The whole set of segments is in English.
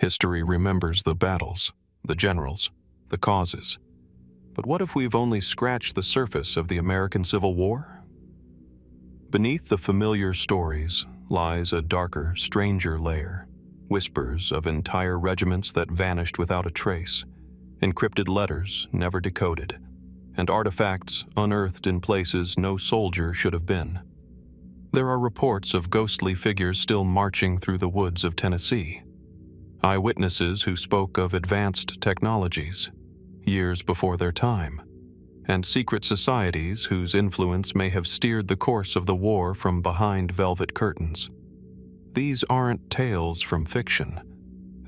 History remembers the battles, the generals, the causes. But what if we've only scratched the surface of the American Civil War? Beneath the familiar stories lies a darker, stranger layer. Whispers of entire regiments that vanished without a trace, encrypted letters never decoded, and artifacts unearthed in places no soldier should have been. There are reports of ghostly figures still marching through the woods of Tennessee, eyewitnesses who spoke of advanced technologies, years before their time, and secret societies whose influence may have steered the course of the war from behind velvet curtains. These aren't tales from fiction.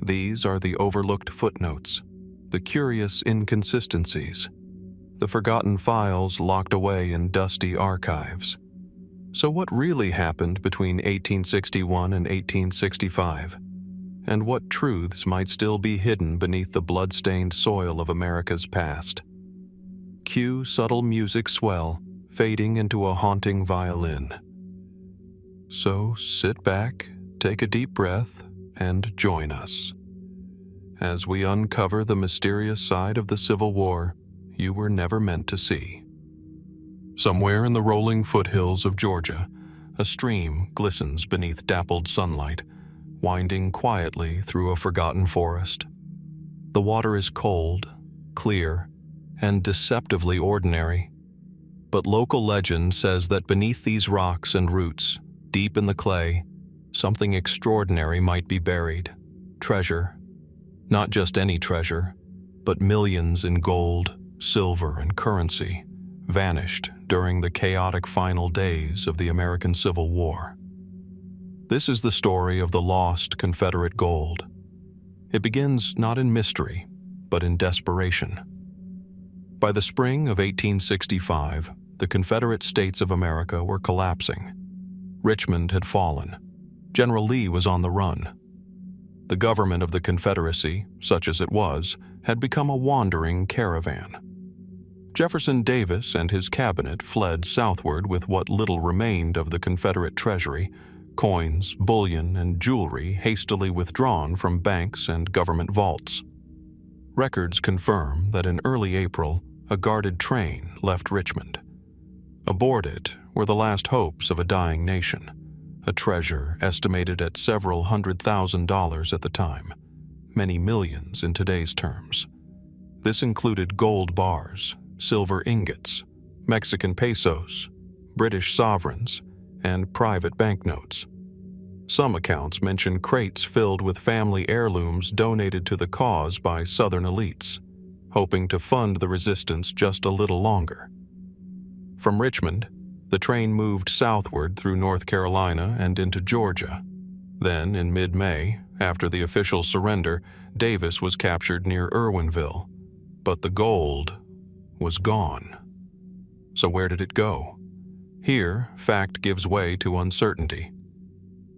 These are the overlooked footnotes, the curious inconsistencies, the forgotten files locked away in dusty archives. So what really happened between 1861 and 1865? And what truths might still be hidden beneath the blood-stained soil of America's past? Cue subtle music swell, fading into a haunting violin. So sit back, take a deep breath, and join us as we uncover the mysterious side of the Civil War you were never meant to see. Somewhere in the rolling foothills of Georgia, a stream glistens beneath dappled sunlight, winding quietly through a forgotten forest. The water is cold, clear, and deceptively ordinary. But local legend says that beneath these rocks and roots, deep in the clay, something extraordinary might be buried. Treasure. Not just any treasure, but millions in gold, silver, and currency, vanished during the chaotic final days of the American Civil War. This is the story of the lost Confederate gold. It begins not in mystery, but in desperation. By the spring of 1865, the Confederate States of America were collapsing. Richmond had fallen. General Lee was on the run. The government of the Confederacy, such as it was, had become a wandering caravan. Jefferson Davis and his cabinet fled southward with what little remained of the Confederate treasury, coins, bullion, and jewelry hastily withdrawn from banks and government vaults. Records confirm that in early April, a guarded train left Richmond. Aboard it were the last hopes of a dying nation, a treasure estimated at several $100,000 at the time, many millions in today's terms. This included gold bars, silver ingots, Mexican pesos, British sovereigns, and private banknotes. Some accounts mention crates filled with family heirlooms donated to the cause by Southern elites, hoping to fund the resistance just a little longer. From Richmond, the train moved southward through North Carolina and into Georgia. Then, in mid-May, after the official surrender, Davis was captured near Irwinville. But the gold was gone. So where did it go? Here, fact gives way to uncertainty.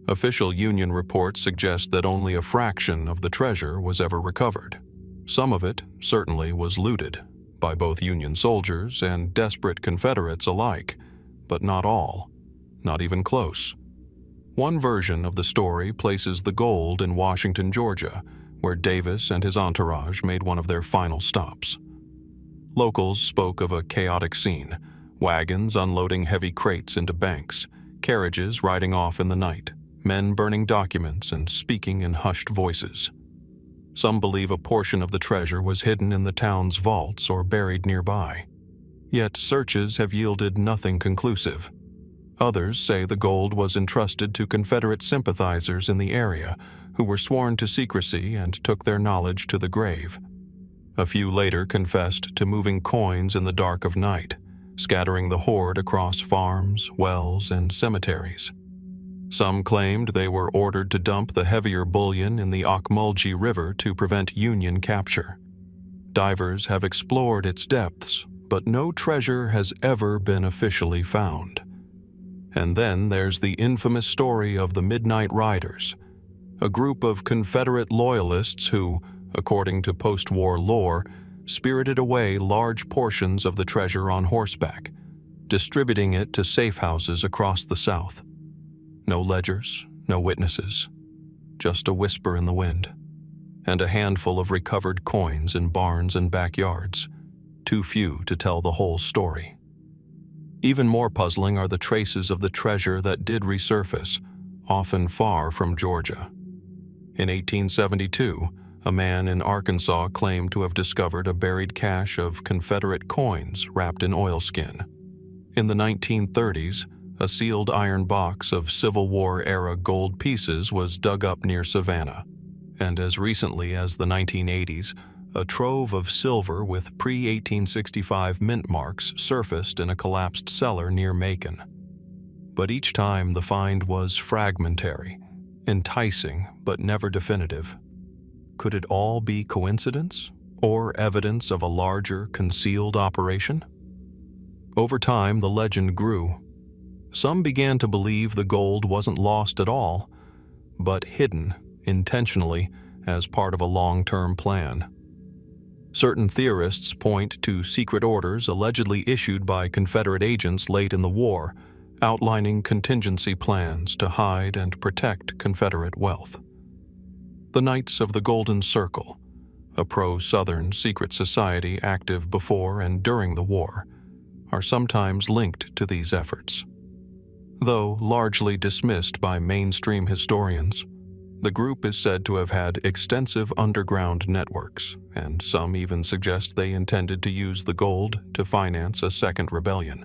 Official Union reports suggest that only a fraction of the treasure was ever recovered. Some of it certainly was looted, by both Union soldiers and desperate Confederates alike, but not all, not even close. One version of the story places the gold in Washington, Georgia, where Davis and his entourage made one of their final stops. Locals spoke of a chaotic scene, wagons unloading heavy crates into banks, carriages riding off in the night, men burning documents and speaking in hushed voices. Some believe a portion of the treasure was hidden in the town's vaults or buried nearby. Yet searches have yielded nothing conclusive. Others say the gold was entrusted to Confederate sympathizers in the area who were sworn to secrecy and took their knowledge to the grave. A few later confessed to moving coins in the dark of night, scattering the hoard across farms, wells, and cemeteries. Some claimed they were ordered to dump the heavier bullion in the Ocmulgee River to prevent Union capture. Divers have explored its depths, but no treasure has ever been officially found. And then there's the infamous story of the Midnight Riders, a group of Confederate loyalists who, according to post-war lore, spirited away large portions of the treasure on horseback, distributing it to safe houses across the South. No ledgers, no witnesses, just a whisper in the wind. and a handful of recovered coins in barns and backyards, too few to tell the whole story. Even more puzzling are the traces of the treasure that did resurface, often far from Georgia. In 1872, a man in Arkansas claimed to have discovered a buried cache of Confederate coins wrapped in oilskin. In the 1930s, a sealed iron box of Civil War-era gold pieces was dug up near Savannah, and as recently as the 1980s, a trove of silver with pre-1865 mint marks surfaced in a collapsed cellar near Macon. But each time the find was fragmentary, enticing but never definitive. Could it all be coincidence, or evidence of a larger, concealed operation? Over time, the legend grew. Some began to believe the gold wasn't lost at all, but hidden, intentionally, as part of a long-term plan. Certain theorists point to secret orders allegedly issued by Confederate agents late in the war, outlining contingency plans to hide and protect Confederate wealth. The Knights of the Golden Circle, a pro-Southern secret society active before and during the war, are sometimes linked to these efforts. Though largely dismissed by mainstream historians, the group is said to have had extensive underground networks, and some even suggest they intended to use the gold to finance a second rebellion.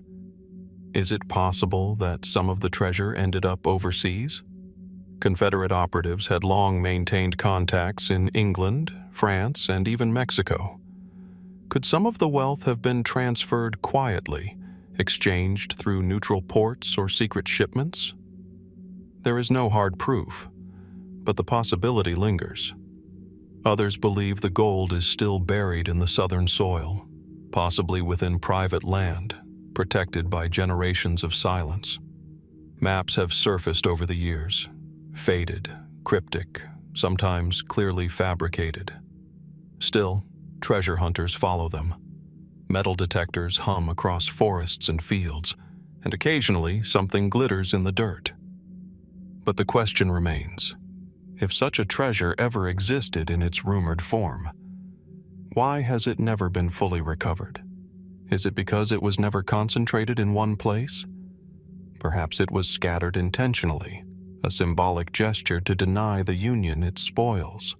Is it possible that some of the treasure ended up overseas? Confederate operatives had long maintained contacts in England, France, and even Mexico. Could some of the wealth have been transferred quietly, exchanged through neutral ports or secret shipments? There is no hard proof, but the possibility lingers. Others believe the gold is still buried in the southern soil, possibly within private land, protected by generations of silence. Maps have surfaced over the years, faded, cryptic, sometimes clearly fabricated. Still, treasure hunters follow them. Metal detectors hum across forests and fields, and occasionally something glitters in the dirt. But the question remains: if such a treasure ever existed in its rumored form, why has it never been fully recovered? Is it because it was never concentrated in one place? Perhaps it was scattered intentionally, a symbolic gesture to deny the Union its spoils.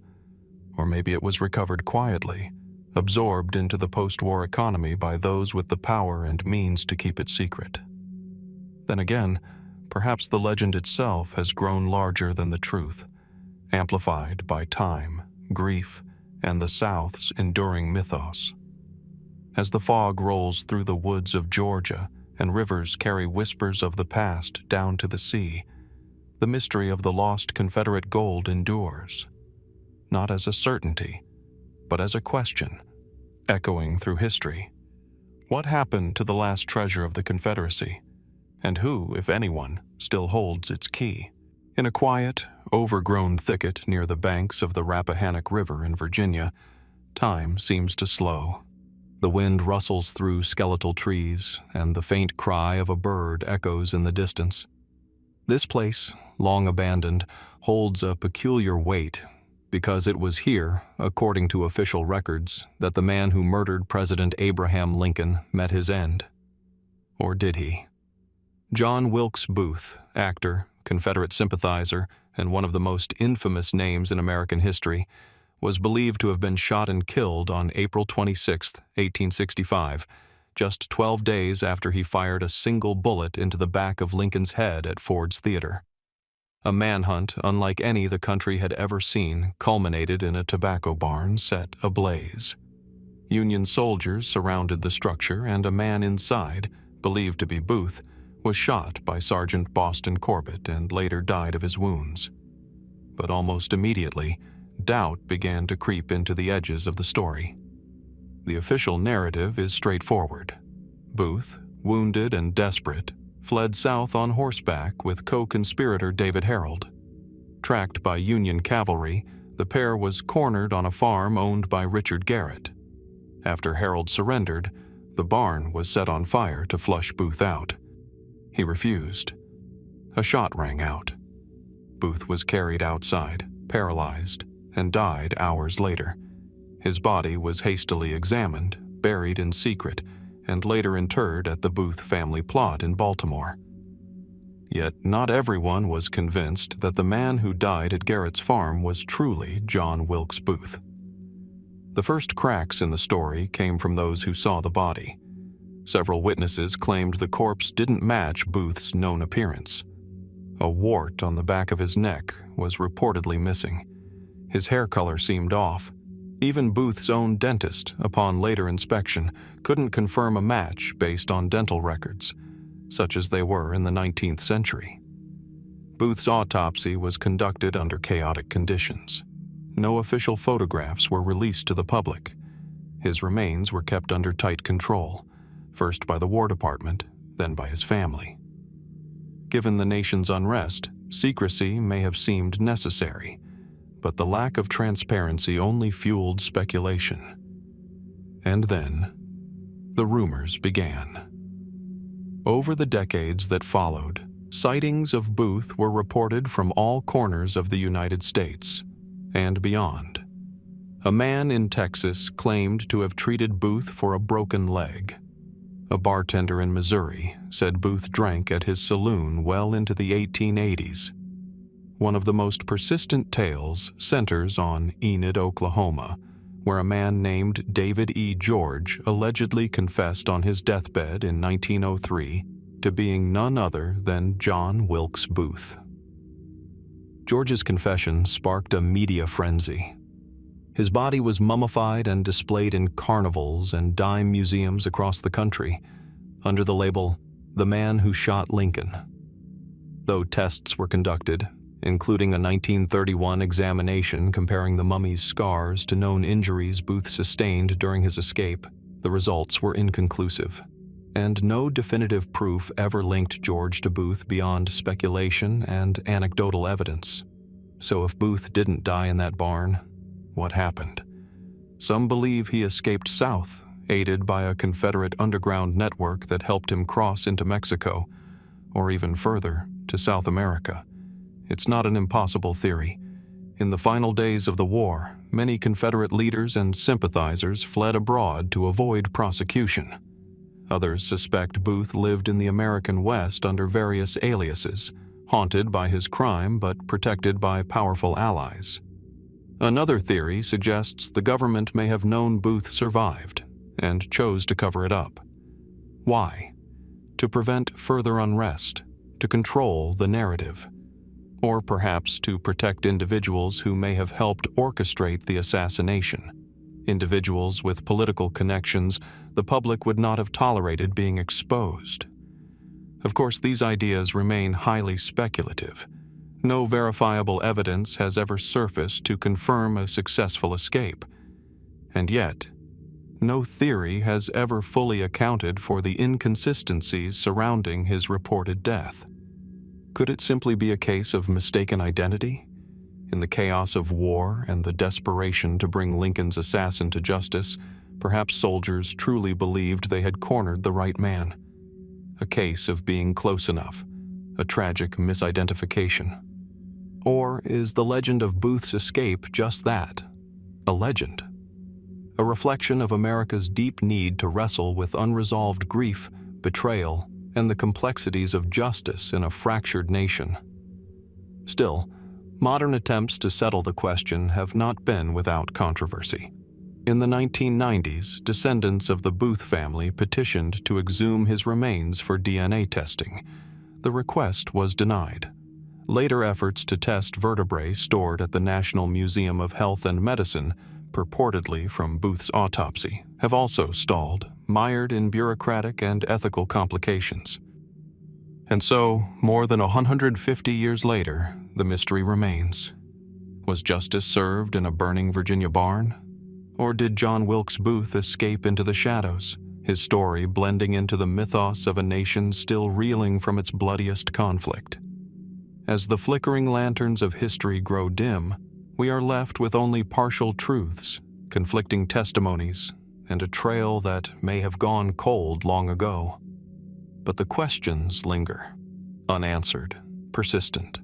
Or maybe it was recovered quietly, absorbed into the post-war economy by those with the power and means to keep it secret. Then again, perhaps the legend itself has grown larger than the truth, amplified by time, grief, and the South's enduring mythos. As the fog rolls through the woods of Georgia and rivers carry whispers of the past down to the sea, the mystery of the lost Confederate gold endures, not as a certainty, but as a question, echoing through history. What happened to the last treasure of the Confederacy? And who, if anyone, still holds its key? In a quiet, overgrown thicket near the banks of the Rappahannock River in Virginia, time seems to slow. The wind rustles through skeletal trees, and the faint cry of a bird echoes in the distance. This place, long abandoned, holds a peculiar weight, because it was here, according to official records, that the man who murdered President Abraham Lincoln met his end. Or did he? John Wilkes Booth, actor, Confederate sympathizer, and one of the most infamous names in American history, was believed to have been shot and killed on April 26, 1865, just 12 days after he fired a single bullet into the back of Lincoln's head at Ford's Theater. A manhunt unlike any the country had ever seen culminated in a tobacco barn set ablaze. Union soldiers surrounded the structure, and a man inside, believed to be Booth, was shot by Sergeant Boston Corbett and later died of his wounds. But almost immediately, doubt began to creep into the edges of the story. The official narrative is straightforward. Booth, wounded and desperate, fled south on horseback with co-conspirator David Harold. Tracked by Union cavalry, the pair was cornered on a farm owned by Richard Garrett. After Harold surrendered, the barn was set on fire to flush Booth out. He refused. A shot rang out. Booth was carried outside, paralyzed, and died hours later. His body was hastily examined, buried in secret, and later interred at the Booth family plot in Baltimore. Yet not everyone was convinced that the man who died at Garrett's farm was truly John Wilkes Booth. The first cracks in the story came from those who saw the body. Several witnesses claimed the corpse didn't match Booth's known appearance. A wart on the back of his neck was reportedly missing. His hair color seemed off. Even Booth's own dentist, upon later inspection, couldn't confirm a match based on dental records, such as they were in the 19th century. Booth's autopsy was conducted under chaotic conditions. No official photographs were released to the public. His remains were kept under tight control, first by the War Department, then by his family. Given the nation's unrest, secrecy may have seemed necessary, but the lack of transparency only fueled speculation. And then, the rumors began. Over the decades that followed, sightings of Booth were reported from all corners of the United States and beyond. A man in Texas claimed to have treated Booth for a broken leg. A bartender in Missouri said Booth drank at his saloon well into the 1880s. One of the most persistent tales centers on Enid, Oklahoma, where a man named David E. George allegedly confessed on his deathbed in 1903 to being none other than John Wilkes Booth. George's confession sparked a media frenzy. His body was mummified and displayed in carnivals and dime museums across the country, under the label, "The Man Who Shot Lincoln." Though tests were conducted, including a 1931 examination comparing the mummy's scars to known injuries Booth sustained during his escape, the results were inconclusive, and no definitive proof ever linked George to Booth beyond speculation and anecdotal evidence. So if Booth didn't die in that barn, what happened? Some believe he escaped south, aided by a Confederate underground network that helped him cross into Mexico, or even further, to South America. It's not an impossible theory. In the final days of the war, many Confederate leaders and sympathizers fled abroad to avoid prosecution. Others suspect Booth lived in the American West under various aliases, haunted by his crime but protected by powerful allies. Another theory suggests the government may have known Booth survived and chose to cover it up. Why? To prevent further unrest, to control the narrative, or perhaps to protect individuals who may have helped orchestrate the assassination. Individuals with political connections the public would not have tolerated being exposed. Of course, these ideas remain highly speculative. No verifiable evidence has ever surfaced to confirm a successful escape. And yet, no theory has ever fully accounted for the inconsistencies surrounding his reported death. Could it simply be a case of mistaken identity? In the chaos of war and the desperation to bring Lincoln's assassin to justice, perhaps soldiers truly believed they had cornered the right man. A case of being close enough, a tragic misidentification. Or is the legend of Booth's escape just that? A legend? A reflection of America's deep need to wrestle with unresolved grief, betrayal, and the complexities of justice in a fractured nation. Still, modern attempts to settle the question have not been without controversy. In the 1990s, descendants of the Booth family petitioned to exhume his remains for DNA testing. The request was denied. Later efforts to test vertebrae stored at the National Museum of Health and Medicine, purportedly from Booth's autopsy, have also stalled, mired in bureaucratic and ethical complications. And so, more than 150 years later, the mystery remains. Was justice served in a burning Virginia barn? Or did John Wilkes Booth escape into the shadows, his story blending into the mythos of a nation still reeling from its bloodiest conflict? As the flickering lanterns of history grow dim, we are left with only partial truths, conflicting testimonies, and a trail that may have gone cold long ago. But the questions linger, unanswered, persistent.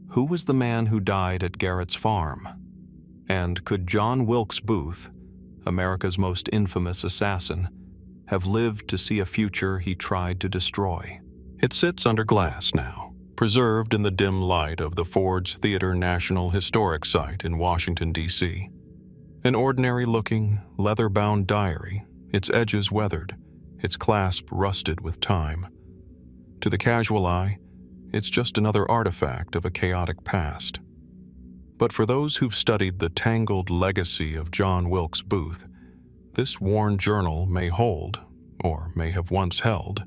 Who was the man who died at Garrett's farm? And could John Wilkes Booth, America's most infamous assassin, have lived to see a future he tried to destroy? It sits under glass now, preserved in the dim light of the Ford's Theater National Historic Site in Washington, D.C. An ordinary-looking, leather-bound diary, its edges weathered, its clasp rusted with time. To the casual eye, it's just another artifact of a chaotic past. But for those who've studied the tangled legacy of John Wilkes Booth, this worn journal may hold, or may have once held,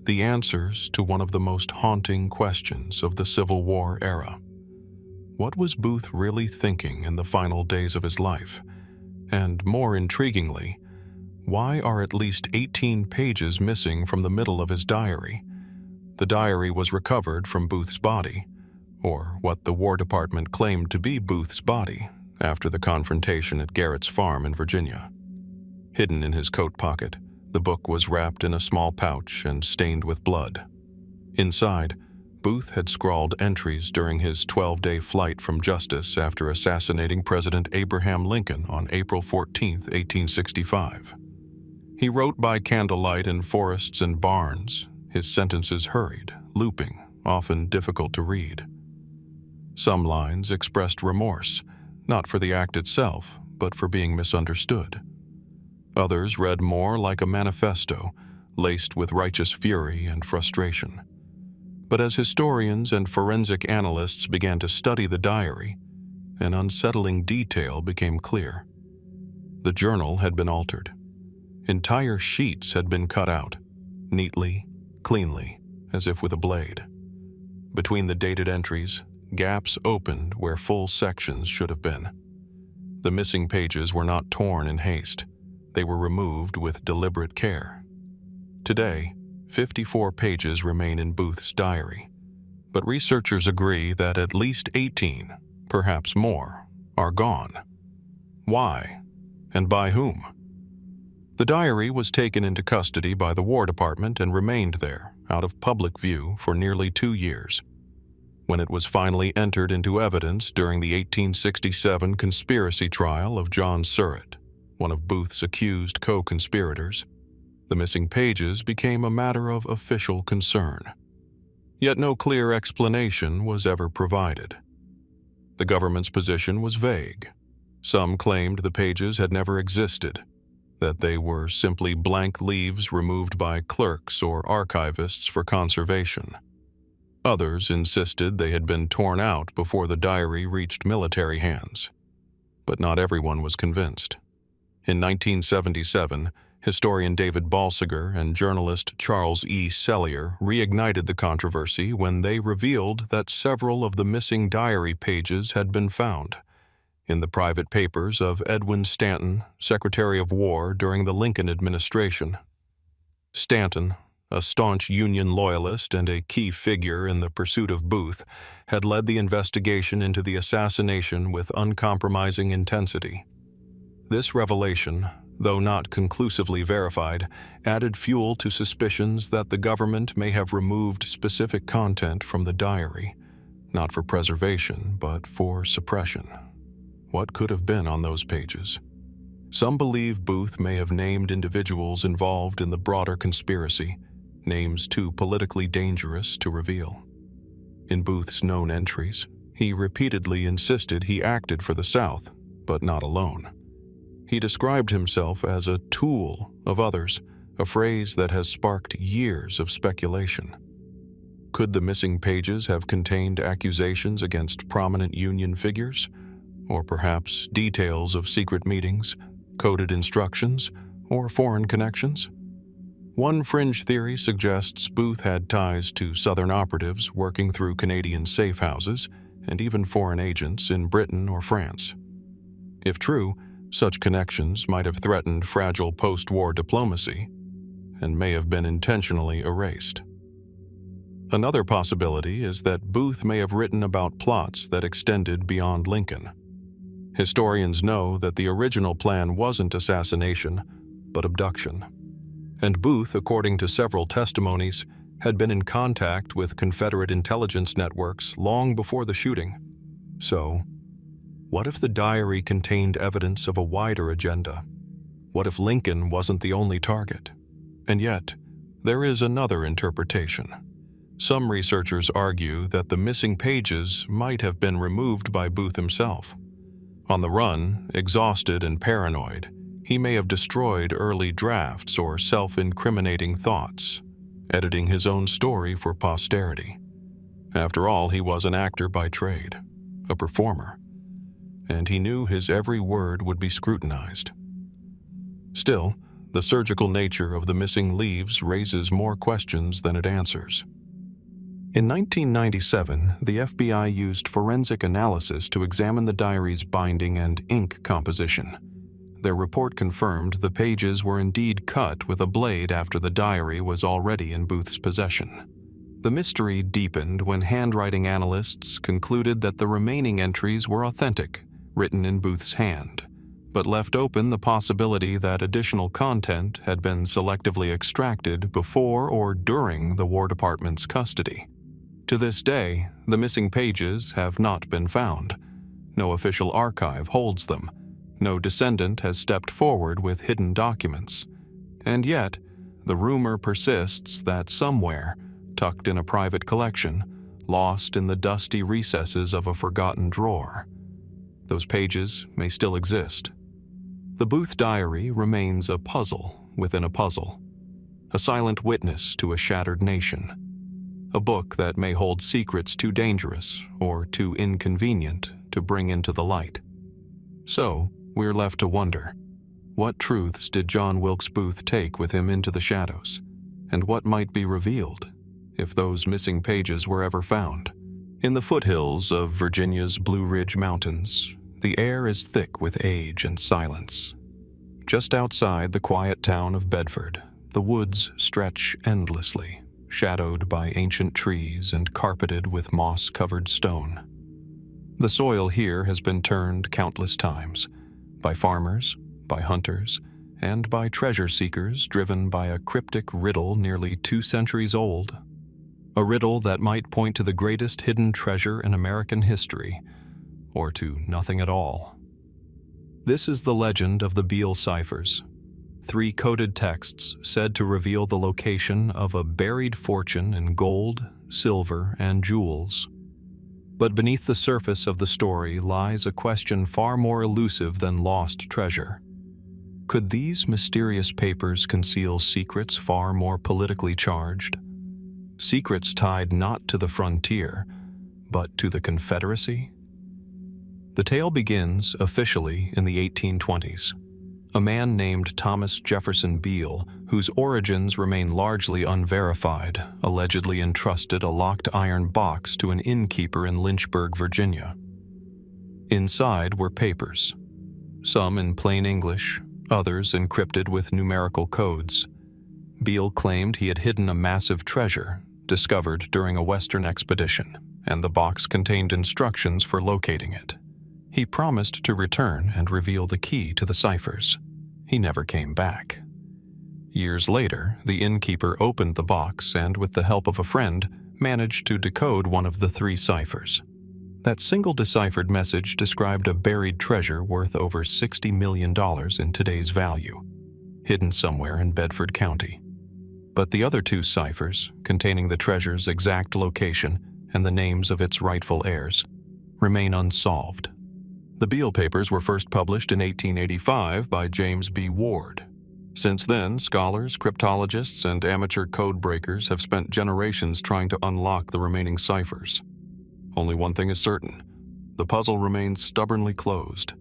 the answers to one of the most haunting questions of the Civil War era. What was Booth really thinking in the final days of his life? And more intriguingly, why are at least 18 pages missing from the middle of his diary? The diary was recovered from Booth's body, or what the War Department claimed to be Booth's body, after the confrontation at Garrett's farm in Virginia. Hidden in his coat pocket, the book was wrapped in a small pouch and stained with blood. Inside, Booth had scrawled entries during his 12-day flight from justice after assassinating President Abraham Lincoln on April 14, 1865. He wrote by candlelight in forests and barns, his sentences hurried, looping, often difficult to read. Some lines expressed remorse, not for the act itself, but for being misunderstood. Others read more like a manifesto, laced with righteous fury and frustration. But as historians and forensic analysts began to study the diary, an unsettling detail became clear. The journal had been altered. Entire sheets had been cut out, neatly, cleanly, as if with a blade. Between the dated entries, gaps opened where full sections should have been. The missing pages were not torn in haste. They were removed with deliberate care. Today, 54 pages remain in Booth's diary, but researchers agree that at least 18, perhaps more, are gone. Why? And by whom? The diary was taken into custody by the War Department and remained there, out of public view, for nearly 2 years. When it was finally entered into evidence during the 1867 conspiracy trial of John Surratt, one of Booth's accused co-conspirators, the missing pages became a matter of official concern. Yet no clear explanation was ever provided. The government's position was vague. Some claimed the pages had never existed, that they were simply blank leaves removed by clerks or archivists for conservation. Others insisted they had been torn out before the diary reached military hands. But not everyone was convinced. In 1977, historian David Balsiger and journalist Charles E. Sellier reignited the controversy when they revealed that several of the missing diary pages had been found in the private papers of Edwin Stanton, Secretary of War during the Lincoln administration. Stanton, a staunch Union loyalist and a key figure in the pursuit of Booth, had led the investigation into the assassination with uncompromising intensity. This revelation, though not conclusively verified, added fuel to suspicions that the government may have removed specific content from the diary, not for preservation, but for suppression. What could have been on those pages? Some believe Booth may have named individuals involved in the broader conspiracy, names too politically dangerous to reveal. In Booth's known entries, he repeatedly insisted he acted for the South, but not alone. He described himself as a tool of others, a phrase that has sparked years of speculation. Could the missing pages have contained accusations against prominent Union figures, or perhaps details of secret meetings, coded instructions, or foreign connections? One fringe theory suggests Booth had ties to Southern operatives working through Canadian safe houses and even foreign agents in Britain or France. If true, such connections might have threatened fragile post-war diplomacy and may have been intentionally erased. Another possibility is that Booth may have written about plots that extended beyond Lincoln. Historians know that the original plan wasn't assassination, but abduction. And Booth, according to several testimonies, had been in contact with Confederate intelligence networks long before the shooting. So, What if the diary contained evidence of a wider agenda? What if Lincoln wasn't the only target? And yet, there is another interpretation. Some researchers argue that the missing pages might have been removed by Booth himself. On the run, exhausted and paranoid, he may have destroyed early drafts or self-incriminating thoughts, editing his own story for posterity. After all, he was an actor by trade, a performer, and he knew his every word would be scrutinized. Still, the surgical nature of the missing leaves raises more questions than it answers. In 1997, the FBI used forensic analysis to examine the diary's binding and ink composition. Their report confirmed the pages were indeed cut with a blade after the diary was already in Booth's possession. The mystery deepened when handwriting analysts concluded that the remaining entries were authentic, written in Booth's hand, but left open the possibility that additional content had been selectively extracted before or during the War Department's custody. To this day, the missing pages have not been found. No official archive holds them. No descendant has stepped forward with hidden documents. And yet, the rumor persists that somewhere, tucked in a private collection, lost in the dusty recesses of a forgotten drawer, those pages may still exist. The Booth diary remains a puzzle within a puzzle, a silent witness to a shattered nation, a book that may hold secrets too dangerous or too inconvenient to bring into the light. So, we're left to wonder, what truths did John Wilkes Booth take with him into the shadows, and what might be revealed if those missing pages were ever found? In the foothills of Virginia's Blue Ridge Mountains, the air is thick with age and silence. Just outside the quiet town of Bedford, the woods stretch endlessly, shadowed by ancient trees and carpeted with moss-covered stone. The soil here has been turned countless times, by farmers, by hunters, and by treasure seekers driven by a cryptic riddle nearly 2 centuries old. A riddle that might point to the greatest hidden treasure in American history, or to nothing at all. This is the legend of the Beale Ciphers, 3 coded texts said to reveal the location of a buried fortune in gold, silver, and jewels. But beneath the surface of the story lies a question far more elusive than lost treasure. Could these mysterious papers conceal secrets far more politically charged? Secrets tied not to the frontier, but to the Confederacy? The tale begins, officially, in the 1820s. A man named Thomas Jefferson Beale, whose origins remain largely unverified, allegedly entrusted a locked iron box to an innkeeper in Lynchburg, Virginia. Inside were papers, some in plain English, others encrypted with numerical codes. Beale claimed he had hidden a massive treasure, discovered during a Western expedition, and the box contained instructions for locating it. He promised to return and reveal the key to the ciphers. He never came back. Years later, the innkeeper opened the box and, with the help of a friend, managed to decode one of the 3 ciphers. That single deciphered message described a buried treasure worth over $60 million in today's value, hidden somewhere in Bedford County. But the other 2 ciphers, containing the treasure's exact location and the names of its rightful heirs, remain unsolved. The Beale papers were first published in 1885 by James B. Ward. Since then, scholars, cryptologists, and amateur code breakers have spent generations trying to unlock the remaining ciphers. Only one thing is certain: the puzzle remains stubbornly closed.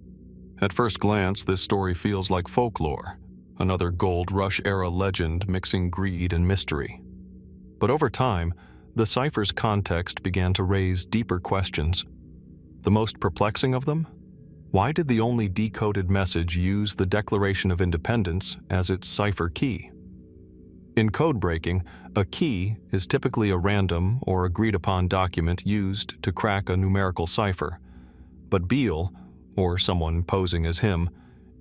At first glance, this story feels like folklore, another gold rush-era legend mixing greed and mystery. But over time, the cipher's context began to raise deeper questions. The most perplexing of them? Why did the only decoded message use the Declaration of Independence as its cipher key? In code breaking, a key is typically a random or agreed-upon document used to crack a numerical cipher. But Beale, or someone posing as him,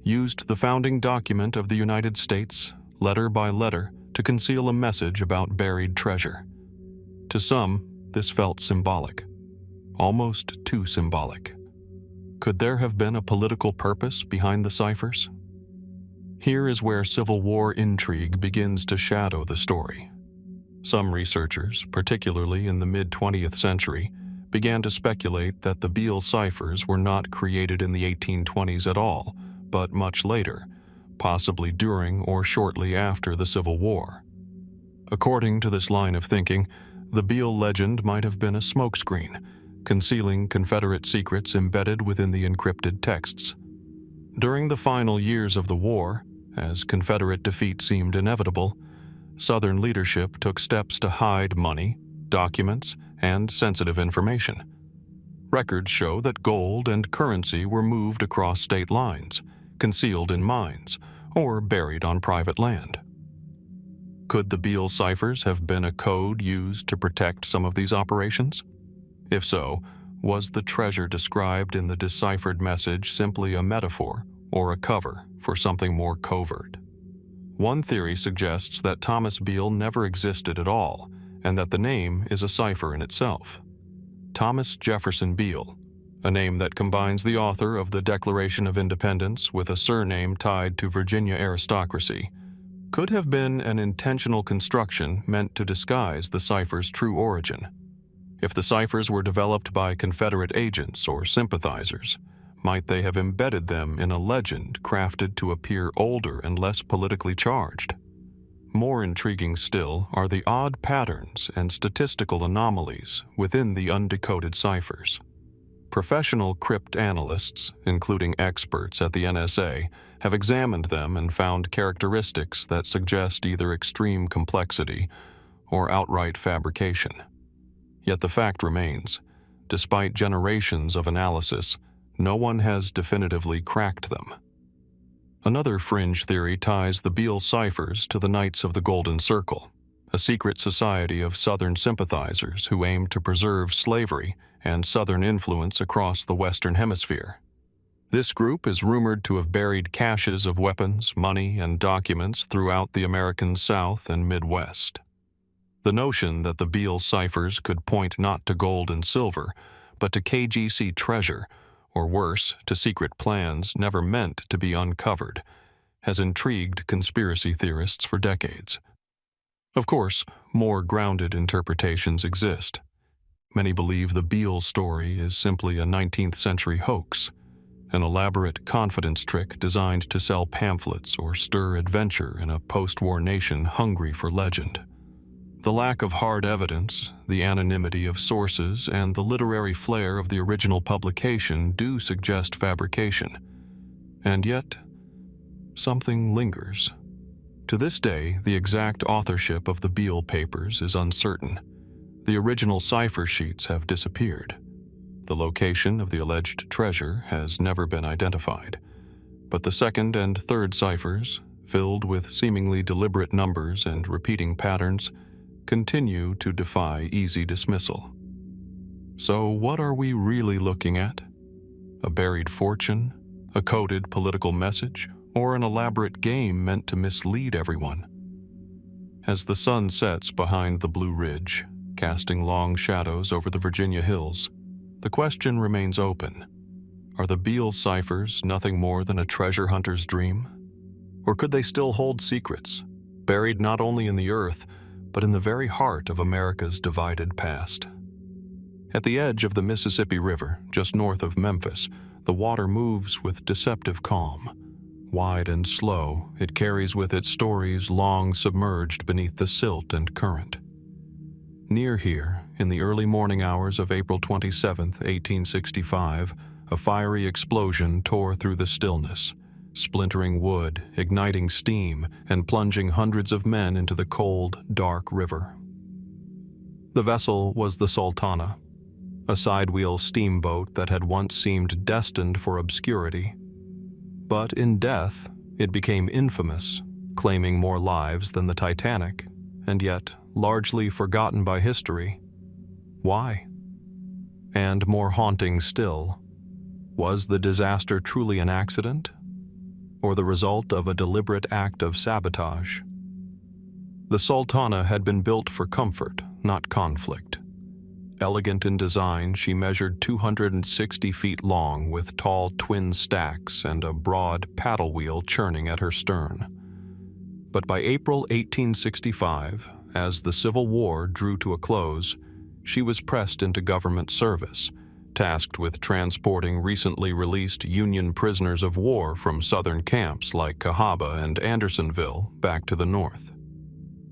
used the founding document of the United States, letter by letter, to conceal a message about buried treasure. To some, this felt symbolic. Almost too symbolic. Could there have been a political purpose behind the ciphers? Here is where Civil War intrigue begins to shadow the story. Some researchers, particularly in the mid-20th century, began to speculate that the Beale ciphers were not created in the 1820s at all, but much later, possibly during or shortly after the Civil War. According to this line of thinking, the Beale legend might have been a smokescreen, concealing Confederate secrets embedded within the encrypted texts. During the final years of the war, as Confederate defeat seemed inevitable, Southern leadership took steps to hide money, documents, and sensitive information. Records show that gold and currency were moved across state lines, concealed in mines, or buried on private land. Could the Beale ciphers have been a code used to protect some of these operations? If so, was the treasure described in the deciphered message simply a metaphor or a cover for something more covert? One theory suggests that Thomas Beale never existed at all, and that the name is a cipher in itself. Thomas Jefferson Beale, a name that combines the author of the Declaration of Independence with a surname tied to Virginia aristocracy, could have been an intentional construction meant to disguise the cipher's true origin. If the ciphers were developed by Confederate agents or sympathizers, might they have embedded them in a legend crafted to appear older and less politically charged? More intriguing still are the odd patterns and statistical anomalies within the undecoded ciphers. Professional cryptanalysts, including experts at the NSA, have examined them and found characteristics that suggest either extreme complexity or outright fabrication. Yet the fact remains, despite generations of analysis, no one has definitively cracked them. Another fringe theory ties the Beale ciphers to the Knights of the Golden Circle, a secret society of Southern sympathizers who aimed to preserve slavery and Southern influence across the Western Hemisphere. This group is rumored to have buried caches of weapons, money, and documents throughout the American South and Midwest. The notion that the Beale ciphers could point not to gold and silver, but to KGC treasure, or worse, to secret plans never meant to be uncovered, has intrigued conspiracy theorists for decades. Of course, more grounded interpretations exist. Many believe the Beale story is simply a 19th century hoax, an elaborate confidence trick designed to sell pamphlets or stir adventure in a post-war nation hungry for legend. The lack of hard evidence, the anonymity of sources, and the literary flair of the original publication do suggest fabrication. And yet, something lingers. To this day, the exact authorship of the Beale papers is uncertain. The original cipher sheets have disappeared. The location of the alleged treasure has never been identified. But the second and third ciphers, filled with seemingly deliberate numbers and repeating patterns, continue to defy easy dismissal. So what are we really looking at? A buried fortune? A coded political message? Or an elaborate game meant to mislead everyone? As the sun sets behind the Blue Ridge, casting long shadows over the Virginia hills, the question remains open. Are the Beale ciphers nothing more than a treasure hunter's dream? Or could they still hold secrets, buried not only in the earth, but in the very heart of America's divided past? At the edge of the Mississippi River, just north of Memphis, the water moves with deceptive calm. Wide and slow, it carries with it stories long submerged beneath the silt and current. Near here, in the early morning hours of April 27, 1865, a fiery explosion tore through the stillness, splintering wood, igniting steam, and plunging hundreds of men into the cold, dark river. The vessel was the Sultana, a sidewheel steamboat that had once seemed destined for obscurity. But in death, it became infamous, claiming more lives than the Titanic, and yet largely forgotten by history. Why? And more haunting still, was the disaster truly an accident, or the result of a deliberate act of sabotage? The Sultana had been built for comfort, not conflict. Elegant in design, she measured 260 feet long with tall twin stacks and a broad paddle wheel churning at her stern. But by April 1865, as the Civil War drew to a close, she was pressed into government service, tasked with transporting recently released Union prisoners of war from southern camps like Cahaba and Andersonville back to the north.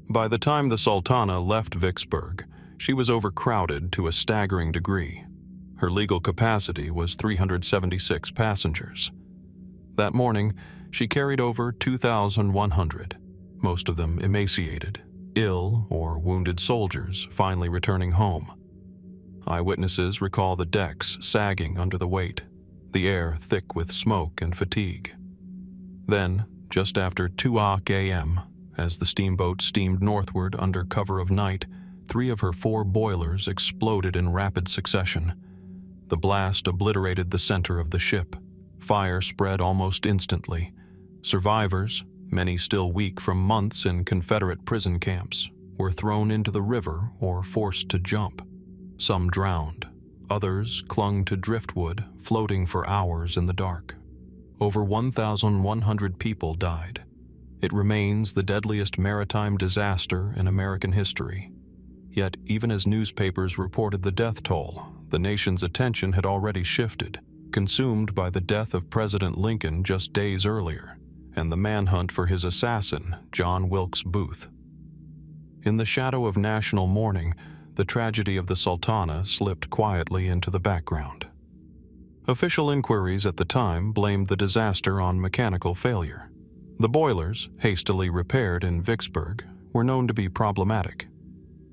By the time the Sultana left Vicksburg, she was overcrowded to a staggering degree. Her legal capacity was 376 passengers. That morning, she carried over 2,100, most of them emaciated, ill or wounded soldiers finally returning home. Eyewitnesses recall the decks sagging under the weight, the air thick with smoke and fatigue. Then, just after 2:00 a.m., as the steamboat steamed northward under cover of night, 3 of her 4 boilers exploded in rapid succession. The blast obliterated the center of the ship. Fire spread almost instantly. Survivors, many still weak from months in Confederate prison camps, were thrown into the river or forced to jump. Some drowned. Others clung to driftwood, floating for hours in the dark. Over 1,100 people died. It remains the deadliest maritime disaster in American history. Yet, even as newspapers reported the death toll, the nation's attention had already shifted, consumed by the death of President Lincoln just days earlier, and the manhunt for his assassin, John Wilkes Booth. In the shadow of national mourning, the tragedy of the Sultana slipped quietly into the background. Official inquiries at the time blamed the disaster on mechanical failure. The boilers, hastily repaired in Vicksburg, were known to be problematic.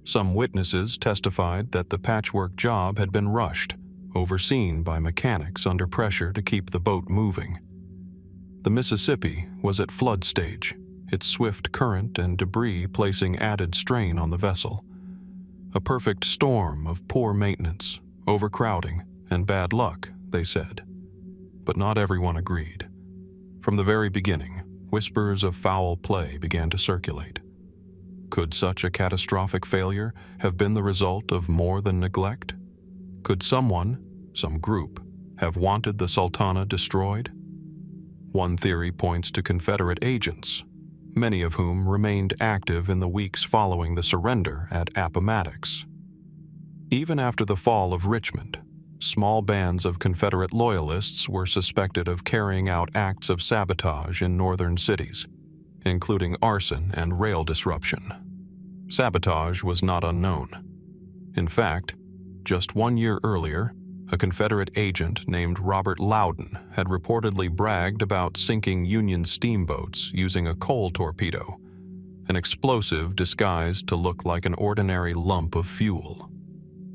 Some witnesses testified that the patchwork job had been rushed, overseen by mechanics under pressure to keep the boat moving. The Mississippi was at flood stage, its swift current and debris placing added strain on the vessel. A perfect storm of poor maintenance, overcrowding, and bad luck, they said. But not everyone agreed. From the very beginning, whispers of foul play began to circulate. Could such a catastrophic failure have been the result of more than neglect? Could someone, some group, have wanted the Sultana destroyed? One theory points to Confederate agents, many of whom remained active in the weeks following the surrender at Appomattox. Even after the fall of Richmond, small bands of Confederate loyalists were suspected of carrying out acts of sabotage in northern cities, including arson and rail disruption. Sabotage was not unknown. In fact, just 1 year earlier, a Confederate agent named Robert Loudon had reportedly bragged about sinking Union steamboats using a coal torpedo, an explosive disguised to look like an ordinary lump of fuel.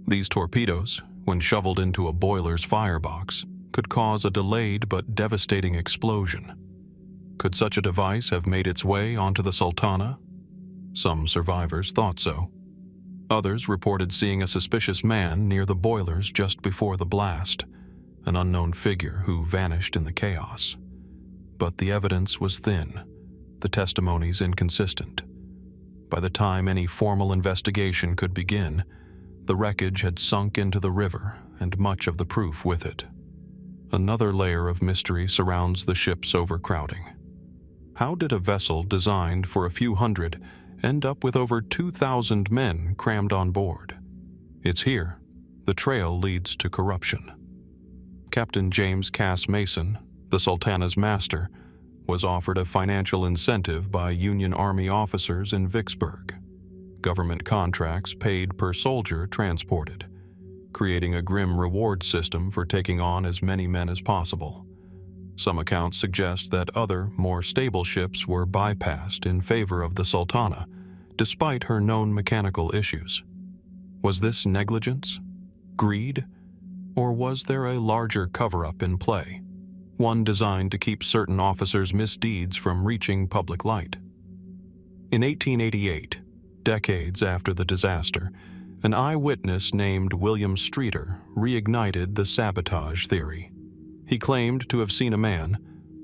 These torpedoes, when shoveled into a boiler's firebox, could cause a delayed but devastating explosion. Could such a device have made its way onto the Sultana? Some survivors thought so. Others reported seeing a suspicious man near the boilers just before the blast, an unknown figure who vanished in the chaos. But the evidence was thin, the testimonies inconsistent. By the time any formal investigation could begin, the wreckage had sunk into the river and much of the proof with it. Another layer of mystery surrounds the ship's overcrowding. How did a vessel designed for a few hundred end up with over 2,000 men crammed on board? It's here the trail leads to corruption. Captain James Cass Mason, the Sultana's master, was offered a financial incentive by Union Army officers in Vicksburg. Government contracts paid per soldier transported, creating a grim reward system for taking on as many men as possible. Some accounts suggest that other, more stable ships were bypassed in favor of the Sultana, despite her known mechanical issues. Was this negligence? Greed? Or was there a larger cover-up in play, one designed to keep certain officers' misdeeds from reaching public light? In 1888, decades after the disaster, an eyewitness named William Streeter reignited the sabotage theory. He claimed to have seen a man,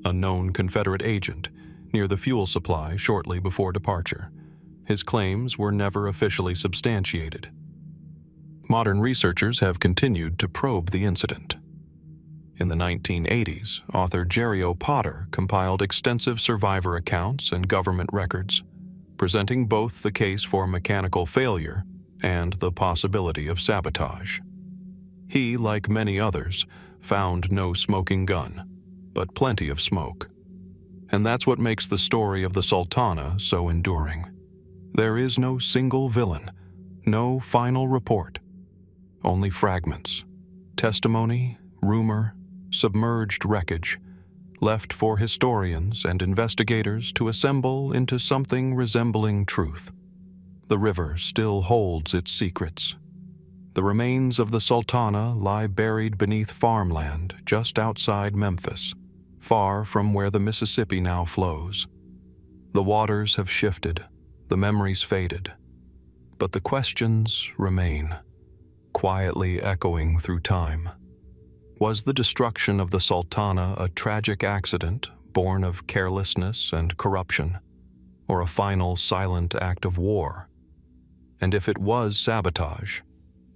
a known Confederate agent, near the fuel supply shortly before departure. His claims were never officially substantiated. modern researchers have continued to probe the incident. In the 1980s, author Jerry O. Potter compiled extensive survivor accounts and government records, presenting both the case for mechanical failure and the possibility of sabotage. He, like many others, found no smoking gun, but plenty of smoke. And that's what makes the story of the Sultana so enduring. There is no single villain, no final report, only fragments, testimony, rumor, submerged wreckage, left for historians and investigators to assemble into something resembling truth. The river still holds its secrets. The remains of the Sultana lie buried beneath farmland just outside Memphis, far from where the Mississippi now flows. The waters have shifted, the memories faded, but the questions remain, quietly echoing through time. Was the destruction of the Sultana a tragic accident born of carelessness and corruption, or a final silent act of war? And if it was sabotage,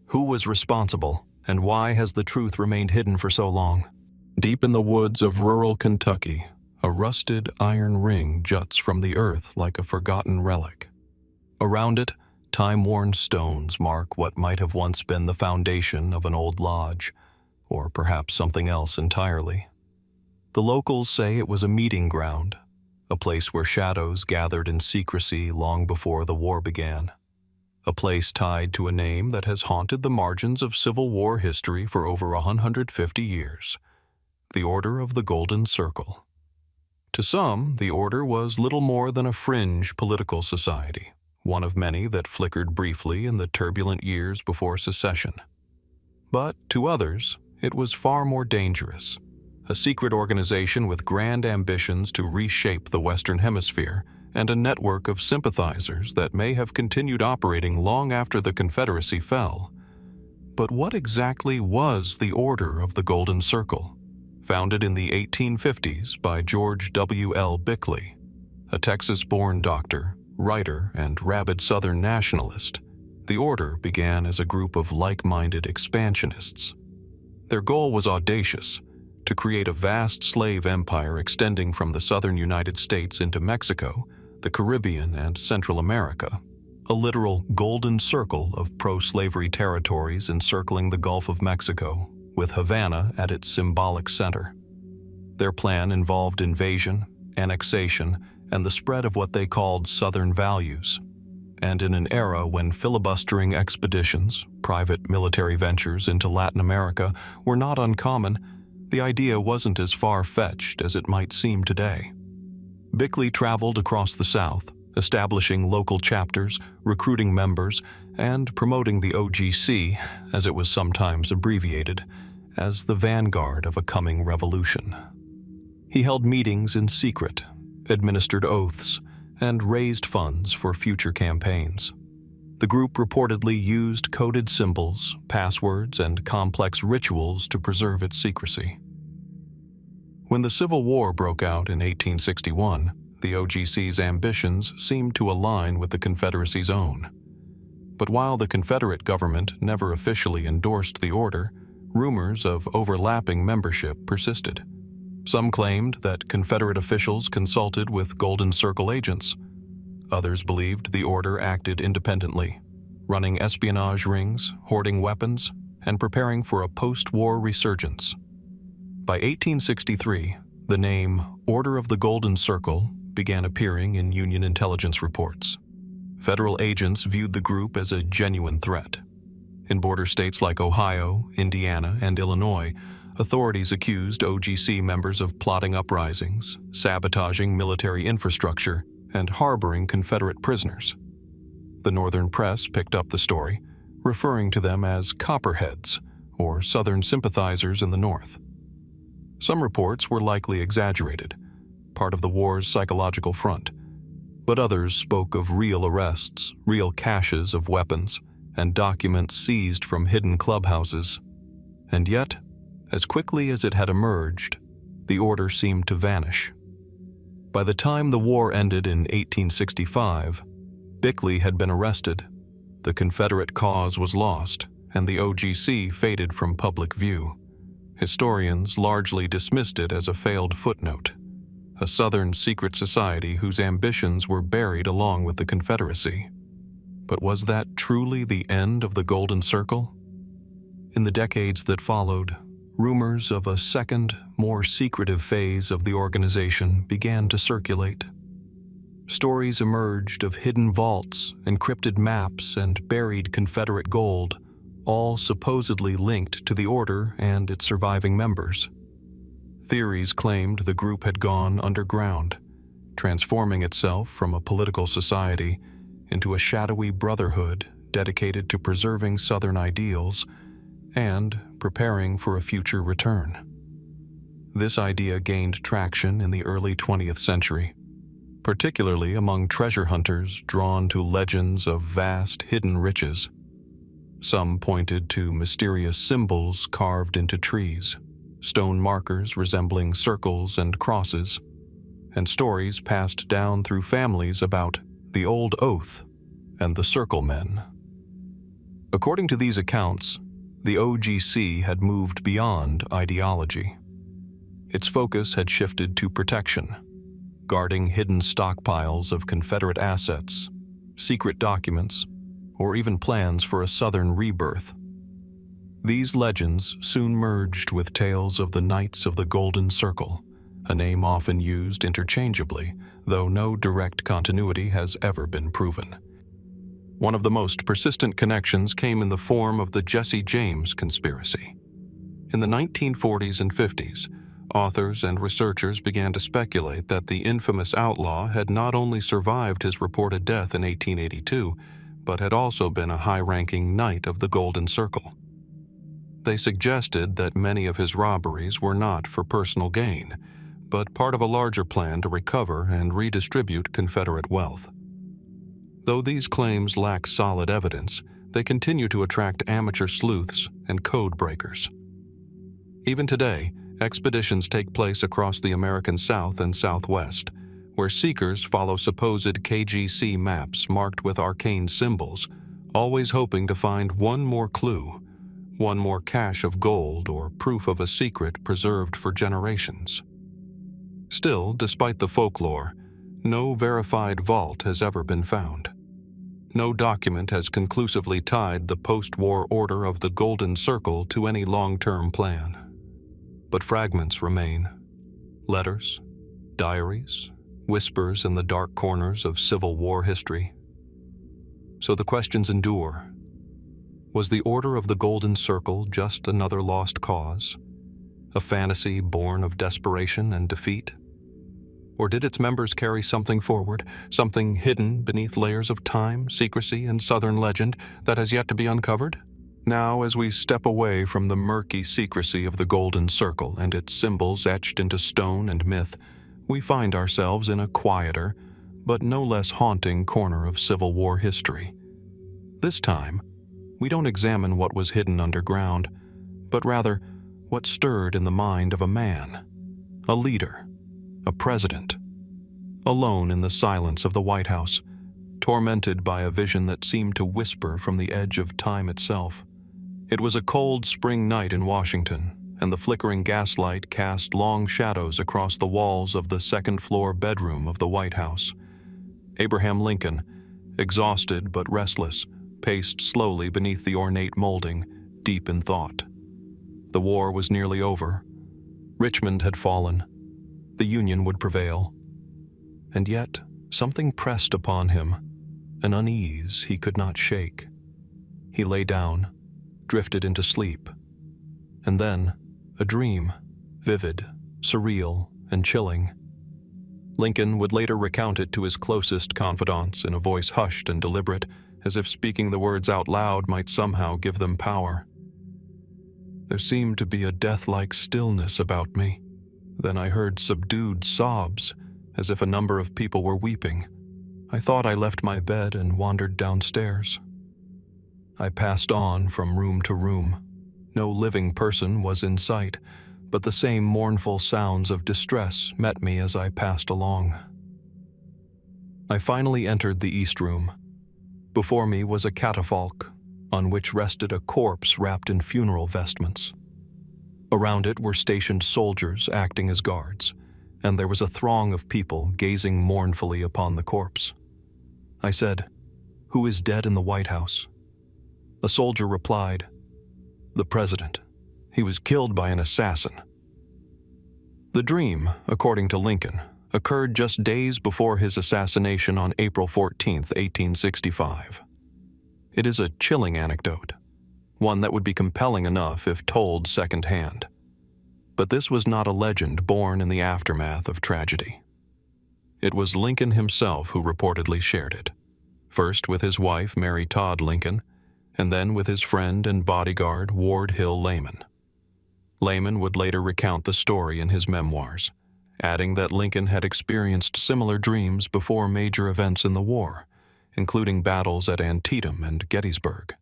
who was responsible, and why has the truth remained hidden for so long? Deep in the woods of rural Kentucky, a rusted iron ring juts from the earth like a forgotten relic. Around it, time-worn stones mark what might have once been the foundation of an old lodge, or perhaps something else entirely. The locals say it was a meeting ground, a place where shadows gathered in secrecy long before the war began. A place tied to a name that has haunted the margins of Civil War history for over 150 years, the Order of the Golden Circle. To some, the Order was little more than a fringe political society, one of many that flickered briefly in the turbulent years before secession. But to others, it was far more dangerous, a secret organization with grand ambitions to reshape the Western Hemisphere and a network of sympathizers that may have continued operating long after the Confederacy fell. But what exactly was the Order of the Golden Circle? Founded in the 1850s by George W. L. Bickley, a Texas-born doctor, writer, and rabid Southern nationalist, the Order began as a group of like-minded expansionists. Their goal was audacious: to create a vast slave empire extending from the southern United States into Mexico, the Caribbean, and Central America, a literal golden circle of pro-slavery territories encircling the Gulf of Mexico, with Havana at its symbolic center. Their plan involved invasion, annexation, and the spread of what they called Southern values. And in an era when filibustering expeditions, private military ventures into Latin America, were not uncommon, the idea wasn't as far-fetched as it might seem today. Bickley traveled across the South, establishing local chapters, recruiting members, and promoting the OGC, as it was sometimes abbreviated, as the vanguard of a coming revolution. He held meetings in secret, administered oaths, and raised funds for future campaigns. The group reportedly used coded symbols, passwords, and complex rituals to preserve its secrecy. When the Civil War broke out in 1861, the OGC's ambitions seemed to align with the Confederacy's own. But while the Confederate government never officially endorsed the order, rumors of overlapping membership persisted. Some claimed that Confederate officials consulted with Golden Circle agents. Others believed the order acted independently, running espionage rings, hoarding weapons, and preparing for a post-war resurgence. By 1863, the name Order of the Golden Circle began appearing in Union intelligence reports. Federal agents viewed the group as a genuine threat. In border states like Ohio, Indiana, and Illinois, authorities accused OGC members of plotting uprisings, sabotaging military infrastructure, and harboring Confederate prisoners. The Northern press picked up the story, referring to them as Copperheads, or Southern sympathizers in the North. Some reports were likely exaggerated, part of the war's psychological front, but others spoke of real arrests, real caches of weapons, and documents seized from hidden clubhouses. And yet, as quickly as it had emerged, the order seemed to vanish. By the time the war ended in 1865, Bickley had been arrested, the Confederate cause was lost, and the OGC faded from public view. Historians largely dismissed it as a failed footnote, a Southern secret society whose ambitions were buried along with the Confederacy. But was that truly the end of the Golden Circle? In the decades that followed, rumors of a second, more secretive phase of the organization began to circulate. Stories emerged of hidden vaults, encrypted maps, and buried Confederate gold, all supposedly linked to the order and its surviving members. Theories claimed the group had gone underground, transforming itself from a political society into a shadowy brotherhood dedicated to preserving Southern ideals and preparing for a future return. This idea gained traction in the early 20th century, particularly among treasure hunters drawn to legends of vast hidden riches. Some pointed to mysterious symbols carved into trees, stone markers resembling circles and crosses, and stories passed down through families about the Old Oath and the Circle Men. According to these accounts, the OGC had moved beyond ideology. Its focus had shifted to protection, guarding hidden stockpiles of Confederate assets, secret documents, or even plans for a Southern rebirth. These legends soon merged with tales of the Knights of the Golden Circle, a name often used interchangeably, though no direct continuity has ever been proven. One of the most persistent connections came in the form of the Jesse James conspiracy. In the 1940s and 50s, authors and researchers began to speculate that the infamous outlaw had not only survived his reported death in 1882, but had also been a high-ranking Knight of the Golden Circle. They suggested that many of his robberies were not for personal gain, but part of a larger plan to recover and redistribute Confederate wealth. Though these claims lack solid evidence, they continue to attract amateur sleuths and code breakers. Even today, expeditions take place across the American South and Southwest, where seekers follow supposed KGC maps marked with arcane symbols, always hoping to find one more clue, one more cache of gold or proof of a secret preserved for generations. Still, despite the folklore, no verified vault has ever been found. No document has conclusively tied the post-war order of the Golden Circle to any long-term plan. But fragments remain. Letters, diaries, whispers in the dark corners of Civil War history. So the questions endure. Was the Order of the Golden Circle just another lost cause? A fantasy born of desperation and defeat? Or did its members carry something forward, something hidden beneath layers of time, secrecy, and Southern legend that has yet to be uncovered? Now, as we step away from the murky secrecy of the Golden Circle and its symbols etched into stone and myth, we find ourselves in a quieter, but no less haunting corner of Civil War history. This time, we don't examine what was hidden underground, but rather what stirred in the mind of a man, a leader, a president, alone in the silence of the White House, tormented by a vision that seemed to whisper from the edge of time itself. It was a cold spring night in Washington, and the flickering gaslight cast long shadows across the walls of the second-floor bedroom of the White House. Abraham Lincoln, exhausted but restless, paced slowly beneath the ornate molding, deep in thought. The war was nearly over. Richmond had fallen. The Union would prevail. And yet, something pressed upon him, an unease he could not shake. He lay down, drifted into sleep, and then a dream, vivid, surreal, and chilling. Lincoln would later recount it to his closest confidants in a voice hushed and deliberate, as if speaking the words out loud might somehow give them power. There seemed to be a death-like stillness about me. Then I heard subdued sobs, as if a number of people were weeping. I thought I left my bed and wandered downstairs. I passed on from room to room. No living person was in sight, but the same mournful sounds of distress met me as I passed along. I finally entered the East Room. Before me was a catafalque, on which rested a corpse wrapped in funeral vestments. Around it were stationed soldiers acting as guards, and there was a throng of people gazing mournfully upon the corpse. I said, "Who is dead in the White House?" A soldier replied, "The president. He was killed by an assassin." The dream, according to Lincoln, occurred just days before his assassination on April 14, 1865. It is a chilling anecdote, one that would be compelling enough if told secondhand. But this was not a legend born in the aftermath of tragedy. It was Lincoln himself who reportedly shared it, first with his wife Mary Todd Lincoln, and then with his friend and bodyguard Ward Hill Layman. Layman would later recount the story in his memoirs, adding that Lincoln had experienced similar dreams before major events in the war, including battles at Antietam and Gettysburg.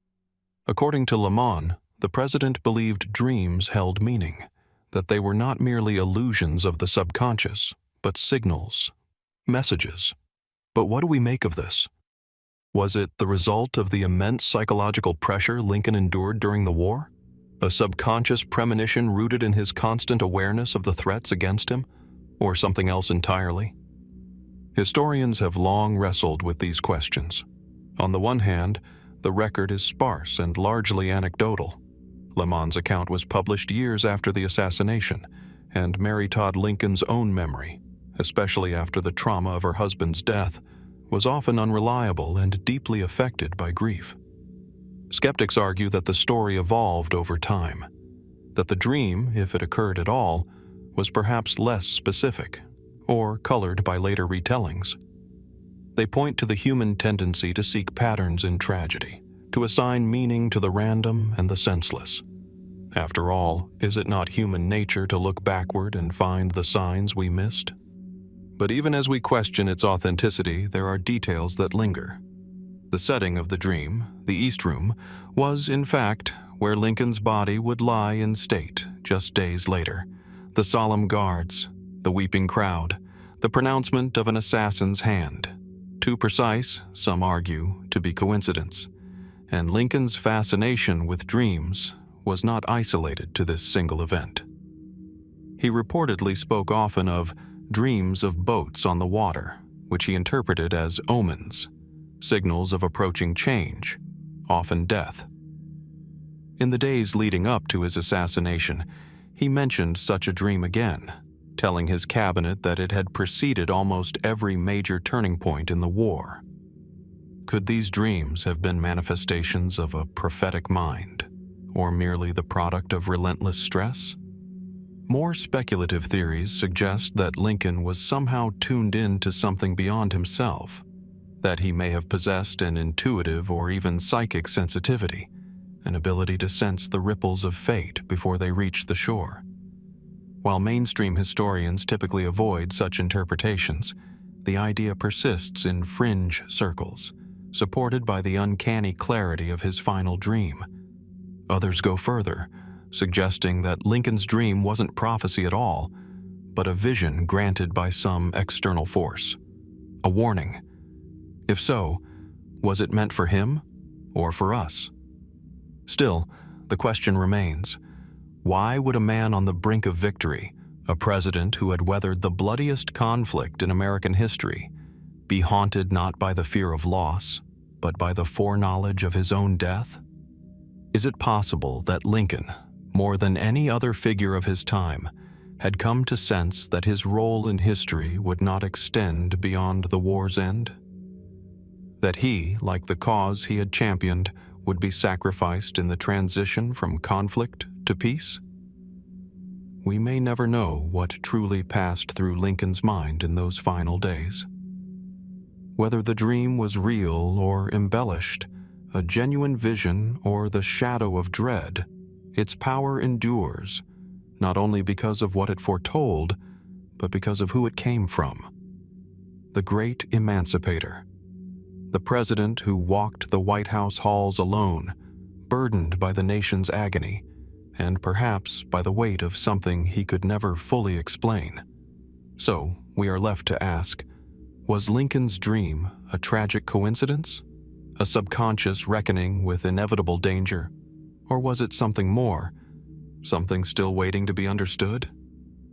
According to Lamon, the president believed dreams held meaning, that they were not merely illusions of the subconscious, but signals, messages. But what do we make of this? Was it the result of the immense psychological pressure Lincoln endured during the war? A subconscious premonition rooted in his constant awareness of the threats against him, or something else entirely? Historians have long wrestled with these questions. On the one hand, the record is sparse and largely anecdotal. Lamon's account was published years after the assassination, and Mary Todd Lincoln's own memory, especially after the trauma of her husband's death, was often unreliable and deeply affected by grief. Skeptics argue that the story evolved over time, that the dream, if it occurred at all, was perhaps less specific, or colored by later retellings. They point to the human tendency to seek patterns in tragedy, to assign meaning to the random and the senseless. After all, is it not human nature to look backward and find the signs we missed? But even as we question its authenticity, there are details that linger. The setting of the dream, the East Room, was, in fact, where Lincoln's body would lie in state just days later. The solemn guards, the weeping crowd, the pronouncement of an assassin's hand. Too precise, some argue, to be coincidence. And Lincoln's fascination with dreams was not isolated to this single event. He reportedly spoke often of dreams of boats on the water, which he interpreted as omens, signals of approaching change, often death. In the days leading up to his assassination, he mentioned such a dream again, telling his cabinet that it had preceded almost every major turning point in the war. Could these dreams have been manifestations of a prophetic mind, or merely the product of relentless stress? More speculative theories suggest that Lincoln was somehow tuned in to something beyond himself, that he may have possessed an intuitive or even psychic sensitivity, an ability to sense the ripples of fate before they reach the shore. While mainstream historians typically avoid such interpretations, the idea persists in fringe circles, supported by the uncanny clarity of his final dream. Others go further, suggesting that Lincoln's dream wasn't prophecy at all, but a vision granted by some external force, a warning. If so, was it meant for him or for us? Still, the question remains, why would a man on the brink of victory, a president who had weathered the bloodiest conflict in American history, be haunted not by the fear of loss, but by the foreknowledge of his own death? Is it possible that Lincoln, more than any other figure of his time, had come to sense that his role in history would not extend beyond the war's end? That he, like the cause he had championed, would be sacrificed in the transition from conflict to peace? We may never know what truly passed through Lincoln's mind in those final days. Whether the dream was real or embellished, a genuine vision or the shadow of dread, its power endures, not only because of what it foretold, but because of who it came from. The great emancipator. The president who walked the White House halls alone, burdened by the nation's agony, and perhaps by the weight of something he could never fully explain. So, we are left to ask, was Lincoln's dream a tragic coincidence? A subconscious reckoning with inevitable danger? Or was it something more? Something still waiting to be understood?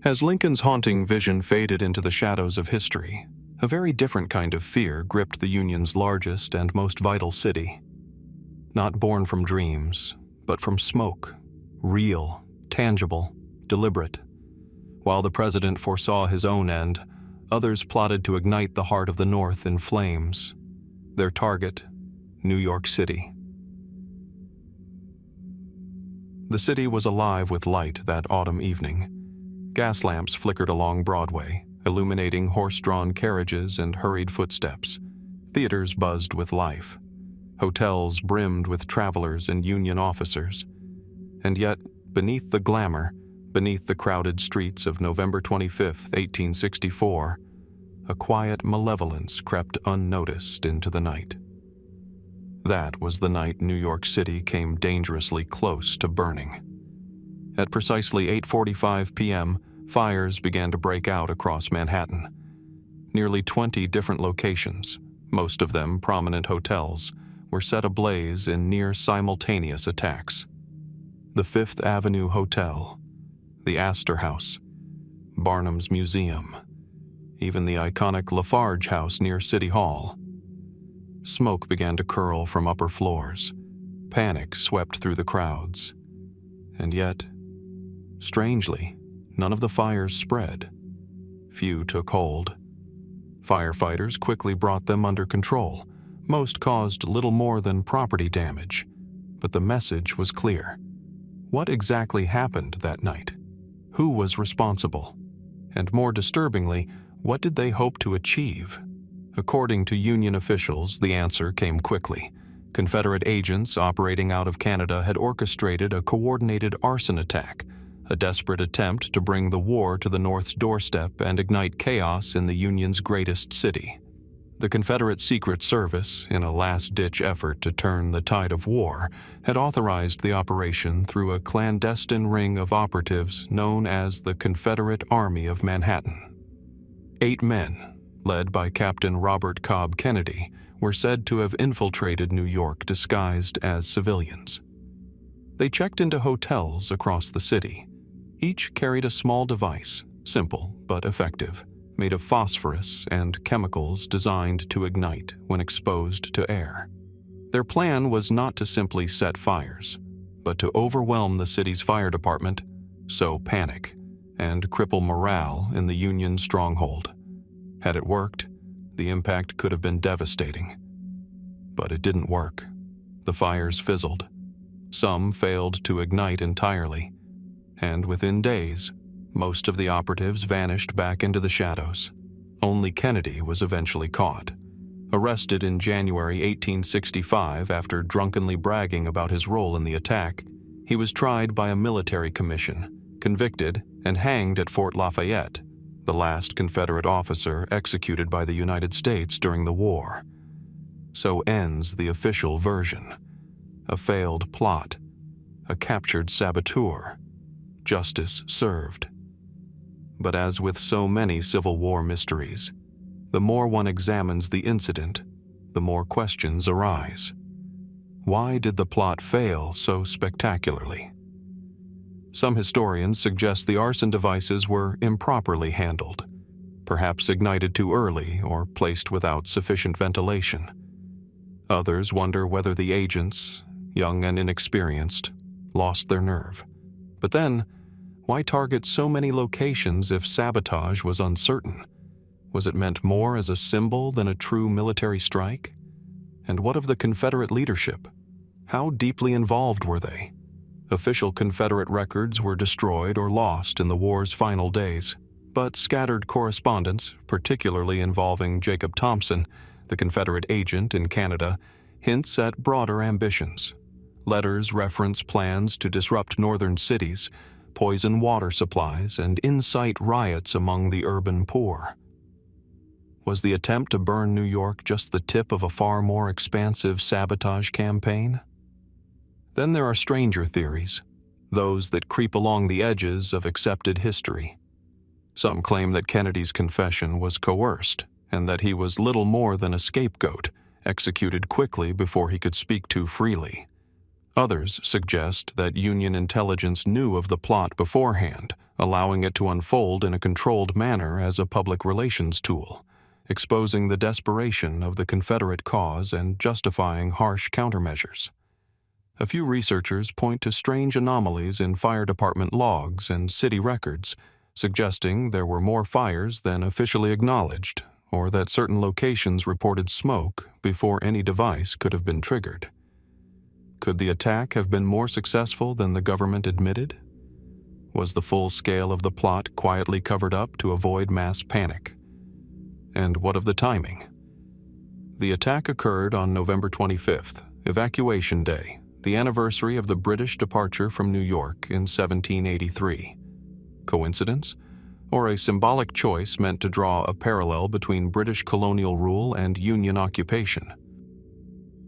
As Lincoln's haunting vision faded into the shadows of history, a very different kind of fear gripped the Union's largest and most vital city. Not born from dreams, but from smoke, real, tangible, deliberate. While the president foresaw his own end, others plotted to ignite the heart of the North in flames. Their target, New York City. The city was alive with light that autumn evening. Gas lamps flickered along Broadway, illuminating horse-drawn carriages and hurried footsteps. Theaters buzzed with life. Hotels brimmed with travelers and Union officers. And yet, beneath the glamour, beneath the crowded streets of November 25, 1864, a quiet malevolence crept unnoticed into the night. That was the night New York City came dangerously close to burning. At precisely 8:45 p.m., fires began to break out across Manhattan. Nearly 20 different locations, most of them prominent hotels, were set ablaze in near-simultaneous attacks. The Fifth Avenue Hotel, the Astor House, Barnum's Museum, even the iconic Lafarge House near City Hall. Smoke began to curl from upper floors. Panic swept through the crowds. And yet, strangely, none of the fires spread. Few took hold. Firefighters quickly brought them under control. Most caused little more than property damage, but the message was clear. What exactly happened that night? Who was responsible? And more disturbingly, what did they hope to achieve? According to Union officials, the answer came quickly. Confederate agents operating out of Canada had orchestrated a coordinated arson attack, a desperate attempt to bring the war to the North's doorstep and ignite chaos in the Union's greatest city. The Confederate Secret Service, in a last-ditch effort to turn the tide of war, had authorized the operation through a clandestine ring of operatives known as the Confederate Army of Manhattan. 8 men, led by Captain Robert Cobb Kennedy, were said to have infiltrated New York disguised as civilians. They checked into hotels across the city. Each carried a small device, simple but effective, made of phosphorus and chemicals designed to ignite when exposed to air. Their plan was not to simply set fires, but to overwhelm the city's fire department, sow panic, and cripple morale in the Union stronghold. Had it worked, the impact could have been devastating. But it didn't work. The fires fizzled. Some failed to ignite entirely, and within days, most of the operatives vanished back into the shadows. Only Kennedy was eventually caught. Arrested in January 1865 after drunkenly bragging about his role in the attack, he was tried by a military commission, convicted, and hanged at Fort Lafayette, the last Confederate officer executed by the United States during the war. So ends the official version. A failed plot, a captured saboteur, justice served. But as with so many Civil War mysteries, the more one examines the incident, the more questions arise. Why did the plot fail so spectacularly? Some historians suggest the arson devices were improperly handled, perhaps ignited too early or placed without sufficient ventilation. Others wonder whether the agents, young and inexperienced, lost their nerve. But then, why target so many locations if sabotage was uncertain? Was it meant more as a symbol than a true military strike? And what of the Confederate leadership? How deeply involved were they? Official Confederate records were destroyed or lost in the war's final days, but scattered correspondence, particularly involving Jacob Thompson, the Confederate agent in Canada, hints at broader ambitions. Letters reference plans to disrupt northern cities, poison water supplies, and incite riots among the urban poor. Was the attempt to burn New York just the tip of a far more expansive sabotage campaign? Then there are stranger theories, those that creep along the edges of accepted history. Some claim that Kennedy's confession was coerced and that he was little more than a scapegoat, executed quickly before he could speak too freely. Others suggest that Union intelligence knew of the plot beforehand, allowing it to unfold in a controlled manner as a public relations tool, exposing the desperation of the Confederate cause and justifying harsh countermeasures. A few researchers point to strange anomalies in fire department logs and city records, suggesting there were more fires than officially acknowledged, or that certain locations reported smoke before any device could have been triggered. Could the attack have been more successful than the government admitted? Was the full scale of the plot quietly covered up to avoid mass panic? And what of the timing? The attack occurred on November 25th, Evacuation Day, the anniversary of the British departure from New York in 1783. Coincidence? Or a symbolic choice meant to draw a parallel between British colonial rule and Union occupation?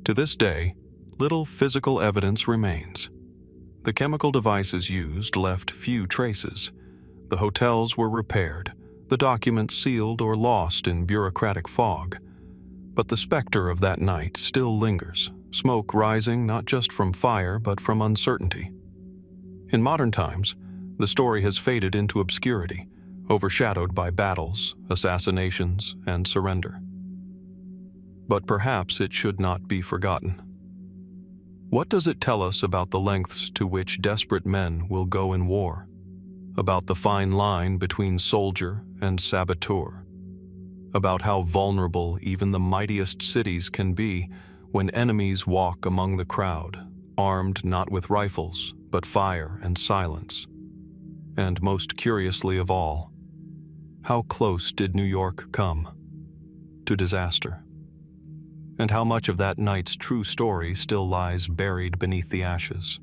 To this day, little physical evidence remains. The chemical devices used left few traces. The hotels were repaired, the documents sealed or lost in bureaucratic fog. But the specter of that night still lingers, smoke rising not just from fire but from uncertainty. In modern times, the story has faded into obscurity, overshadowed by battles, assassinations, and surrender. But perhaps it should not be forgotten. What does it tell us about the lengths to which desperate men will go in war? About the fine line between soldier and saboteur? About how vulnerable even the mightiest cities can be when enemies walk among the crowd, armed not with rifles, but fire and silence? And most curiously of all, how close did New York come to disaster? And how much of that night's true story still lies buried beneath the ashes?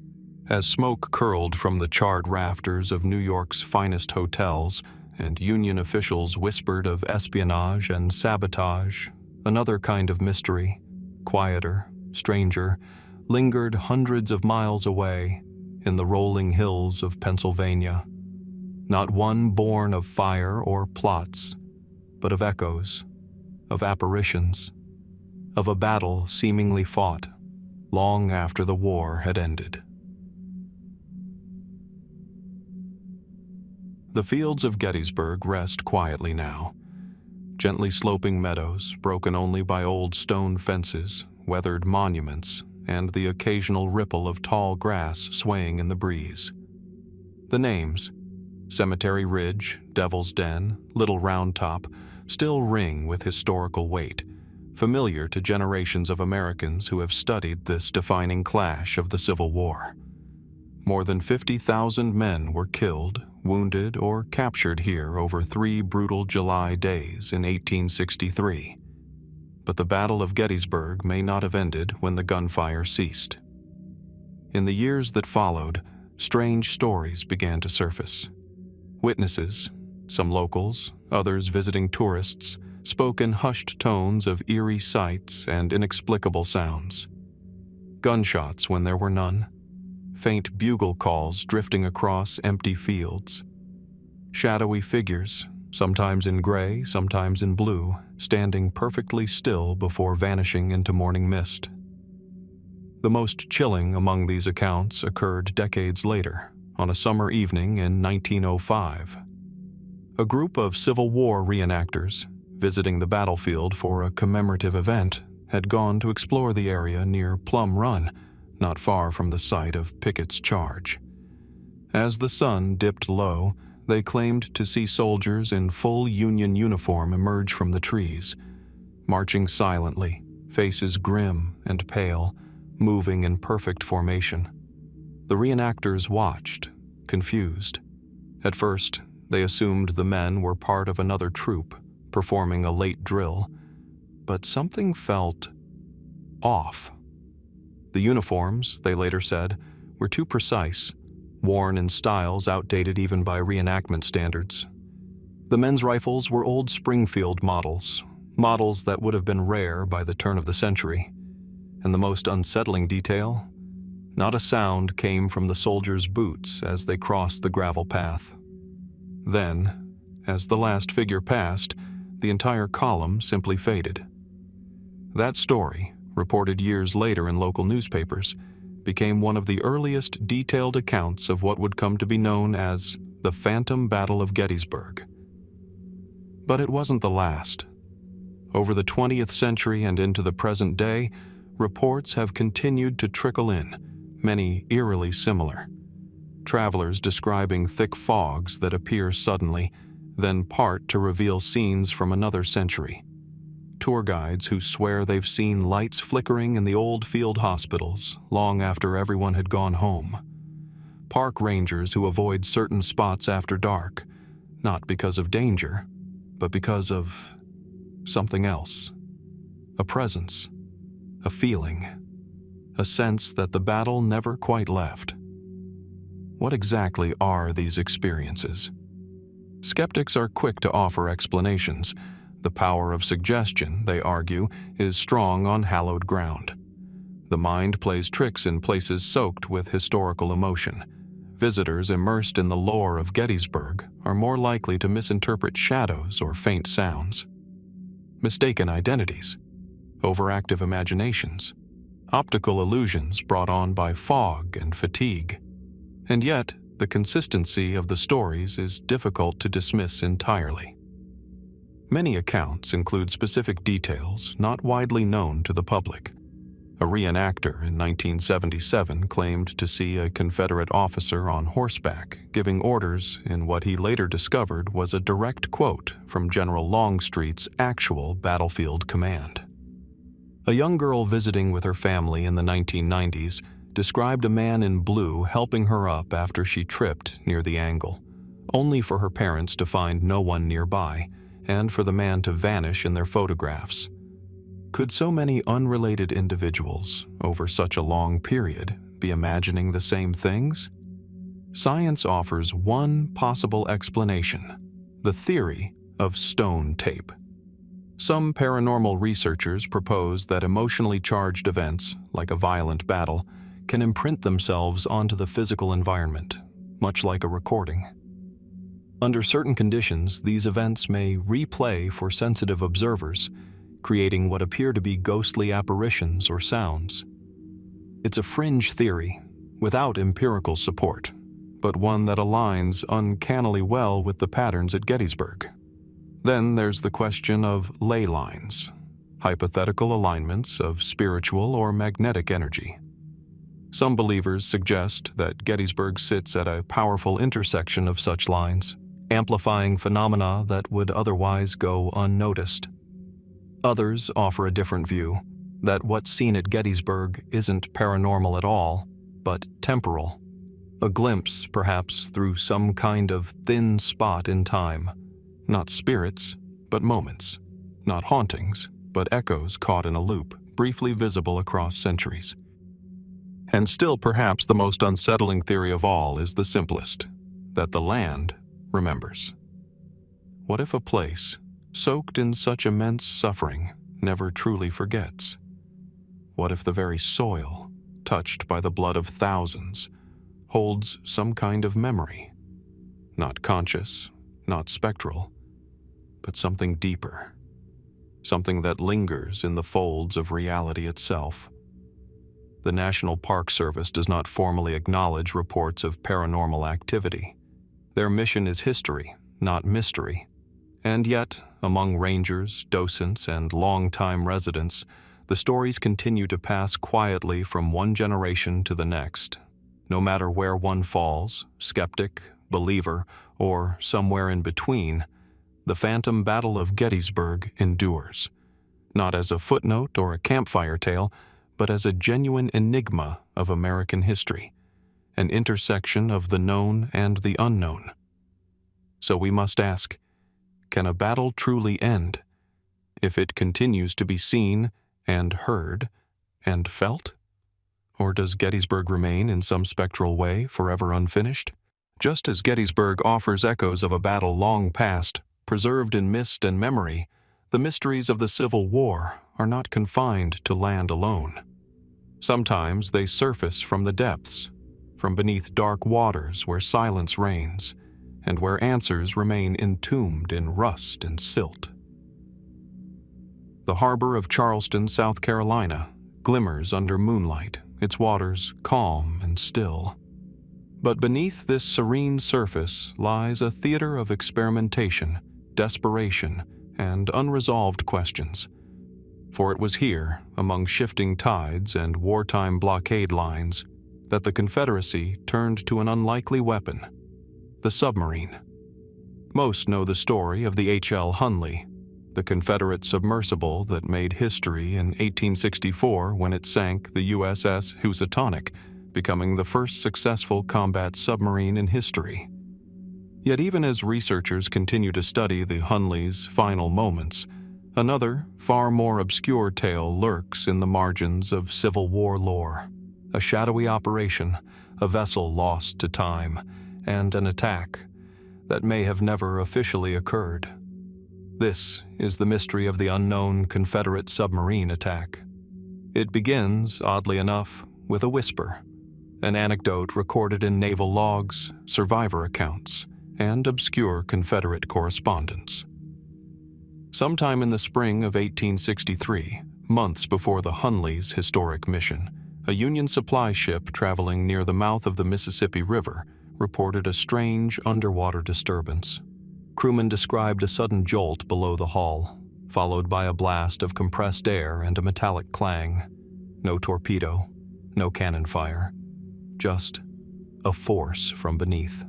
As smoke curled from the charred rafters of New York's finest hotels and Union officials whispered of espionage and sabotage, another kind of mystery, quieter, stranger, lingered hundreds of miles away in the rolling hills of Pennsylvania. Not one born of fire or plots, but of echoes, of apparitions, of a battle seemingly fought long after the war had ended. The fields of Gettysburg rest quietly now, gently sloping meadows broken only by old stone fences, weathered monuments, and the occasional ripple of tall grass swaying in the breeze. The names, Cemetery Ridge, Devil's Den, Little Round Top, still ring with historical weight, familiar to generations of Americans who have studied this defining clash of the Civil War. More than 50,000 men were killed, wounded, or captured here over 3 brutal July days in 1863. But the Battle of Gettysburg may not have ended when the gunfire ceased. In the years that followed, strange stories began to surface. Witnesses, some locals, others visiting tourists, spoke in hushed tones of eerie sights and inexplicable sounds. Gunshots when there were none, faint bugle calls drifting across empty fields. Shadowy figures, sometimes in gray, sometimes in blue, standing perfectly still before vanishing into morning mist. The most chilling among these accounts occurred decades later, on a summer evening in 1905. A group of Civil War reenactors, visiting the battlefield for a commemorative event, had gone to explore the area near Plum Run, not far from the site of Pickett's charge. As the sun dipped low, they claimed to see soldiers in full Union uniform emerge from the trees, marching silently, faces grim and pale, moving in perfect formation. The reenactors watched, confused. At first, they assumed the men were part of another troop, performing a late drill, but something felt off. The uniforms, they later said, were too precise, worn in styles outdated even by reenactment standards. The men's rifles were old Springfield models that would have been rare by the turn of the century. And the most unsettling detail? Not a sound came from the soldiers' boots as they crossed the gravel path. Then, as the last figure passed, the entire column simply faded. That story, reported years later in local newspapers, became one of the earliest detailed accounts of what would come to be known as the Phantom Battle of Gettysburg. But it wasn't the last. Over the 20th century and into the present day, reports have continued to trickle in, many eerily similar. Travelers describing thick fogs that appear suddenly, then part to reveal scenes from another century. Tour guides who swear they've seen lights flickering in the old field hospitals long after everyone had gone home. Park rangers who avoid certain spots after dark, not because of danger, but because of something else. A presence, a feeling, a sense that the battle never quite left. What exactly are these experiences? Skeptics are quick to offer explanations. The power of suggestion, they argue, is strong on hallowed ground. The mind plays tricks in places soaked with historical emotion. Visitors immersed in the lore of Gettysburg are more likely to misinterpret shadows or faint sounds. Mistaken identities, overactive imaginations, optical illusions brought on by fog and fatigue. And yet, the consistency of the stories is difficult to dismiss entirely. Many accounts include specific details not widely known to the public. A reenactor in 1977 claimed to see a Confederate officer on horseback giving orders in what he later discovered was a direct quote from General Longstreet's actual battlefield command. A young girl visiting with her family in the 1990s described a man in blue helping her up after she tripped near the angle, only for her parents to find no one nearby and for the man to vanish in their photographs. Could so many unrelated individuals, over such a long period, be imagining the same things? Science offers one possible explanation: the theory of stone tape. Some paranormal researchers propose that emotionally charged events, like a violent battle, can imprint themselves onto the physical environment, much like a recording. Under certain conditions, these events may replay for sensitive observers, creating what appear to be ghostly apparitions or sounds. It's a fringe theory, without empirical support, but one that aligns uncannily well with the patterns at Gettysburg. Then there's the question of ley lines, hypothetical alignments of spiritual or magnetic energy. Some believers suggest that Gettysburg sits at a powerful intersection of such lines, amplifying phenomena that would otherwise go unnoticed. Others offer a different view, that what's seen at Gettysburg isn't paranormal at all, but temporal. A glimpse, perhaps, through some kind of thin spot in time. Not spirits, but moments. Not hauntings, but echoes caught in a loop, briefly visible across centuries. And still perhaps the most unsettling theory of all is the simplest, that the land remembers. What if a place, soaked in such immense suffering, never truly forgets? What if the very soil, touched by the blood of thousands, holds some kind of memory? Not conscious, not spectral, but something deeper. Something that lingers in the folds of reality itself. The National Park Service does not formally acknowledge reports of paranormal activity. Their mission is history, not mystery. And yet, among rangers, docents, and long-time residents, the stories continue to pass quietly from one generation to the next. No matter where one falls, skeptic, believer, or somewhere in between, the Phantom Battle of Gettysburg endures. Not as a footnote or a campfire tale, but as a genuine enigma of American history, an intersection of the known and the unknown. So we must ask, can a battle truly end if it continues to be seen and heard and felt? Or does Gettysburg remain in some spectral way forever unfinished? Just as Gettysburg offers echoes of a battle long past, preserved in mist and memory, the mysteries of the Civil War are not confined to land alone. Sometimes they surface from the depths, from beneath dark waters where silence reigns, and where answers remain entombed in rust and silt. The harbor of Charleston, South Carolina, glimmers under moonlight, its waters calm and still. But beneath this serene surface lies a theater of experimentation, desperation, and unresolved questions. For it was here, among shifting tides and wartime blockade lines, that the Confederacy turned to an unlikely weapon, the submarine. Most know the story of the H.L. Hunley, the Confederate submersible that made history in 1864 when it sank the USS Housatonic, becoming the first successful combat submarine in history. Yet even as researchers continue to study the Hunley's final moments, another, far more obscure tale lurks in the margins of Civil War lore. A shadowy operation, a vessel lost to time, and an attack that may have never officially occurred. This is the mystery of the unknown Confederate submarine attack. It begins, oddly enough, with a whisper, an anecdote recorded in naval logs, survivor accounts, and obscure Confederate correspondence. Sometime in the spring of 1863, months before the Hunley's historic mission, a Union supply ship traveling near the mouth of the Mississippi River reported a strange underwater disturbance. Crewmen described a sudden jolt below the hull, followed by a blast of compressed air and a metallic clang. No torpedo, no cannon fire, just a force from beneath.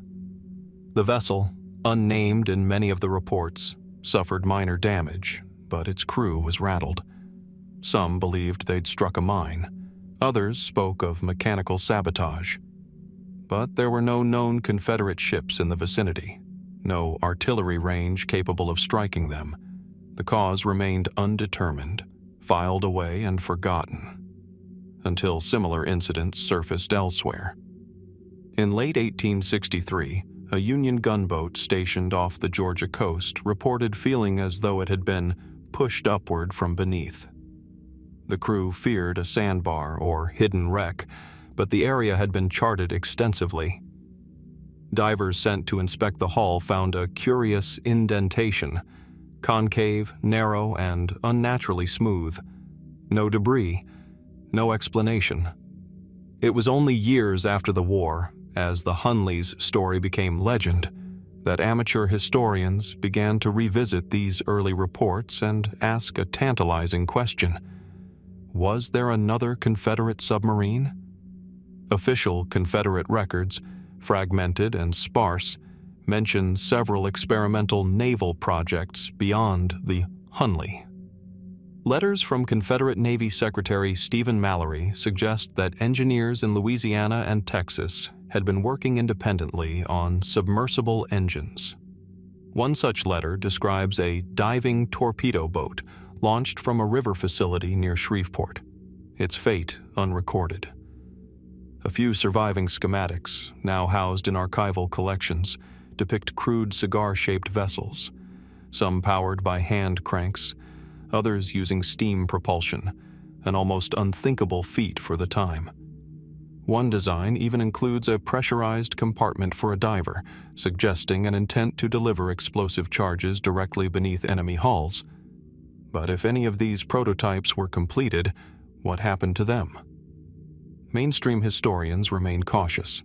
The vessel, unnamed in many of the reports, suffered minor damage, but its crew was rattled. Some believed they'd struck a mine. Others spoke of mechanical sabotage. But there were no known Confederate ships in the vicinity, no artillery range capable of striking them. The cause remained undetermined, filed away and forgotten, until similar incidents surfaced elsewhere. In late 1863, a Union gunboat stationed off the Georgia coast reported feeling as though it had been pushed upward from beneath. The crew feared a sandbar or hidden wreck, but the area had been charted extensively. Divers sent to inspect the hull found a curious indentation, concave, narrow, and unnaturally smooth. No debris, no explanation. It was only years after the war, as the Hunley's story became legend, that amateur historians began to revisit these early reports and ask a tantalizing question. Was there another Confederate submarine? Official Confederate records, fragmented and sparse, mention several experimental naval projects beyond the Hunley. Letters from Confederate Navy Secretary Stephen Mallory suggest that engineers in Louisiana and Texas had been working independently on submersible engines. One such letter describes a diving torpedo boat launched from a river facility near Shreveport, its fate unrecorded. A few surviving schematics, now housed in archival collections, depict crude cigar-shaped vessels, some powered by hand cranks, others using steam propulsion, an almost unthinkable feat for the time. One design even includes a pressurized compartment for a diver, suggesting an intent to deliver explosive charges directly beneath enemy hulls. But if any of these prototypes were completed, what happened to them? Mainstream historians remain cautious.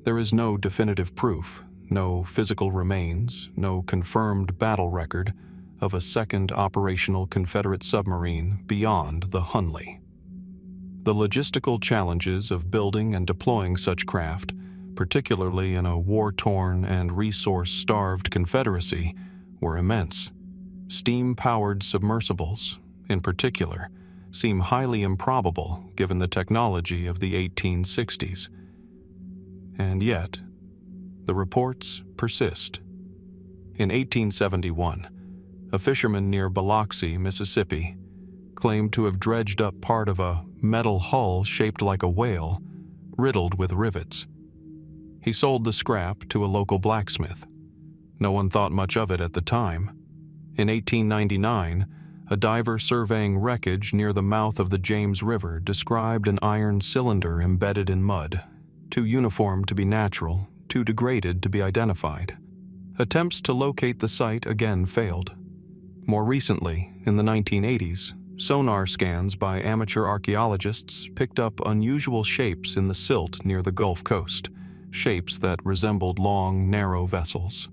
There is no definitive proof, no physical remains, no confirmed battle record of a second operational Confederate submarine beyond the Hunley. The logistical challenges of building and deploying such craft, particularly in a war-torn and resource-starved Confederacy, were immense. Steam-powered submersibles, in particular, seem highly improbable given the technology of the 1860s. And yet, the reports persist. In 1871, a fisherman near Biloxi, Mississippi, claimed to have dredged up part of a metal hull shaped like a whale, riddled with rivets. He sold the scrap to a local blacksmith. No one thought much of it at the time. In 1899, a diver surveying wreckage near the mouth of the James River described an iron cylinder embedded in mud, too uniform to be natural, too degraded to be identified. Attempts to locate the site again failed. More recently, in the 1980s, sonar scans by amateur archaeologists picked up unusual shapes in the silt near the Gulf Coast, shapes that resembled long, narrow vessels.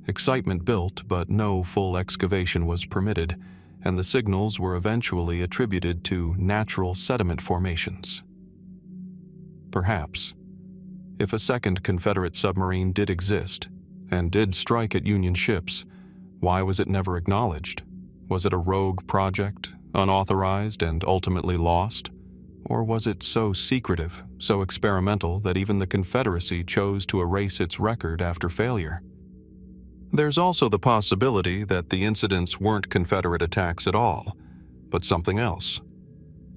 Excitement built, but no full excavation was permitted, and the signals were eventually attributed to natural sediment formations. Perhaps, if a second Confederate submarine did exist, and did strike at Union ships, why was it never acknowledged? Was it a rogue project, unauthorized and ultimately lost? Or was it so secretive, so experimental that even the Confederacy chose to erase its record after failure? There's also the possibility that the incidents weren't Confederate attacks at all, but something else.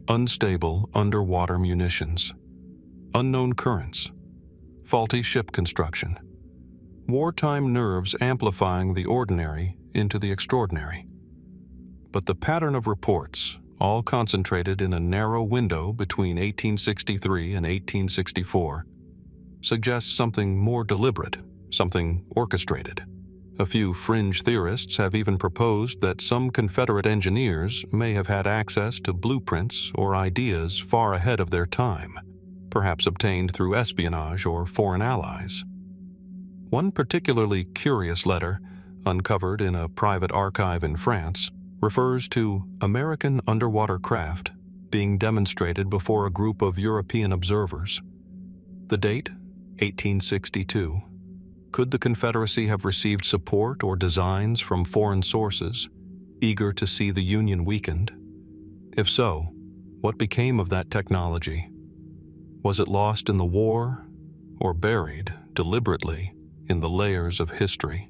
Unstable underwater munitions, unknown currents, faulty ship construction, wartime nerves amplifying the ordinary into the extraordinary. But the pattern of reports, all concentrated in a narrow window between 1863 and 1864, suggests something more deliberate, something orchestrated. A few fringe theorists have even proposed that some Confederate engineers may have had access to blueprints or ideas far ahead of their time, perhaps obtained through espionage or foreign allies. One particularly curious letter, uncovered in a private archive in France, refers to American underwater craft being demonstrated before a group of European observers. The date, 1862. Could the Confederacy have received support or designs from foreign sources, eager to see the Union weakened? If so, what became of that technology? Was it lost in the war, or buried, deliberately, in the layers of history?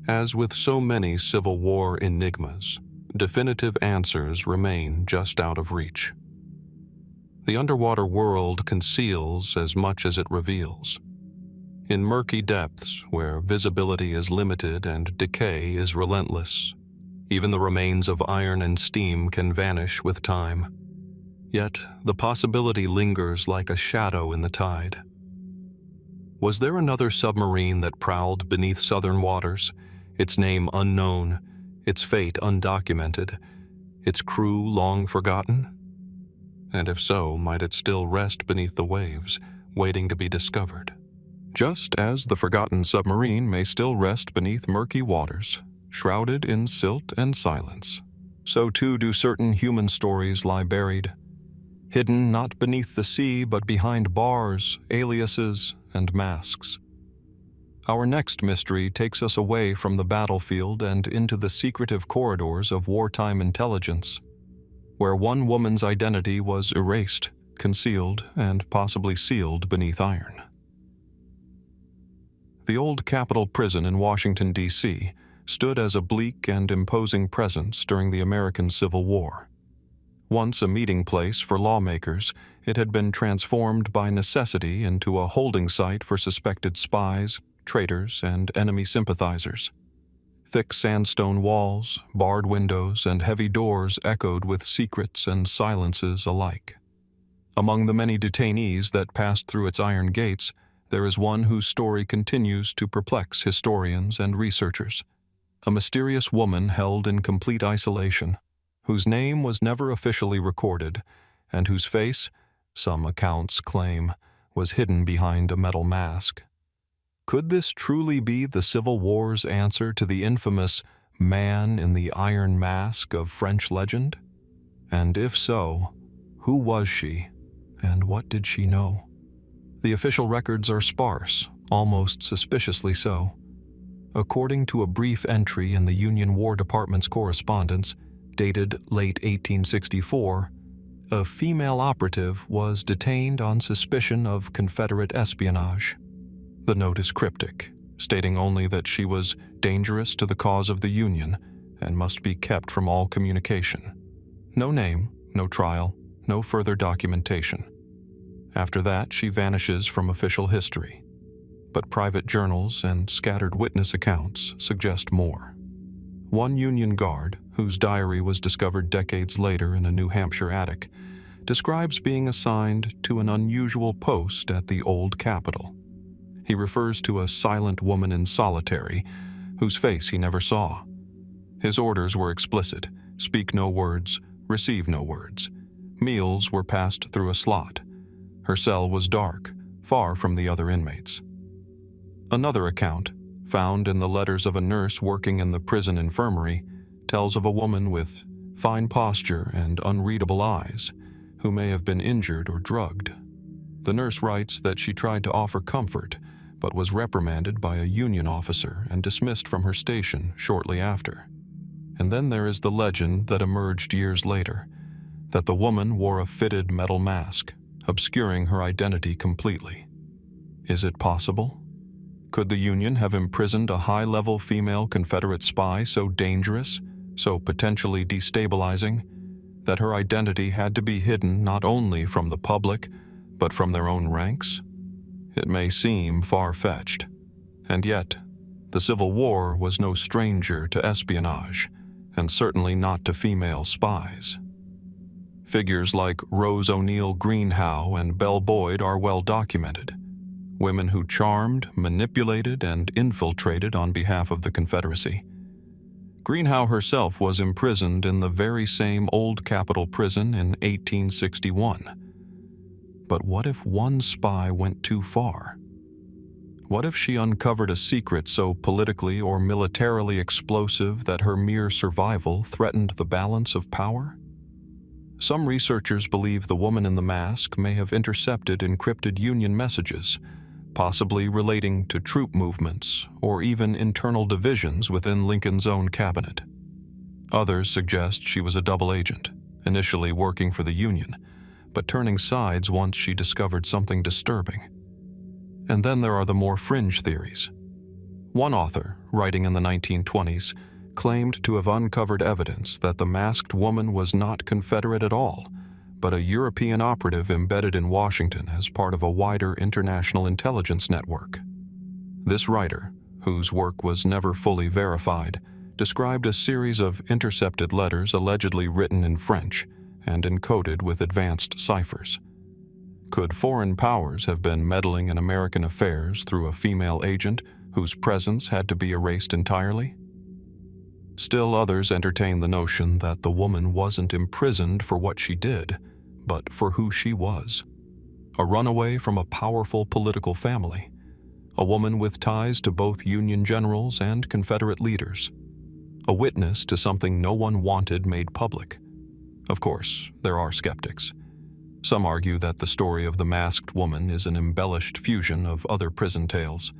As with so many Civil War enigmas, definitive answers remain just out of reach. The underwater world conceals as much as it reveals. In murky depths, where visibility is limited and decay is relentless, even the remains of iron and steam can vanish with time. Yet, the possibility lingers like a shadow in the tide. Was there another submarine that prowled beneath southern waters, its name unknown, its fate undocumented, its crew long forgotten? And if so, might it still rest beneath the waves, waiting to be discovered? Just as the forgotten submarine may still rest beneath murky waters, shrouded in silt and silence, so too do certain human stories lie buried, hidden not beneath the sea but behind bars, aliases, and masks. Our next mystery takes us away from the battlefield and into the secretive corridors of wartime intelligence, where one woman's identity was erased, concealed, and possibly sealed beneath iron. The old Capitol Prison in Washington, D.C., stood as a bleak and imposing presence during the American Civil War. Once a meeting place for lawmakers, it had been transformed by necessity into a holding site for suspected spies, traitors, and enemy sympathizers. Thick sandstone walls, barred windows, and heavy doors echoed with secrets and silences alike. Among the many detainees that passed through its iron gates, there is one whose story continues to perplex historians and researchers. A mysterious woman held in complete isolation, whose name was never officially recorded, and whose face, some accounts claim, was hidden behind a metal mask. Could this truly be the Civil War's answer to the infamous man in the iron mask of French legend? And if so, who was she, and what did she know? The official records are sparse, almost suspiciously so. According to a brief entry in the Union War Department's correspondence, dated late 1864, a female operative was detained on suspicion of Confederate espionage. The note is cryptic, stating only that she was dangerous to the cause of the Union and must be kept from all communication. No name, no trial, no further documentation. After that, she vanishes from official history, but private journals and scattered witness accounts suggest more. One Union guard, whose diary was discovered decades later in a New Hampshire attic, describes being assigned to an unusual post at the old Capitol. He refers to a silent woman in solitary, whose face he never saw. His orders were explicit: speak no words, receive no words. Meals were passed through a slot. Her cell was dark, far from the other inmates. Another account, found in the letters of a nurse working in the prison infirmary, tells of a woman with fine posture and unreadable eyes who may have been injured or drugged. The nurse writes that she tried to offer comfort, but was reprimanded by a Union officer and dismissed from her station shortly after. And then there is the legend that emerged years later, that the woman wore a fitted metal mask, obscuring her identity completely. Is it possible? Could the Union have imprisoned a high-level female Confederate spy so dangerous, so potentially destabilizing, that her identity had to be hidden not only from the public, but from their own ranks? It may seem far-fetched, and yet the Civil War was no stranger to espionage, and certainly not to female spies. Figures like Rose O'Neal Greenhow and Belle Boyd are well documented, women who charmed, manipulated, and infiltrated on behalf of the Confederacy. Greenhow herself was imprisoned in the very same old Capitol prison in 1861. But what if one spy went too far? What if she uncovered a secret so politically or militarily explosive that her mere survival threatened the balance of power? Some researchers believe the woman in the mask may have intercepted encrypted Union messages, possibly relating to troop movements or even internal divisions within Lincoln's own cabinet. Others suggest she was a double agent, initially working for the Union, but turning sides once she discovered something disturbing. And then there are the more fringe theories. One author, writing in the 1920s, claimed to have uncovered evidence that the masked woman was not Confederate at all, but a European operative embedded in Washington as part of a wider international intelligence network. This writer, whose work was never fully verified, described a series of intercepted letters allegedly written in French and encoded with advanced ciphers. Could foreign powers have been meddling in American affairs through a female agent whose presence had to be erased entirely? Still others entertain the notion that the woman wasn't imprisoned for what she did, but for who she was. A runaway from a powerful political family, a woman with ties to both Union generals and Confederate leaders, a witness to something no one wanted made public. Of course, there are skeptics. Some argue that the story of the masked woman is an embellished fusion of other prison tales,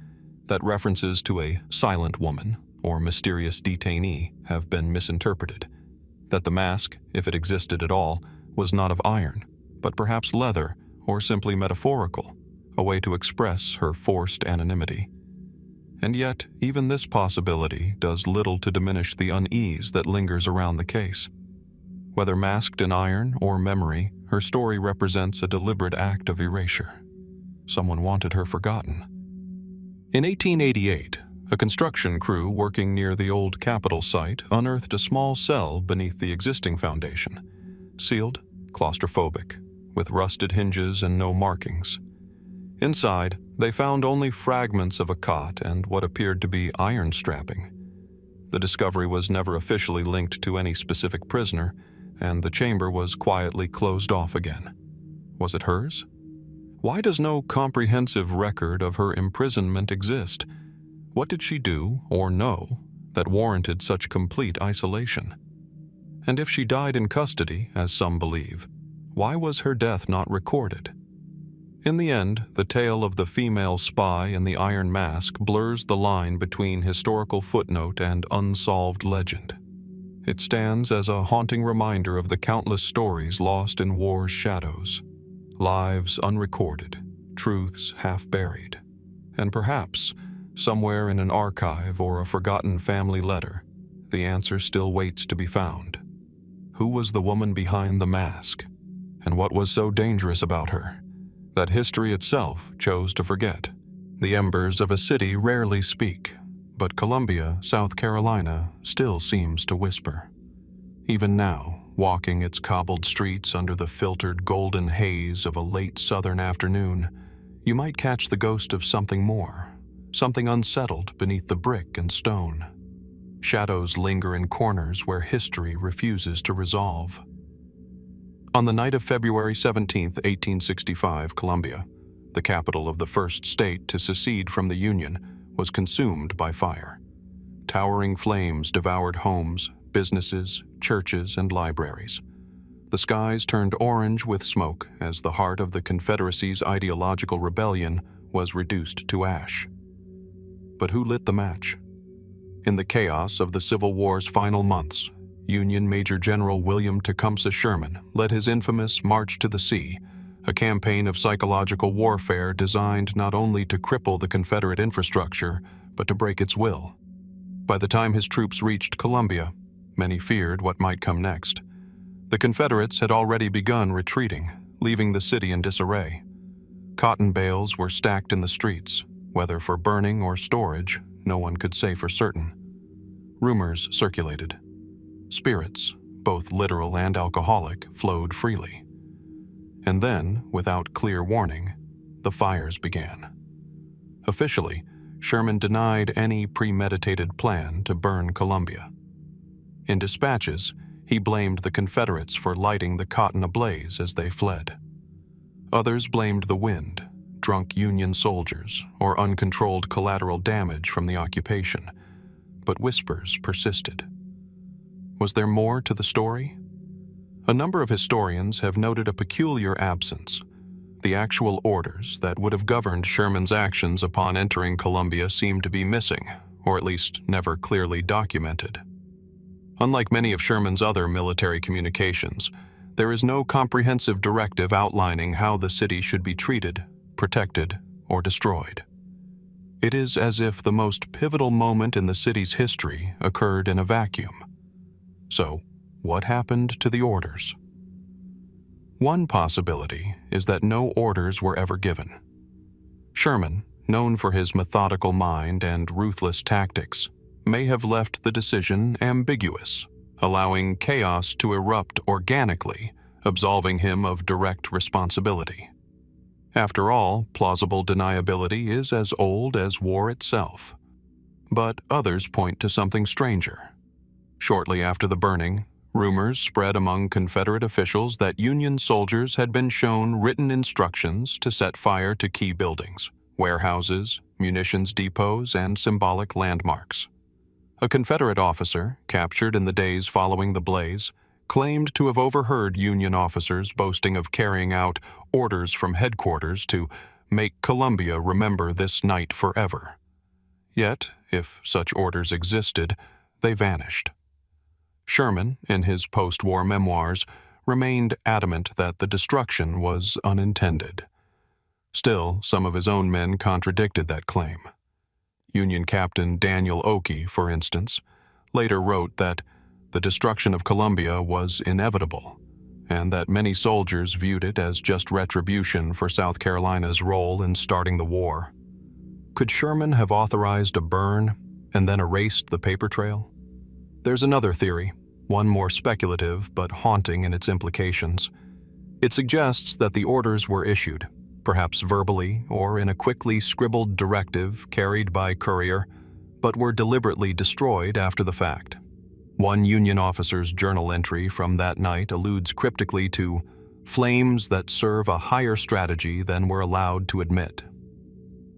that references to a silent woman or mysterious detainee have been misinterpreted, that the mask, if it existed at all, was not of iron, but perhaps leather or simply metaphorical, a way to express her forced anonymity. And yet, even this possibility does little to diminish the unease that lingers around the case. Whether masked in iron or memory, her story represents a deliberate act of erasure. Someone wanted her forgotten. In 1888, a construction crew working near the old Capitol site unearthed a small cell beneath the existing foundation, sealed, claustrophobic, with rusted hinges and no markings. Inside, they found only fragments of a cot and what appeared to be iron strapping. The discovery was never officially linked to any specific prisoner, and the chamber was quietly closed off again. Was it hers? Why does no comprehensive record of her imprisonment exist? What did she do, or know, that warranted such complete isolation? And if she died in custody, as some believe, why was her death not recorded? In the end, the tale of the female spy in the iron mask blurs the line between historical footnote and unsolved legend. It stands as a haunting reminder of the countless stories lost in war's shadows, lives unrecorded, truths half-buried, and perhaps, somewhere in an archive or a forgotten family letter, the answer still waits to be found. Who was the woman behind the mask? And what was so dangerous about her that history itself chose to forget? The embers of a city rarely speak, but Columbia, South Carolina, still seems to whisper. Even now, walking its cobbled streets under the filtered golden haze of a late southern afternoon, you might catch the ghost of something more, something unsettled beneath the brick and stone. Shadows linger in corners where history refuses to resolve. On the night of February 17, 1865, Columbia, the capital of the first state to secede from the Union, was consumed by fire. Towering flames devoured homes, businesses, churches, and libraries. The skies turned orange with smoke as the heart of the Confederacy's ideological rebellion was reduced to ash. But who lit the match? In the chaos of the Civil War's final months, Union Major General William Tecumseh Sherman led his infamous March to the Sea, a campaign of psychological warfare designed not only to cripple the Confederate infrastructure, but to break its will. By the time his troops reached Columbia, many feared what might come next. The Confederates had already begun retreating, leaving the city in disarray. Cotton bales were stacked in the streets. Whether for burning or storage, no one could say for certain. Rumors circulated. Spirits, both literal and alcoholic, flowed freely. And then, without clear warning, the fires began. Officially, Sherman denied any premeditated plan to burn Columbia. In dispatches, he blamed the Confederates for lighting the cotton ablaze as they fled. Others blamed the wind, drunk Union soldiers, or uncontrolled collateral damage from the occupation, but whispers persisted. Was there more to the story? A number of historians have noted a peculiar absence. The actual orders that would have governed Sherman's actions upon entering Columbia seem to be missing, or at least never clearly documented. Unlike many of Sherman's other military communications, there is no comprehensive directive outlining how the city should be treated, protected, or destroyed. It is as if the most pivotal moment in the city's history occurred in a vacuum. So, what happened to the orders? One possibility is that no orders were ever given. Sherman, known for his methodical mind and ruthless tactics, may have left the decision ambiguous, allowing chaos to erupt organically, absolving him of direct responsibility. After all, plausible deniability is as old as war itself. But others point to something stranger. Shortly after the burning, rumors spread among Confederate officials that Union soldiers had been shown written instructions to set fire to key buildings, warehouses, munitions depots, and symbolic landmarks. A Confederate officer, captured in the days following the blaze, claimed to have overheard Union officers boasting of carrying out orders from headquarters to make Columbia remember this night forever. Yet, if such orders existed, they vanished. Sherman, in his post-war memoirs, remained adamant that the destruction was unintended. Still, some of his own men contradicted that claim. Union Captain Daniel Oakey, for instance, later wrote that the destruction of Columbia was inevitable, and that many soldiers viewed it as just retribution for South Carolina's role in starting the war. Could Sherman have authorized a burn and then erased the paper trail? There's another theory, one more speculative but haunting in its implications. It suggests that the orders were issued, perhaps verbally or in a quickly scribbled directive carried by courier, but were deliberately destroyed after the fact. One Union officer's journal entry from that night alludes cryptically to flames that serve a higher strategy than we're allowed to admit.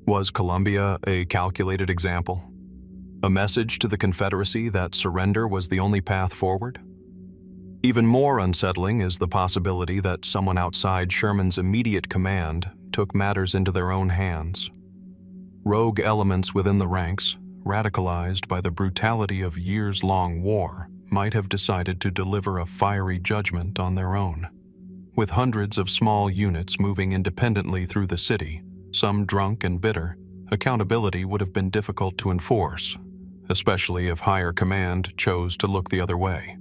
Was Columbia a calculated example? A message to the Confederacy that surrender was the only path forward? Even more unsettling is the possibility that someone outside Sherman's immediate command took matters into their own hands. Rogue elements within the ranks, radicalized by the brutality of years-long war, might have decided to deliver a fiery judgment on their own. With hundreds of small units moving independently through the city, some drunk and bitter, accountability would have been difficult to enforce, especially if higher command chose to look the other way.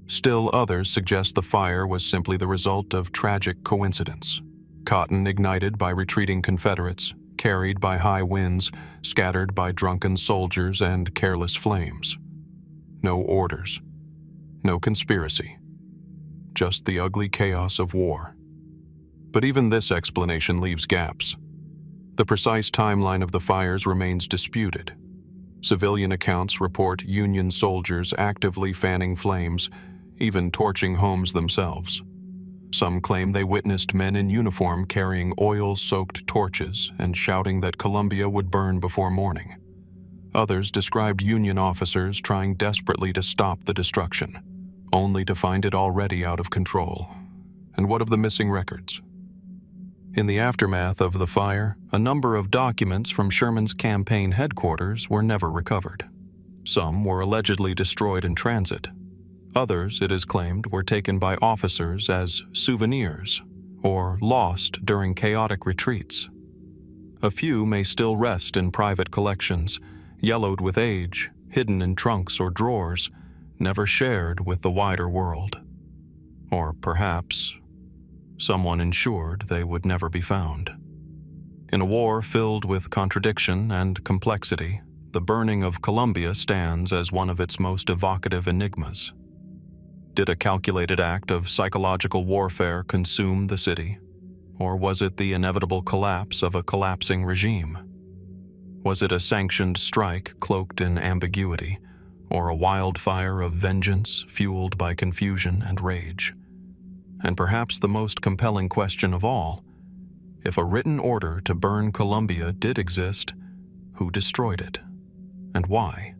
Still others suggest the fire was simply the result of tragic coincidence. Cotton ignited by retreating Confederates, carried by high winds, scattered by drunken soldiers and careless flames. No orders. No conspiracy. Just the ugly chaos of war. But even this explanation leaves gaps. The precise timeline of the fires remains disputed. Civilian accounts report Union soldiers actively fanning flames, even torching homes themselves. Some claim they witnessed men in uniform carrying oil-soaked torches and shouting that Columbia would burn before morning. Others described Union officers trying desperately to stop the destruction, only to find it already out of control. And what of the missing records? In the aftermath of the fire, a number of documents from Sherman's campaign headquarters were never recovered. Some were allegedly destroyed in transit. Others, it is claimed, were taken by officers as souvenirs or lost during chaotic retreats. A few may still rest in private collections, yellowed with age, hidden in trunks or drawers, never shared with the wider world. Or perhaps someone ensured they would never be found. In a war filled with contradiction and complexity, the burning of Columbia stands as one of its most evocative enigmas. Did a calculated act of psychological warfare consume the city? Or was it the inevitable collapse of a collapsing regime? Was it a sanctioned strike cloaked in ambiguity, or a wildfire of vengeance fueled by confusion and rage? And perhaps the most compelling question of all, if a written order to burn Columbia did exist, who destroyed it? And why?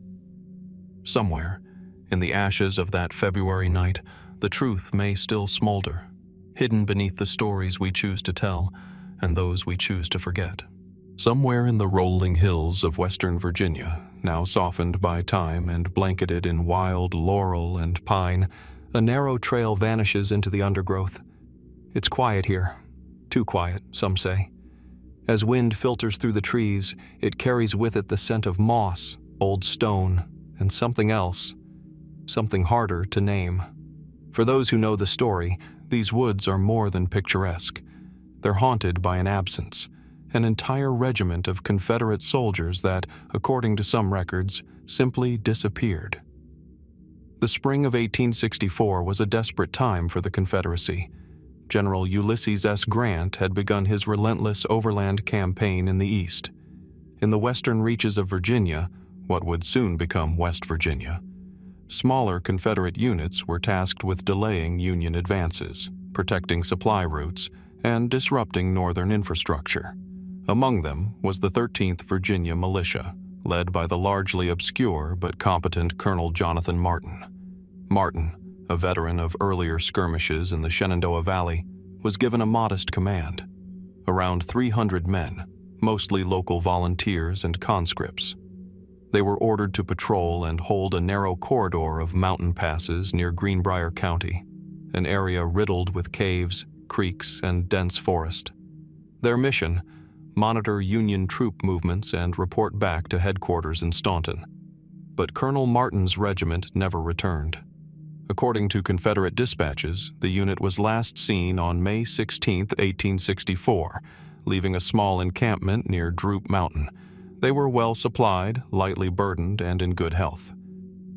Somewhere, in the ashes of that February night, the truth may still smolder, hidden beneath the stories we choose to tell and those we choose to forget. Somewhere in the rolling hills of Western Virginia, now softened by time and blanketed in wild laurel and pine, a narrow trail vanishes into the undergrowth. It's quiet here. Too quiet, some say. As wind filters through the trees, it carries with it the scent of moss, old stone, and something else. Something harder to name. For those who know the story, these woods are more than picturesque. They're haunted by an absence, an entire regiment of Confederate soldiers that, according to some records, simply disappeared. The spring of 1864 was a desperate time for the Confederacy. General Ulysses S. Grant had begun his relentless overland campaign in the East. In the western reaches of Virginia, what would soon become West Virginia, smaller Confederate units were tasked with delaying Union advances, protecting supply routes, and disrupting Northern infrastructure. Among them was the 13th Virginia Militia, led by the largely obscure but competent Colonel Jonathan Martin. Martin, a veteran of earlier skirmishes in the Shenandoah Valley, was given a modest command. Around 300 men, mostly local volunteers and conscripts. They were ordered to patrol and hold a narrow corridor of mountain passes near Greenbrier County, an area riddled with caves, creeks, and dense forest. Their mission: monitor Union troop movements and report back to headquarters in Staunton. But Colonel Martin's regiment never returned. According to Confederate dispatches, the unit was last seen on May 16, 1864, leaving a small encampment near Droop Mountain. They were well supplied, lightly burdened, and in good health.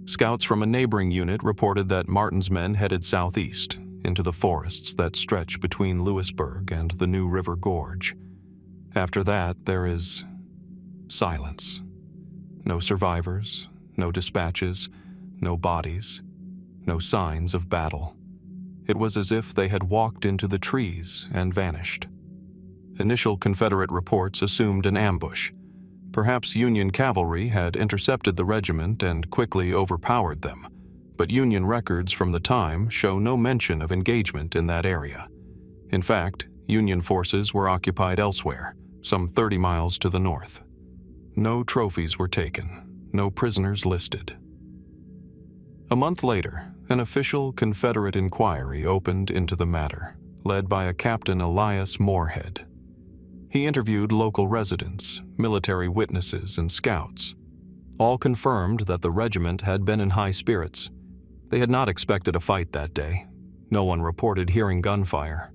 Scouts from a neighboring unit reported that Martin's men headed southeast, into the forests that stretch between Lewisburg and the New River Gorge. After that, there is silence. No survivors, no dispatches, no bodies, no signs of battle. It was as if they had walked into the trees and vanished. Initial Confederate reports assumed an ambush. Perhaps Union cavalry had intercepted the regiment and quickly overpowered them, but Union records from the time show no mention of engagement in that area. In fact, Union forces were occupied elsewhere, some 30 miles to the north. No trophies were taken, no prisoners listed. A month later, an official Confederate inquiry opened into the matter, led by a Captain Elias Moorhead. He interviewed local residents, military witnesses, and scouts. All confirmed that the regiment had been in high spirits. They had not expected a fight that day. No one reported hearing gunfire.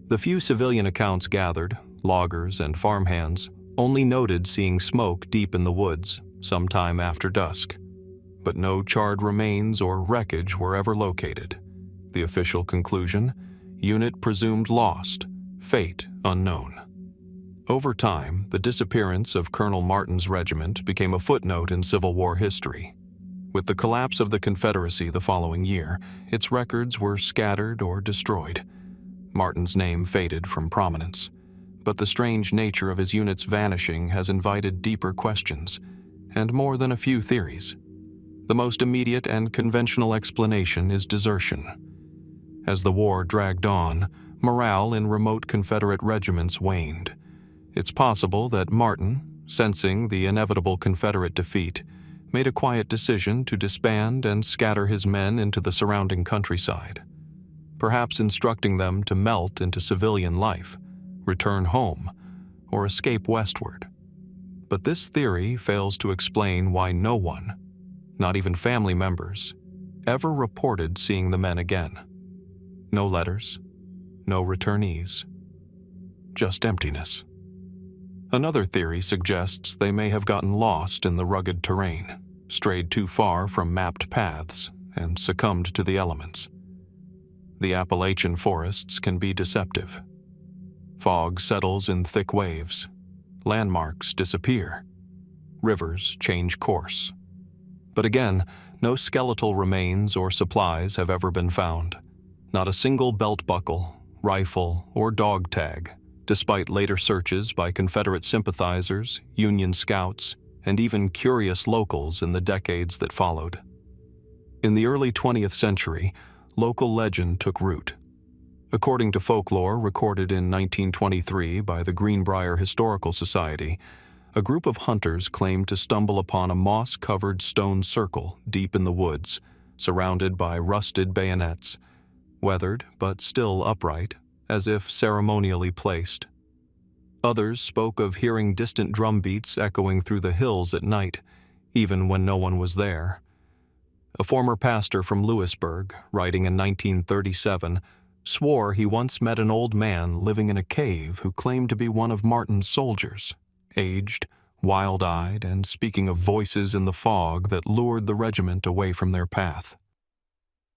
The few civilian accounts gathered, loggers and farmhands, only noted seeing smoke deep in the woods, sometime after dusk. But no charred remains or wreckage were ever located. The official conclusion: unit presumed lost, fate unknown. Over time, the disappearance of Colonel Martin's regiment became a footnote in Civil War history. With the collapse of the Confederacy the following year, its records were scattered or destroyed. Martin's name faded from prominence, but the strange nature of his unit's vanishing has invited deeper questions, and more than a few theories. The most immediate and conventional explanation is desertion. As the war dragged on, morale in remote Confederate regiments waned. It's possible that Martin, sensing the inevitable Confederate defeat, made a quiet decision to disband and scatter his men into the surrounding countryside, perhaps instructing them to melt into civilian life, return home, or escape westward. But this theory fails to explain why no one, not even family members, ever reported seeing the men again. No letters, no returnees, just emptiness. Another theory suggests they may have gotten lost in the rugged terrain, strayed too far from mapped paths, and succumbed to the elements. The Appalachian forests can be deceptive. Fog settles in thick waves. Landmarks disappear. Rivers change course. But again, no skeletal remains or supplies have ever been found. Not a single belt buckle, rifle, or dog tag, despite later searches by Confederate sympathizers, Union scouts, and even curious locals in the decades that followed. In the early 20th century, local legend took root. According to folklore recorded in 1923 by the Greenbrier Historical Society, a group of hunters claimed to stumble upon a moss-covered stone circle deep in the woods, surrounded by rusted bayonets, weathered but still upright, as if ceremonially placed. Others spoke of hearing distant drum beats echoing through the hills at night, even when no one was there. A former pastor from Lewisburg, writing in 1937, swore he once met an old man living in a cave who claimed to be one of Martin's soldiers, aged, wild-eyed, and speaking of voices in the fog that lured the regiment away from their path.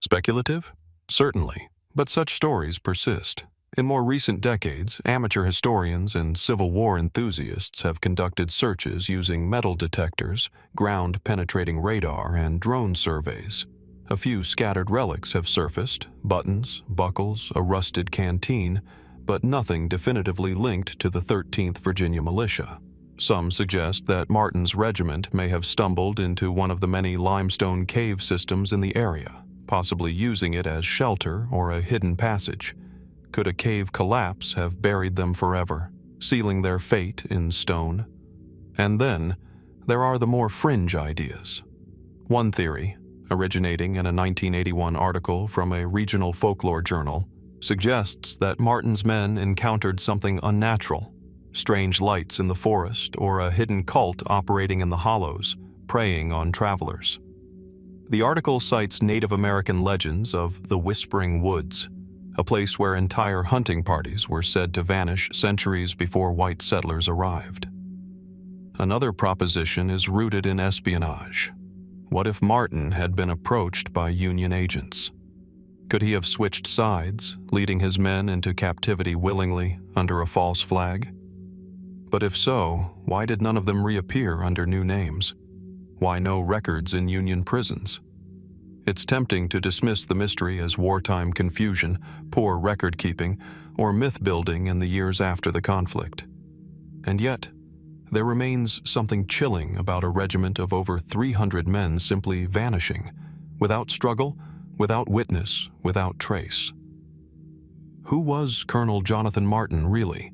Speculative? Certainly, but such stories persist. In more recent decades, amateur historians and Civil War enthusiasts have conducted searches using metal detectors, ground-penetrating radar, and drone surveys. A few scattered relics have surfaced, buttons, buckles, a rusted canteen, but nothing definitively linked to the 13th Virginia Militia. Some suggest that Martin's regiment may have stumbled into one of the many limestone cave systems in the area, possibly using it as shelter or a hidden passage. Could a cave collapse have buried them forever, sealing their fate in stone? And then, there are the more fringe ideas. One theory, originating in a 1981 article from a regional folklore journal, suggests that Martin's men encountered something unnatural, strange lights in the forest or a hidden cult operating in the hollows, preying on travelers. The article cites Native American legends of the Whispering Woods, a place where entire hunting parties were said to vanish centuries before white settlers arrived. Another proposition is rooted in espionage. What if Martin had been approached by Union agents? Could he have switched sides, leading his men into captivity willingly under a false flag? But if so, why did none of them reappear under new names? Why no records in Union prisons? It's tempting to dismiss the mystery as wartime confusion, poor record-keeping, or myth-building in the years after the conflict. And yet, there remains something chilling about a regiment of over 300 men simply vanishing, without struggle, without witness, without trace. Who was Colonel Jonathan Martin, really?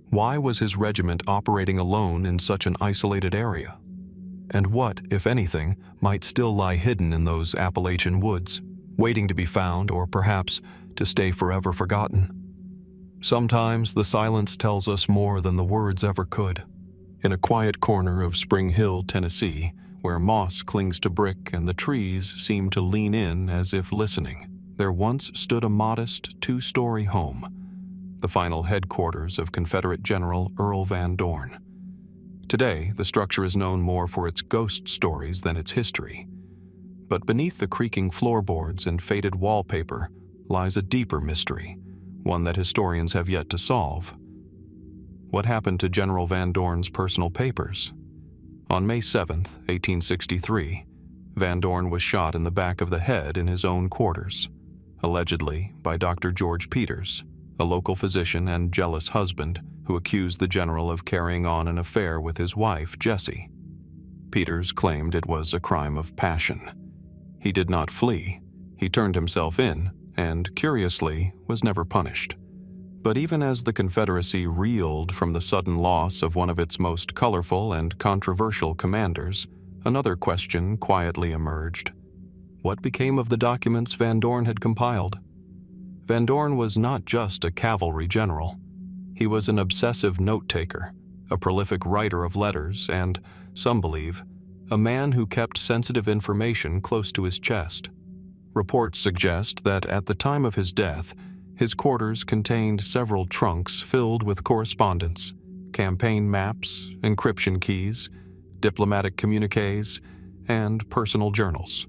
Why was his regiment operating alone in such an isolated area? And what, if anything, might still lie hidden in those Appalachian woods, waiting to be found or perhaps to stay forever forgotten? Sometimes the silence tells us more than the words ever could. In a quiet corner of Spring Hill, Tennessee, where moss clings to brick and the trees seem to lean in as if listening, there once stood a modest two-story home, the final headquarters of Confederate General Earl Van Dorn. Today, the structure is known more for its ghost stories than its history. But beneath the creaking floorboards and faded wallpaper lies a deeper mystery, one that historians have yet to solve. What happened to General Van Dorn's personal papers? On May 7, 1863, Van Dorn was shot in the back of the head in his own quarters, allegedly by Dr. George Peters, a local physician and jealous husband who accused the general of carrying on an affair with his wife, Jessie. Peters claimed it was a crime of passion. He did not flee. He turned himself in and, curiously, was never punished. But even as the Confederacy reeled from the sudden loss of one of its most colorful and controversial commanders, another question quietly emerged. What became of the documents Van Dorn had compiled? Van Dorn was not just a cavalry general. He was an obsessive note-taker, a prolific writer of letters, and, some believe, a man who kept sensitive information close to his chest. Reports suggest that at the time of his death, his quarters contained several trunks filled with correspondence, campaign maps, encryption keys, diplomatic communiques, and personal journals,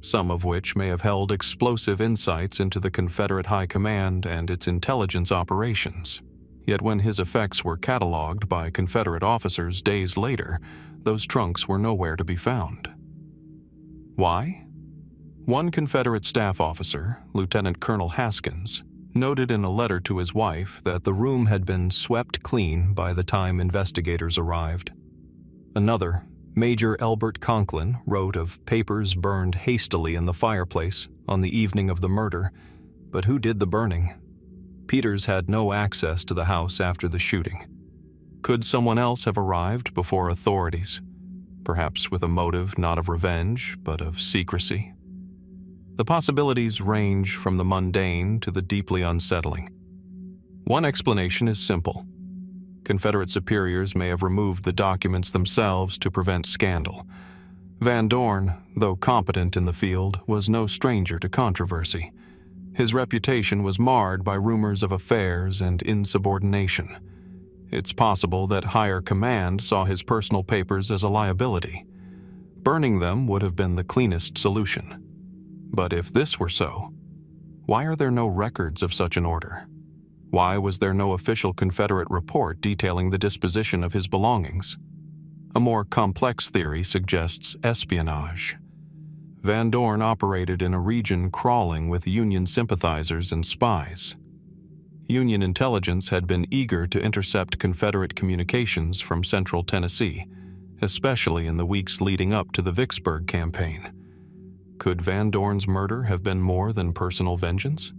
some of which may have held explosive insights into the Confederate High Command and its intelligence operations. Yet when his effects were cataloged by Confederate officers days later, those trunks were nowhere to be found. Why? One Confederate staff officer, Lieutenant Colonel Haskins, noted in a letter to his wife that the room had been swept clean by the time investigators arrived. Another, Major Elbert Conklin, wrote of papers burned hastily in the fireplace on the evening of the murder, but who did the burning? Peters had no access to the house after the shooting. Could someone else have arrived before authorities, perhaps with a motive not of revenge, but of secrecy? The possibilities range from the mundane to the deeply unsettling. One explanation is simple. Confederate superiors may have removed the documents themselves to prevent scandal. Van Dorn, though competent in the field, was no stranger to controversy. His reputation was marred by rumors of affairs and insubordination. It's possible that higher command saw his personal papers as a liability. Burning them would have been the cleanest solution. But if this were so, why are there no records of such an order? Why was there no official Confederate report detailing the disposition of his belongings? A more complex theory suggests espionage. Van Dorn operated in a region crawling with Union sympathizers and spies. Union intelligence had been eager to intercept Confederate communications from central Tennessee, especially in the weeks leading up to the Vicksburg campaign. Could Van Dorn's murder have been more than personal vengeance?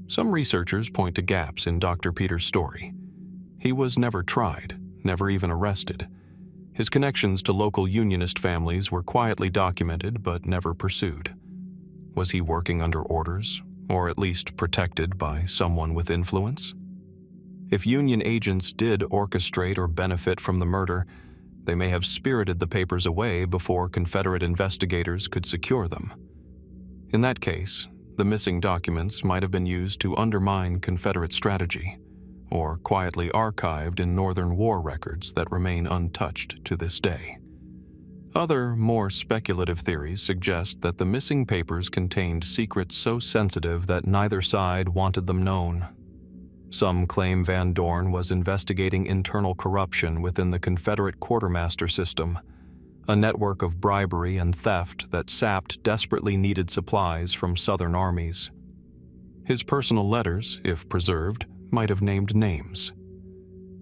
Some researchers point to gaps in Dr. Peters' story. He was never tried, never even arrested. His connections to local Unionist families were quietly documented but never pursued. Was he working under orders, or at least protected by someone with influence? If Union agents did orchestrate or benefit from the murder, they may have spirited the papers away before Confederate investigators could secure them. In that case, the missing documents might have been used to undermine Confederate strategy, or quietly archived in Northern war records that remain untouched to this day. Other, more speculative theories suggest that the missing papers contained secrets so sensitive that neither side wanted them known. Some claim Van Dorn was investigating internal corruption within the Confederate quartermaster system, a network of bribery and theft that sapped desperately needed supplies from Southern armies. His personal letters, if preserved, might have named names.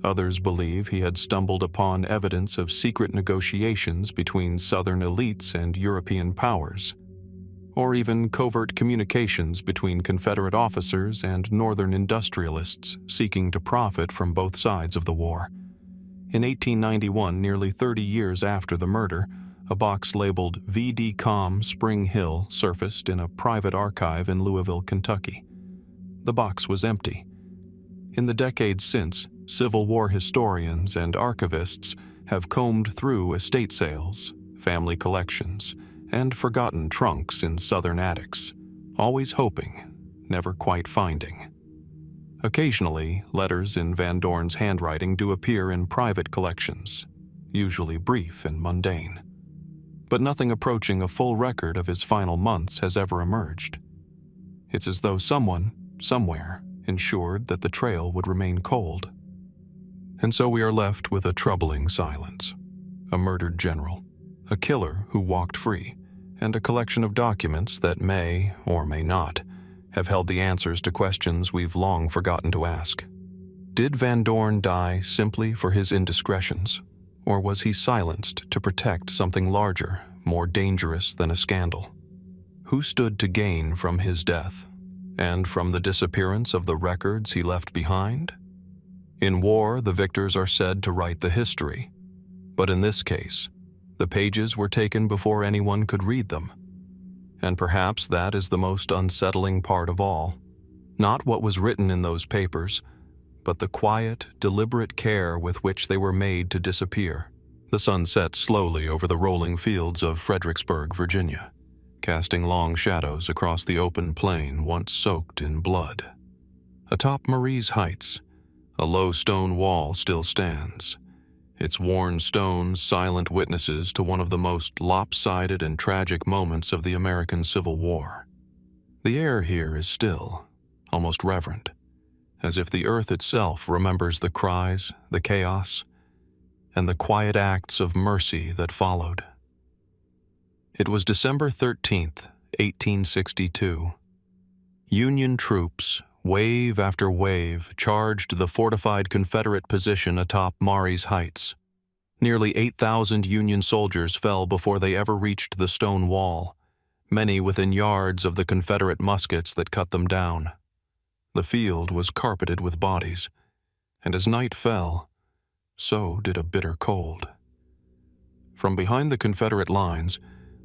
Others believe he had stumbled upon evidence of secret negotiations between Southern elites and European powers, or even covert communications between Confederate officers and Northern industrialists seeking to profit from both sides of the war. In 1891, nearly 30 years after the murder, a box labeled VD-Com Spring Hill surfaced in a private archive in Louisville, Kentucky. The box was empty. In the decades since, Civil War historians and archivists have combed through estate sales, family collections, and forgotten trunks in Southern attics, always hoping, never quite finding. Occasionally, letters in Van Dorn's handwriting do appear in private collections, usually brief and mundane. But nothing approaching a full record of his final months has ever emerged. It's as though someone, somewhere, ensured that the trail would remain cold. And so we are left with a troubling silence. A murdered general, a killer who walked free, and a collection of documents that may, or may not, have held the answers to questions we've long forgotten to ask. Did Van Dorn die simply for his indiscretions, or was he silenced to protect something larger, more dangerous than a scandal? Who stood to gain from his death, and from the disappearance of the records he left behind? In war, the victors are said to write the history, but in this case, the pages were taken before anyone could read them. And perhaps that is the most unsettling part of all. Not what was written in those papers, but the quiet, deliberate care with which they were made to disappear. The sun set slowly over the rolling fields of Fredericksburg, Virginia, casting long shadows across the open plain once soaked in blood. Atop Marye's heights, a low stone wall still stands, its worn stones silent witnesses to one of the most lopsided and tragic moments of the American Civil War. The air here is still, almost reverent, as if the earth itself remembers the cries, the chaos, and the quiet acts of mercy that followed. It was December 13th, 1862. Union troops, wave after wave, charged the fortified Confederate position atop Marye's heights. Nearly 8,000 Union soldiers fell before they ever reached the stone wall, many within yards of the Confederate muskets that cut them down. The field was carpeted with bodies, and as night fell, so did a bitter cold. From behind the Confederate lines,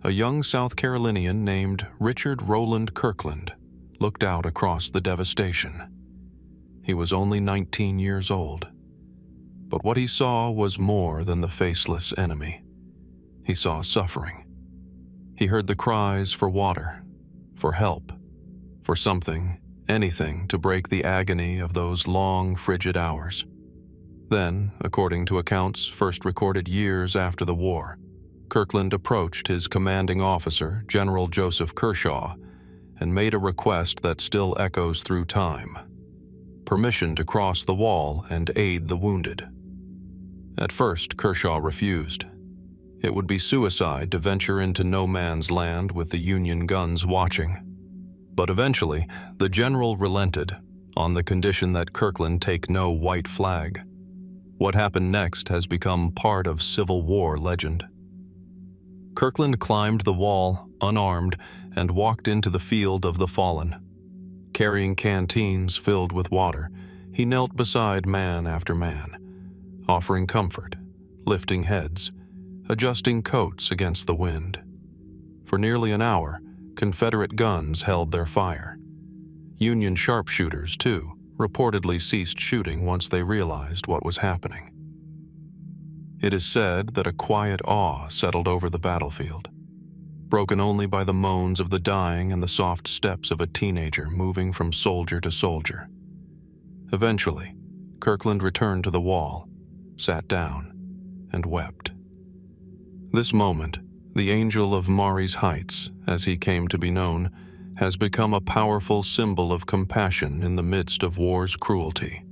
a young South Carolinian named Richard Rowland Kirkland looked out across the devastation. He was only 19 years old, but what he saw was more than the faceless enemy. He saw suffering. He heard the cries for water, for help, for something, anything to break the agony of those long, frigid hours. Then, according to accounts first recorded years after the war, Kirkland approached his commanding officer, General Joseph Kershaw, and made a request that still echoes through time: permission to cross the wall and aid the wounded. At first, Kershaw refused. It would be suicide to venture into no man's land with the Union guns watching. But eventually, the general relented, on the condition that Kirkland take no white flag. What happened next has become part of Civil War legend. Kirkland climbed the wall, unarmed, and walked into the field of the fallen. Carrying canteens filled with water, he knelt beside man after man, offering comfort, lifting heads, adjusting coats against the wind. For nearly an hour, Confederate guns held their fire. Union sharpshooters, too, reportedly ceased shooting once they realized what was happening. It is said that a quiet awe settled over the battlefield, broken only by the moans of the dying and the soft steps of a teenager moving from soldier to soldier. Eventually, Kirkland returned to the wall, sat down, and wept. This moment, the Angel of Marye's Heights, as he came to be known, has become a powerful symbol of compassion in the midst of war's cruelty.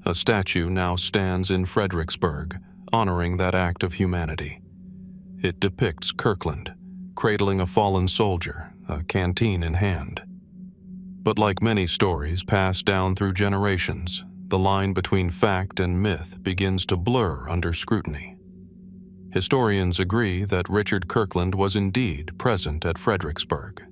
A statue now stands in Fredericksburg, honoring that act of humanity. It depicts Kirkland, cradling a fallen soldier, a canteen in hand. But like many stories passed down through generations, the line between fact and myth begins to blur under scrutiny. Historians agree that Richard Kirkland was indeed present at Fredericksburg.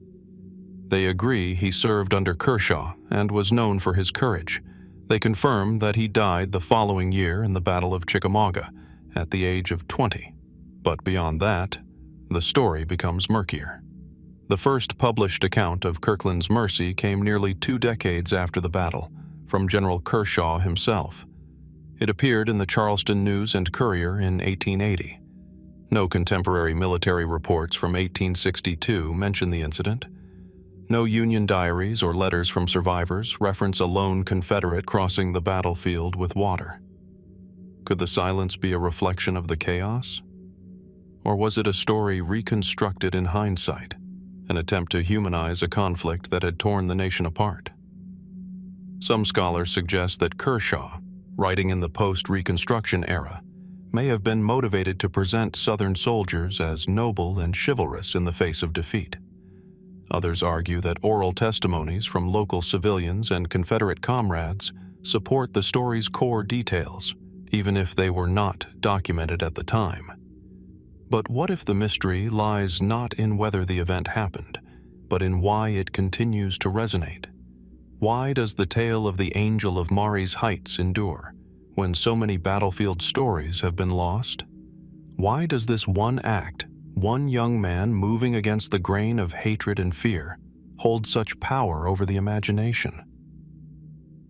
They agree he served under Kershaw and was known for his courage. They confirm that he died the following year in the Battle of Chickamauga at the age of 20. But beyond that, the story becomes murkier. The first published account of Kirkland's mercy came nearly 2 decades after the battle, from General Kershaw himself. It appeared in the Charleston News and Courier in 1880. No contemporary military reports from 1862 mention the incident. No Union diaries or letters from survivors reference a lone Confederate crossing the battlefield with water. Could the silence be a reflection of the chaos? Or was it a story reconstructed in hindsight, an attempt to humanize a conflict that had torn the nation apart? Some scholars suggest that Kershaw, writing in the post-Reconstruction era, may have been motivated to present Southern soldiers as noble and chivalrous in the face of defeat. Others argue that oral testimonies from local civilians and Confederate comrades support the story's core details, even if they were not documented at the time. But what if the mystery lies not in whether the event happened, but in why it continues to resonate? Why does the tale of the Angel of Marye's Heights endure, when so many battlefield stories have been lost? Why does this one act, one young man moving against the grain of hatred and fear, hold such power over the imagination?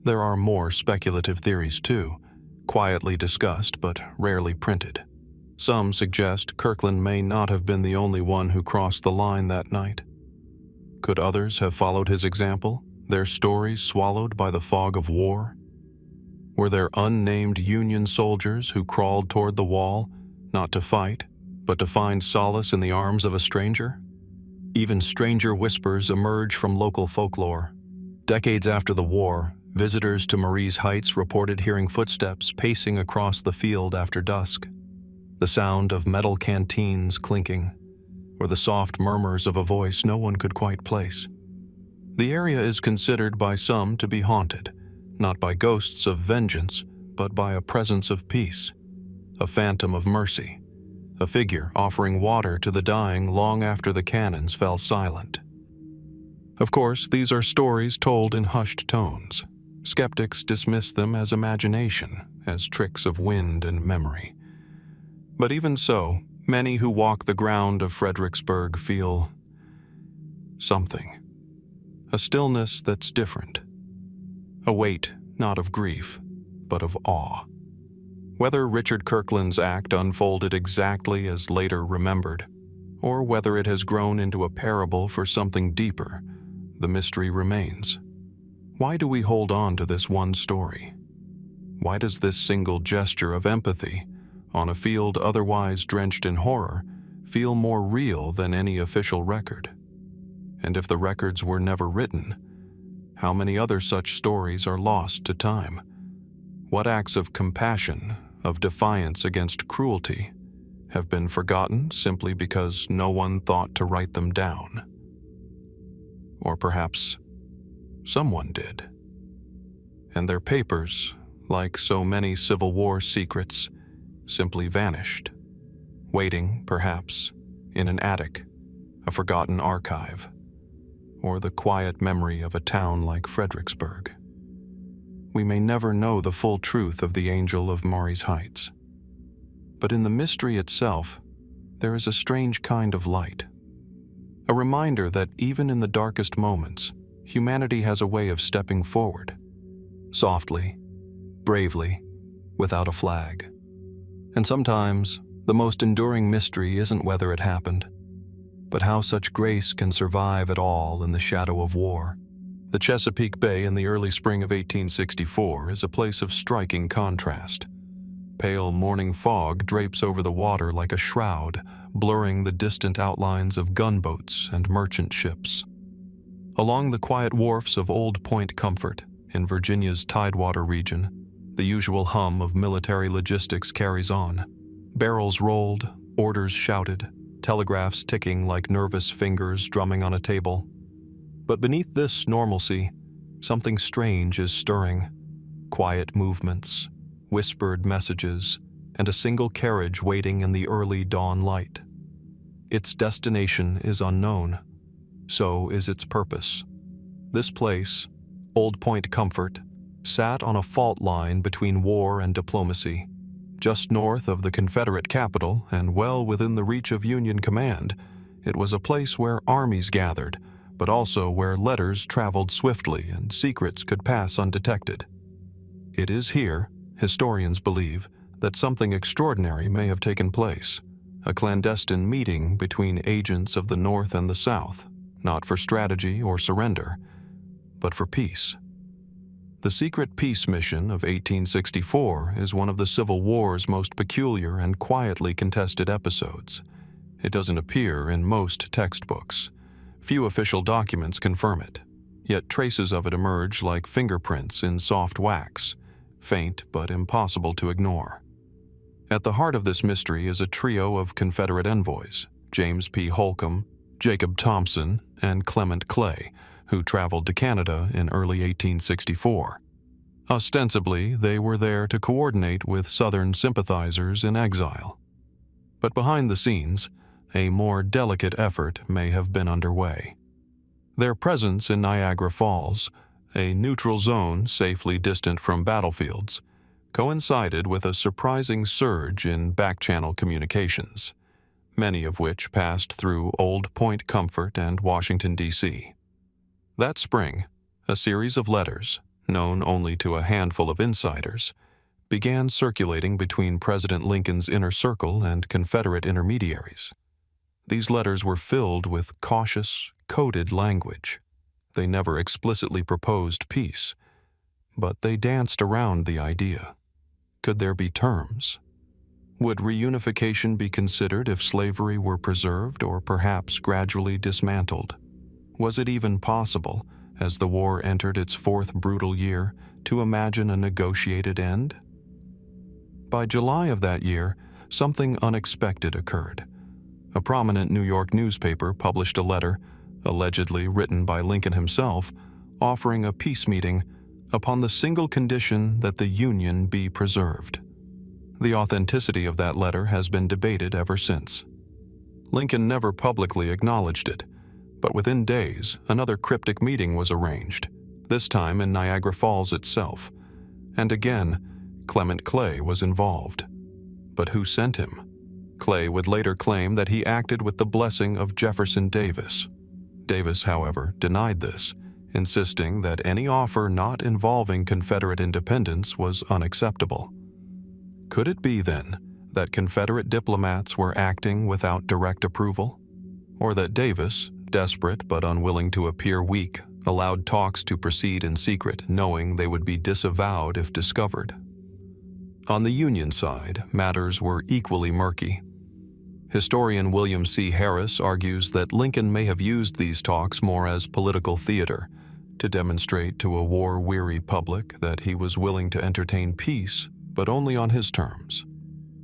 There are more speculative theories too, quietly discussed but rarely printed. Some suggest Kirkland may not have been the only one who crossed the line that night. Could others have followed his example, their stories swallowed by the fog of war? Were there unnamed Union soldiers who crawled toward the wall, not to fight, but to find solace in the arms of a stranger? Even stranger whispers emerge from local folklore. Decades after the war, visitors to Marye's Heights reported hearing footsteps pacing across the field after dusk, the sound of metal canteens clinking, or the soft murmurs of a voice no one could quite place. The area is considered by some to be haunted, not by ghosts of vengeance, but by a presence of peace, a phantom of mercy, a figure offering water to the dying long after the cannons fell silent. Of course, these are stories told in hushed tones. Skeptics dismiss them as imagination, as tricks of wind and memory. But even so, many who walk the ground of Fredericksburg feel something. A stillness that's different. A weight not of grief, but of awe. Whether Richard Kirkland's act unfolded exactly as later remembered, or whether it has grown into a parable for something deeper, the mystery remains. Why do we hold on to this one story? Why does this single gesture of empathy, on a field otherwise drenched in horror, feel more real than any official record? And if the records were never written, how many other such stories are lost to time? What acts of compassion, of defiance against cruelty, have been forgotten simply because no one thought to write them down? Or perhaps someone did. And their papers, like so many Civil War secrets, simply vanished, waiting, perhaps, in an attic, a forgotten archive, or the quiet memory of a town like Fredericksburg. We may never know the full truth of the Angel of Marye's Heights. But in the mystery itself, there is a strange kind of light. A reminder that even in the darkest moments, humanity has a way of stepping forward, softly, bravely, without a flag. And sometimes, the most enduring mystery isn't whether it happened, but how such grace can survive at all in the shadow of war. The Chesapeake Bay in the early spring of 1864 is a place of striking contrast. Pale morning fog drapes over the water like a shroud, blurring the distant outlines of gunboats and merchant ships. Along the quiet wharfs of Old Point Comfort, in Virginia's Tidewater region, the usual hum of military logistics carries on. Barrels rolled, orders shouted, telegraphs ticking like nervous fingers drumming on a table. But beneath this normalcy, something strange is stirring. Quiet movements, whispered messages, and a single carriage waiting in the early dawn light. Its destination is unknown. So is its purpose. This place, Old Point Comfort, sat on a fault line between war and diplomacy. Just north of the Confederate capital and well within the reach of Union command, it was a place where armies gathered, but also where letters traveled swiftly and secrets could pass undetected. It is here, historians believe, that something extraordinary may have taken place, a clandestine meeting between agents of the North and the South, not for strategy or surrender, but for peace. The secret peace mission of 1864 is one of the Civil War's most peculiar and quietly contested episodes. It doesn't appear in most textbooks. Few official documents confirm it, yet traces of it emerge like fingerprints in soft wax, faint but impossible to ignore. At the heart of this mystery is a trio of Confederate envoys, James P. Holcomb, Jacob Thompson, and Clement Clay, who traveled to Canada in early 1864. Ostensibly, they were there to coordinate with Southern sympathizers in exile. But behind the scenes, a more delicate effort may have been underway. Their presence in Niagara Falls, a neutral zone safely distant from battlefields, coincided with a surprising surge in back-channel communications, many of which passed through Old Point Comfort and Washington, D.C. That spring, a series of letters, known only to a handful of insiders, began circulating between President Lincoln's inner circle and Confederate intermediaries. These letters were filled with cautious, coded language. They never explicitly proposed peace, but they danced around the idea. Could there be terms? Would reunification be considered if slavery were preserved or perhaps gradually dismantled? Was it even possible, as the war entered its fourth brutal year, to imagine a negotiated end? By July of that year, something unexpected occurred. A prominent New York newspaper published a letter, allegedly written by Lincoln himself, offering a peace meeting upon the single condition that the Union be preserved. The authenticity of that letter has been debated ever since. Lincoln never publicly acknowledged it, but within days, another cryptic meeting was arranged, this time in Niagara Falls itself, and again, Clement Clay was involved. But who sent him? Clay would later claim that he acted with the blessing of Jefferson Davis. Davis, however, denied this, insisting that any offer not involving Confederate independence was unacceptable. Could it be, then, that Confederate diplomats were acting without direct approval? Or that Davis, desperate but unwilling to appear weak, allowed talks to proceed in secret, knowing they would be disavowed if discovered? On the Union side, matters were equally murky. Historian William C. Harris argues that Lincoln may have used these talks more as political theater, to demonstrate to a war-weary public that he was willing to entertain peace, but only on his terms.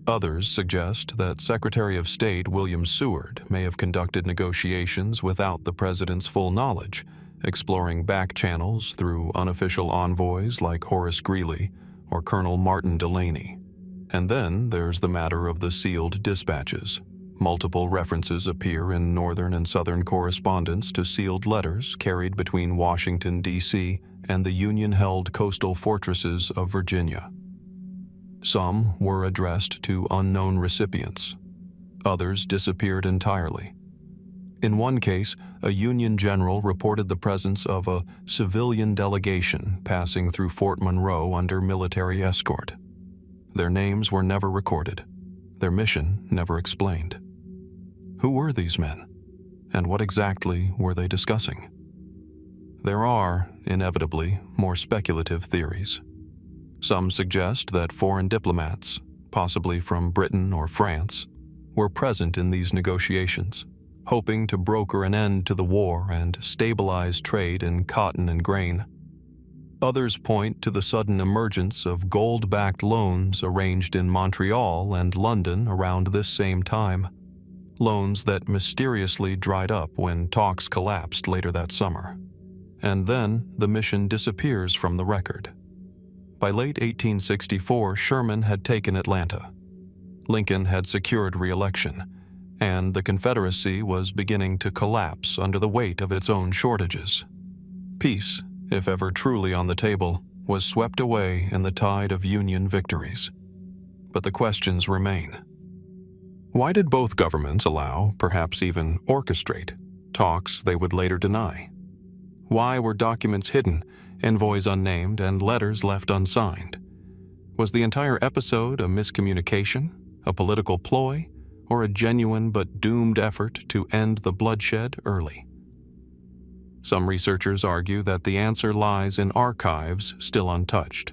Others suggest that Secretary of State William Seward may have conducted negotiations without the president's full knowledge, exploring back channels through unofficial envoys like Horace Greeley or Colonel Martin Delaney. And then there's the matter of the sealed dispatches. Multiple references appear in Northern and Southern correspondence to sealed letters carried between Washington, D.C. and the Union-held coastal fortresses of Virginia. Some were addressed to unknown recipients. Others disappeared entirely. In one case, a Union general reported the presence of a civilian delegation passing through Fort Monroe under military escort. Their names were never recorded, their mission never explained. Who were these men, and what exactly were they discussing? There are, inevitably, more speculative theories. Some suggest that foreign diplomats, possibly from Britain or France, were present in these negotiations, hoping to broker an end to the war and stabilize trade in cotton and grain. Others point to the sudden emergence of gold-backed loans arranged in Montreal and London around this same time, loans that mysteriously dried up when talks collapsed later that summer. And then the mission disappears from the record. By late 1864, Sherman had taken Atlanta. Lincoln had secured re-election, and the Confederacy was beginning to collapse under the weight of its own shortages. Peace, if ever truly on the table, was swept away in the tide of Union victories. But the questions remain. Why did both governments allow, perhaps even orchestrate, talks they would later deny? Why were documents hidden, envoys unnamed, and letters left unsigned? Was the entire episode a miscommunication, a political ploy, or a genuine but doomed effort to end the bloodshed early? Some researchers argue that the answer lies in archives still untouched.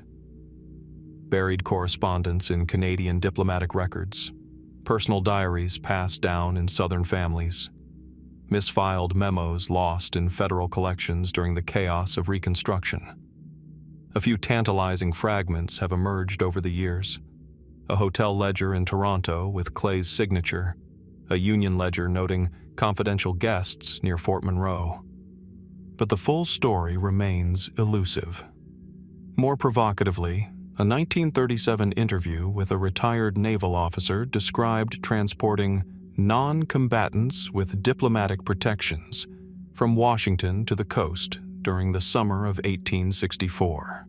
Buried correspondence in Canadian diplomatic records, personal diaries passed down in Southern families, misfiled memos lost in federal collections during the chaos of Reconstruction. A few tantalizing fragments have emerged over the years. A hotel ledger in Toronto with Clay's signature, a Union ledger noting confidential guests near Fort Monroe. But the full story remains elusive. More provocatively, a 1937 interview with a retired naval officer described transporting non-combatants with diplomatic protections from Washington to the coast during the summer of 1864.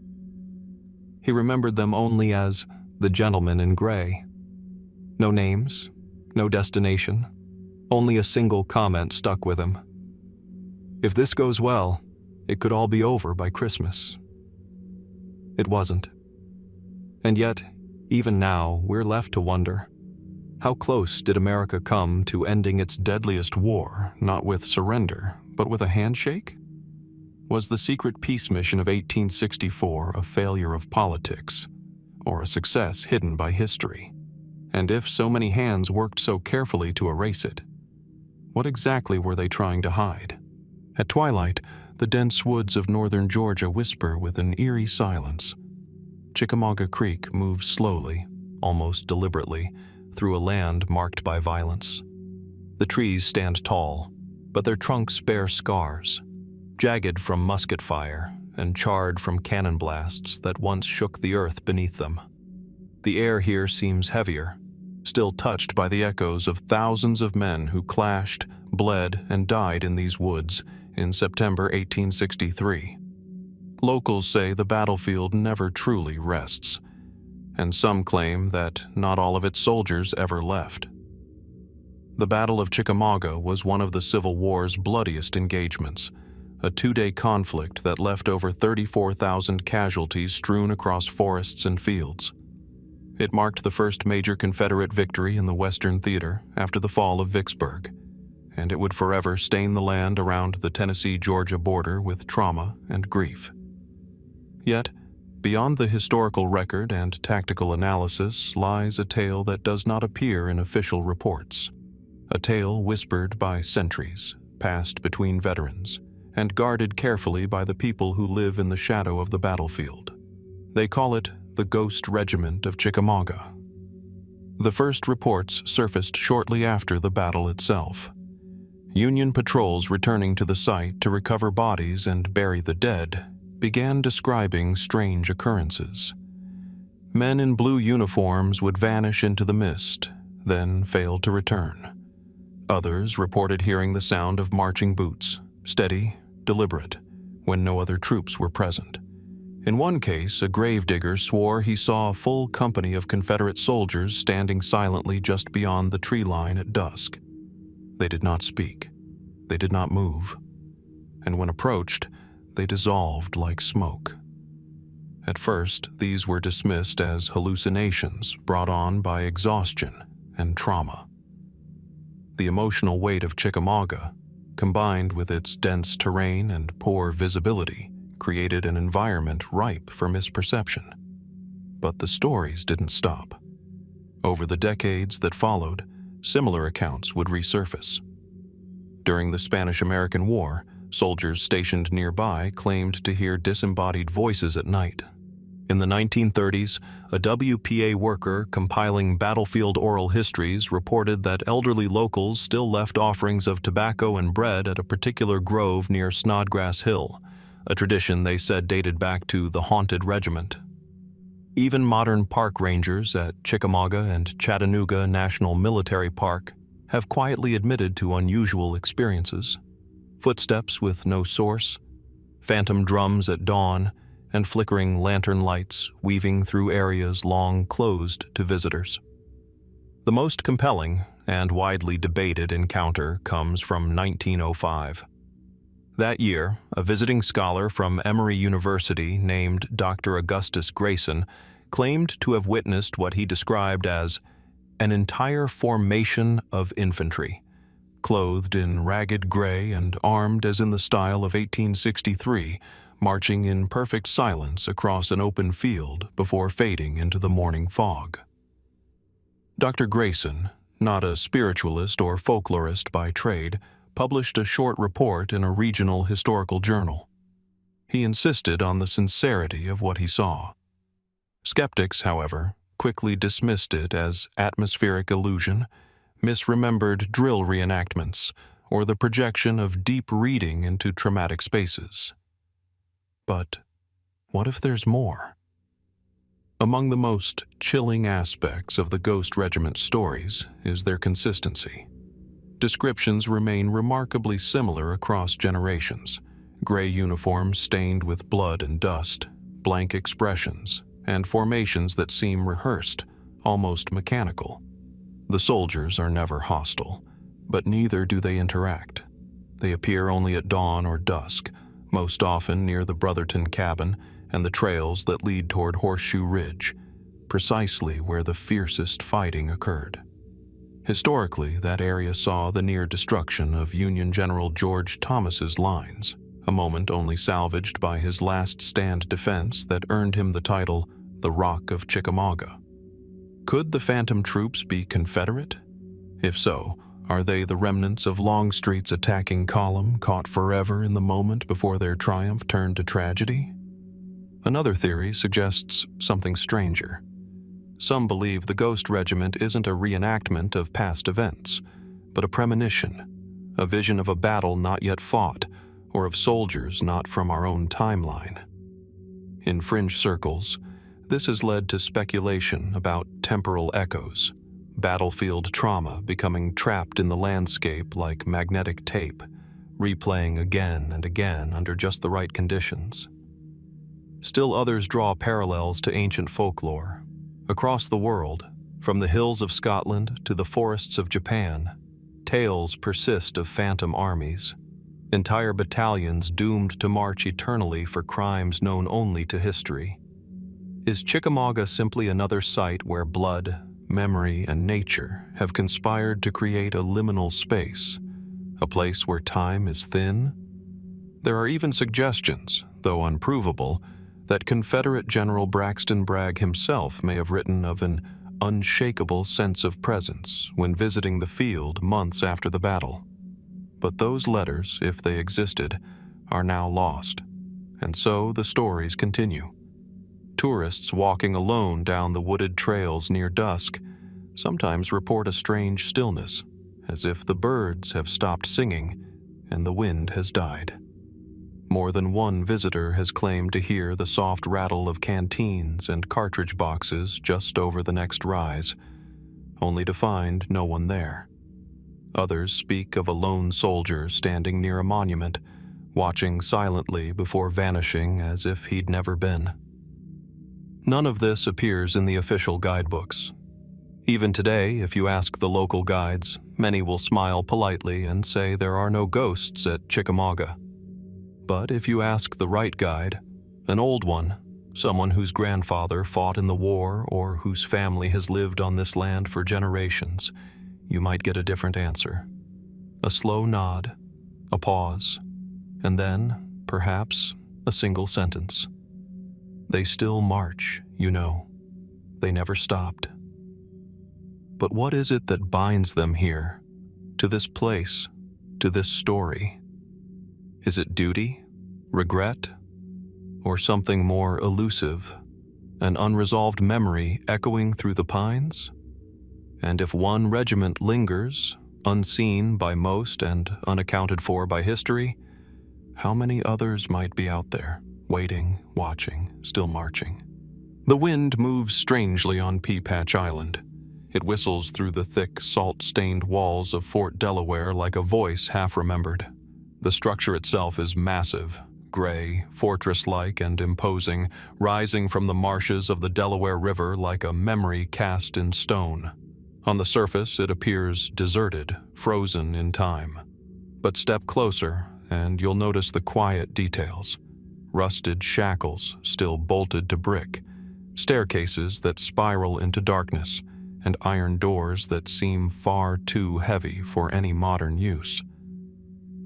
He remembered them only as the gentleman in gray. No names, no destination, only a single comment stuck with him. If this goes well, it could all be over by Christmas. It wasn't. And yet, even now, we're left to wonder, how close did America come to ending its deadliest war, not with surrender, but with a handshake? Was the secret peace mission of 1864 a failure of politics, or a success hidden by history? And if so many hands worked so carefully to erase it, what exactly were they trying to hide? At twilight, the dense woods of northern Georgia whisper with an eerie silence. Chickamauga Creek moves slowly, almost deliberately, through a land marked by violence. The trees stand tall, but their trunks bear scars, jagged from musket fire and charred from cannon blasts that once shook the earth beneath them. The air here seems heavier, still touched by the echoes of thousands of men who clashed, bled, and died in these woods in September 1863. Locals say the battlefield never truly rests, and some claim that not all of its soldiers ever left. The Battle of Chickamauga was one of the Civil War's bloodiest engagements, a 2-day conflict that left over 34,000 casualties strewn across forests and fields. It marked the first major Confederate victory in the Western Theater after the fall of Vicksburg, and it would forever stain the land around the Tennessee-Georgia border with trauma and grief. Yet, beyond the historical record and tactical analysis lies a tale that does not appear in official reports, a tale whispered by sentries, passed between veterans, and guarded carefully by the people who live in the shadow of the battlefield. They call it the Ghost Regiment of Chickamauga. The first reports surfaced shortly after the battle itself. Union patrols returning to the site to recover bodies and bury the dead began describing strange occurrences. Men in blue uniforms would vanish into the mist, then fail to return. Others reported hearing the sound of marching boots, steady, deliberate, when no other troops were present. In one case, a gravedigger swore he saw a full company of Confederate soldiers standing silently just beyond the tree line at dusk. They did not speak. They did not move. And when approached, they dissolved like smoke. At first, these were dismissed as hallucinations brought on by exhaustion and trauma. The emotional weight of Chickamauga, combined with its dense terrain and poor visibility, created an environment ripe for misperception. But the stories didn't stop. Over the decades that followed, similar accounts would resurface. During the Spanish-American War, soldiers stationed nearby claimed to hear disembodied voices at night. In the 1930s, a WPA worker compiling battlefield oral histories reported that elderly locals still left offerings of tobacco and bread at a particular grove near Snodgrass Hill, a tradition they said dated back to the Haunted Regiment. Even modern park rangers at Chickamauga and Chattanooga National Military Park have quietly admitted to unusual experiences. Footsteps with no source, phantom drums at dawn, and flickering lantern lights weaving through areas long closed to visitors. The most compelling and widely debated encounter comes from 1905. That year, a visiting scholar from Emory University named Dr. Augustus Grayson claimed to have witnessed what he described as an entire formation of infantry, clothed in ragged gray and armed as in the style of 1863, marching in perfect silence across an open field before fading into the morning fog. Dr. Grayson, not a spiritualist or folklorist by trade, published a short report in a regional historical journal. He insisted on the sincerity of what he saw. Skeptics, however, quickly dismissed it as atmospheric illusion, misremembered drill reenactments, or the projection of deep reading into traumatic spaces. But what if there's more? Among the most chilling aspects of the Ghost Regiment stories is their consistency. Descriptions remain remarkably similar across generations: gray uniforms stained with blood and dust, blank expressions, and formations that seem rehearsed, almost mechanical. The soldiers are never hostile, but neither do they interact. They appear only at dawn or dusk, most often near the Brotherton cabin and the trails that lead toward Horseshoe Ridge, precisely where the fiercest fighting occurred. Historically, that area saw the near destruction of Union General George Thomas's lines, a moment only salvaged by his last-stand defense that earned him the title the Rock of Chickamauga. Could the phantom troops be Confederate? If so, are they the remnants of Longstreet's attacking column caught forever in the moment before their triumph turned to tragedy? Another theory suggests something stranger. Some believe the Ghost Regiment isn't a reenactment of past events, but a premonition, a vision of a battle not yet fought, or of soldiers not from our own timeline. In fringe circles, this has led to speculation about temporal echoes, battlefield trauma becoming trapped in the landscape like magnetic tape, replaying again and again under just the right conditions. Still others draw parallels to ancient folklore. Across the world, from the hills of Scotland to the forests of Japan, tales persist of phantom armies, entire battalions doomed to march eternally for crimes known only to history. Is Chickamauga simply another site where blood, memory, and nature have conspired to create a liminal space, a place where time is thin? There are even suggestions, though unprovable, that Confederate General Braxton Bragg himself may have written of an unshakable sense of presence when visiting the field months after the battle. But those letters, if they existed, are now lost, and so the stories continue. Tourists walking alone down the wooded trails near dusk sometimes report a strange stillness, as if the birds have stopped singing and the wind has died. More than one visitor has claimed to hear the soft rattle of canteens and cartridge boxes just over the next rise, only to find no one there. Others speak of a lone soldier standing near a monument, watching silently before vanishing as if he'd never been. None of this appears in the official guidebooks. Even today, if you ask the local guides, many will smile politely and say there are no ghosts at Chickamauga. But if you ask the right guide, an old one, someone whose grandfather fought in the war or whose family has lived on this land for generations, you might get a different answer. A slow nod, a pause, and then, perhaps, a single sentence. They still march, you know. They never stopped. But what is it that binds them here, to this place, to this story? Is it duty, regret, or something more elusive, an unresolved memory echoing through the pines? And if one regiment lingers, unseen by most and unaccounted for by history, how many others might be out there, waiting, watching, still marching? The wind moves strangely on Pea Patch Island. It whistles through the thick, salt-stained walls of Fort Delaware like a voice half-remembered. The structure itself is massive, gray, fortress-like and imposing, rising from the marshes of the Delaware River like a memory cast in stone. On the surface, it appears deserted, frozen in time. But step closer, and you'll notice the quiet details. Rusted shackles still bolted to brick, staircases that spiral into darkness, and iron doors that seem far too heavy for any modern use.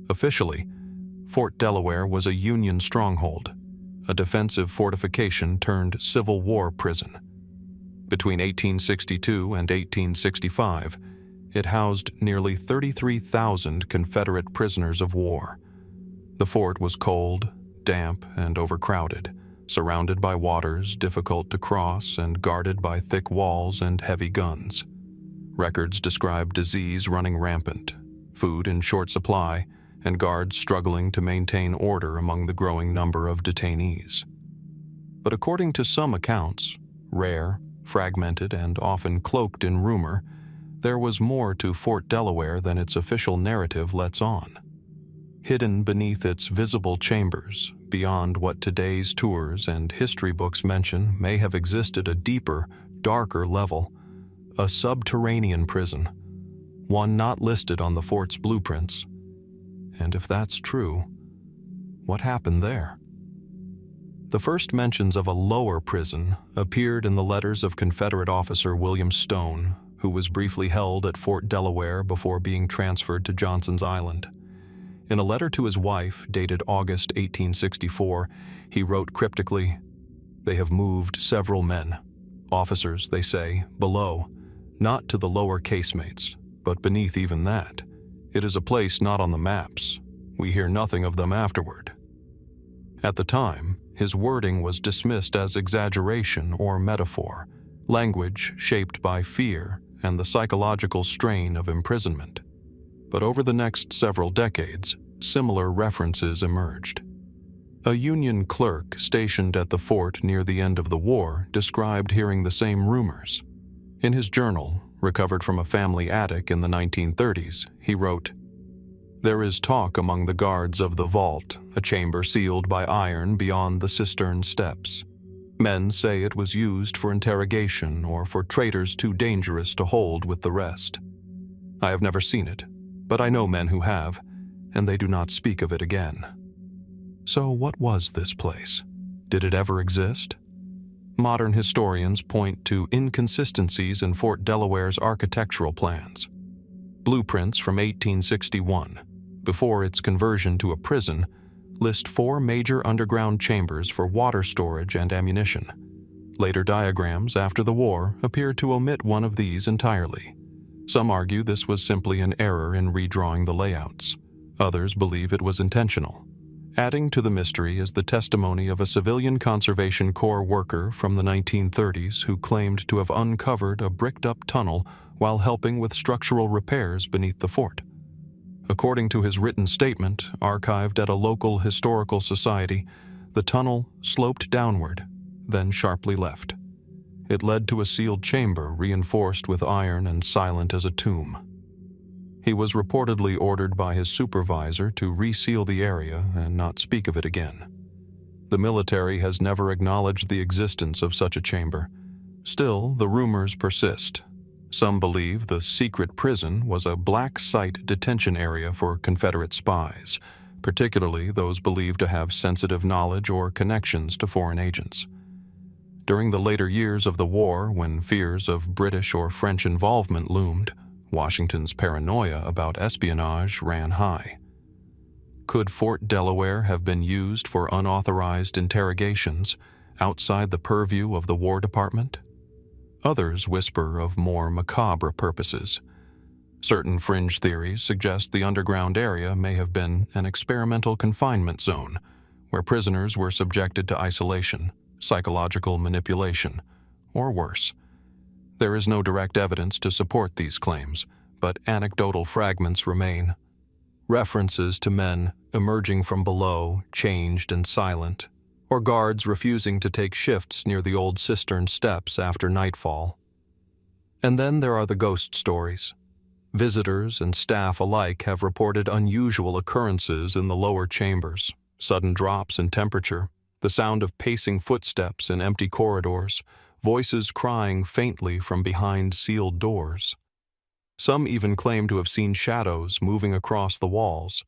Officially, Fort Delaware was a Union stronghold, a defensive fortification turned Civil War prison. Between 1862 and 1865, it housed nearly 33,000 Confederate prisoners of war. The fort was cold, damp and overcrowded, surrounded by waters difficult to cross and guarded by thick walls and heavy guns. Records describe disease running rampant, food in short supply, and guards struggling to maintain order among the growing number of detainees. But according to some accounts, rare, fragmented, and often cloaked in rumor, there was more to Fort Delaware than its official narrative lets on. Hidden beneath its visible chambers, beyond what today's tours and history books mention, may have existed a deeper, darker level, a subterranean prison, one not listed on the fort's blueprints. And if that's true, what happened there? The first mentions of a lower prison appeared in the letters of Confederate officer William Stone, who was briefly held at Fort Delaware before being transferred to Johnson's Island. In a letter to his wife, dated August 1864, he wrote cryptically, "They have moved several men, officers, they say, below, not to the lower casemates, but beneath even that. It is a place not on the maps. We hear nothing of them afterward." At the time, his wording was dismissed as exaggeration or metaphor, language shaped by fear and the psychological strain of imprisonment. But over the next several decades, similar references emerged. A Union clerk stationed at the fort near the end of the war described hearing the same rumors. In his journal, recovered from a family attic in the 1930s, he wrote, "There is talk among the guards of the vault, a chamber sealed by iron beyond the cistern steps. Men say it was used for interrogation or for traitors too dangerous to hold with the rest. I have never seen it, but I know men who have, and they do not speak of it again." So what was this place? Did it ever exist? Modern historians point to inconsistencies in Fort Delaware's architectural plans. Blueprints from 1861, before its conversion to a prison, list 4 major underground chambers for water storage and ammunition. Later diagrams after the war appear to omit one of these entirely. Some argue this was simply an error in redrawing the layouts. Others believe it was intentional. Adding to the mystery is the testimony of a civilian Conservation Corps worker from the 1930s who claimed to have uncovered a bricked-up tunnel while helping with structural repairs beneath the fort. According to his written statement, archived at a local historical society, the tunnel sloped downward, then sharply left. It led to a sealed chamber reinforced with iron and silent as a tomb. He was reportedly ordered by his supervisor to reseal the area and not speak of it again. The military has never acknowledged the existence of such a chamber. Still, the rumors persist. Some believe the secret prison was a black site detention area for Confederate spies, particularly those believed to have sensitive knowledge or connections to foreign agents. During the later years of the war, when fears of British or French involvement loomed, Washington's paranoia about espionage ran high. Could Fort Delaware have been used for unauthorized interrogations outside the purview of the War Department? Others whisper of more macabre purposes. Certain fringe theories suggest the underground area may have been an experimental confinement zone, where prisoners were subjected to isolation, psychological manipulation, or worse. There is no direct evidence to support these claims, but anecdotal fragments remain. References to men emerging from below, changed and silent, or guards refusing to take shifts near the old cistern steps after nightfall. And then there are the ghost stories. Visitors and staff alike have reported unusual occurrences in the lower chambers, sudden drops in temperature, the sound of pacing footsteps in empty corridors, voices crying faintly from behind sealed doors. Some even claim to have seen shadows moving across the walls,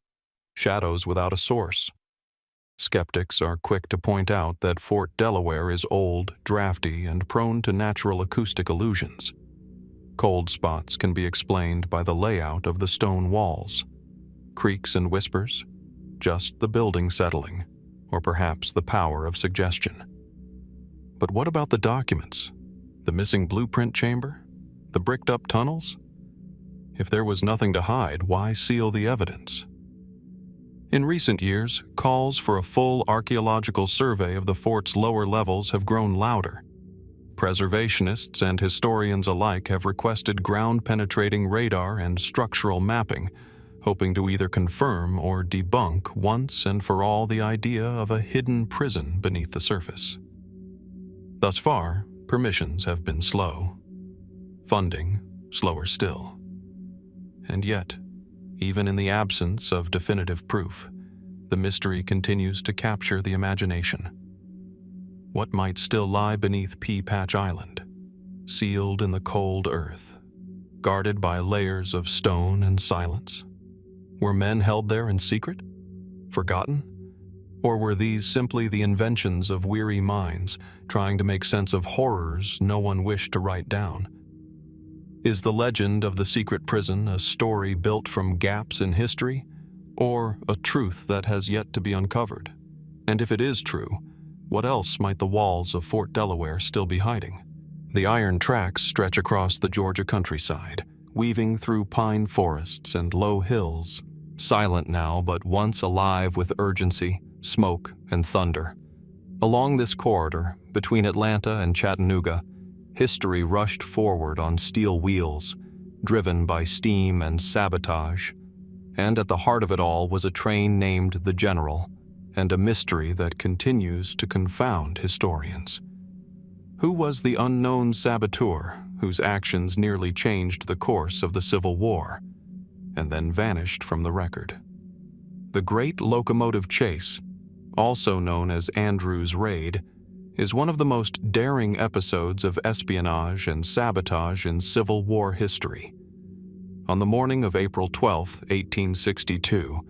shadows without a source. Skeptics are quick to point out that Fort Delaware is old, drafty, and prone to natural acoustic illusions. Cold spots can be explained by the layout of the stone walls. Creaks and whispers, just the building settling, or perhaps the power of suggestion. But what about the documents? The missing blueprint chamber? The bricked-up tunnels? If there was nothing to hide, why seal the evidence? In recent years, calls for a full archaeological survey of the fort's lower levels have grown louder. Preservationists and historians alike have requested ground-penetrating radar and structural mapping, hoping to either confirm or debunk once and for all the idea of a hidden prison beneath the surface. Thus far, permissions have been slow. Funding, slower still. And yet, even in the absence of definitive proof, the mystery continues to capture the imagination. What might still lie beneath Pea Patch Island, sealed in the cold earth, guarded by layers of stone and silence? Were men held there in secret? Forgotten? Or were these simply the inventions of weary minds trying to make sense of horrors no one wished to write down? Is the legend of the secret prison a story built from gaps in history, or a truth that has yet to be uncovered? And if it is true, what else might the walls of Fort Delaware still be hiding? The iron tracks stretch across the Georgia countryside, weaving through pine forests and low hills, silent now but once alive with urgency, smoke, and thunder. Along this corridor, between Atlanta and Chattanooga, history rushed forward on steel wheels, driven by steam and sabotage. And at the heart of it all was a train named the General, and a mystery that continues to confound historians. Who was the unknown saboteur whose actions nearly changed the course of the Civil War, and then vanished from the record? The Great Locomotive Chase, also known as Andrew's Raid, is one of the most daring episodes of espionage and sabotage in Civil War history. On the morning of April 12, 1862,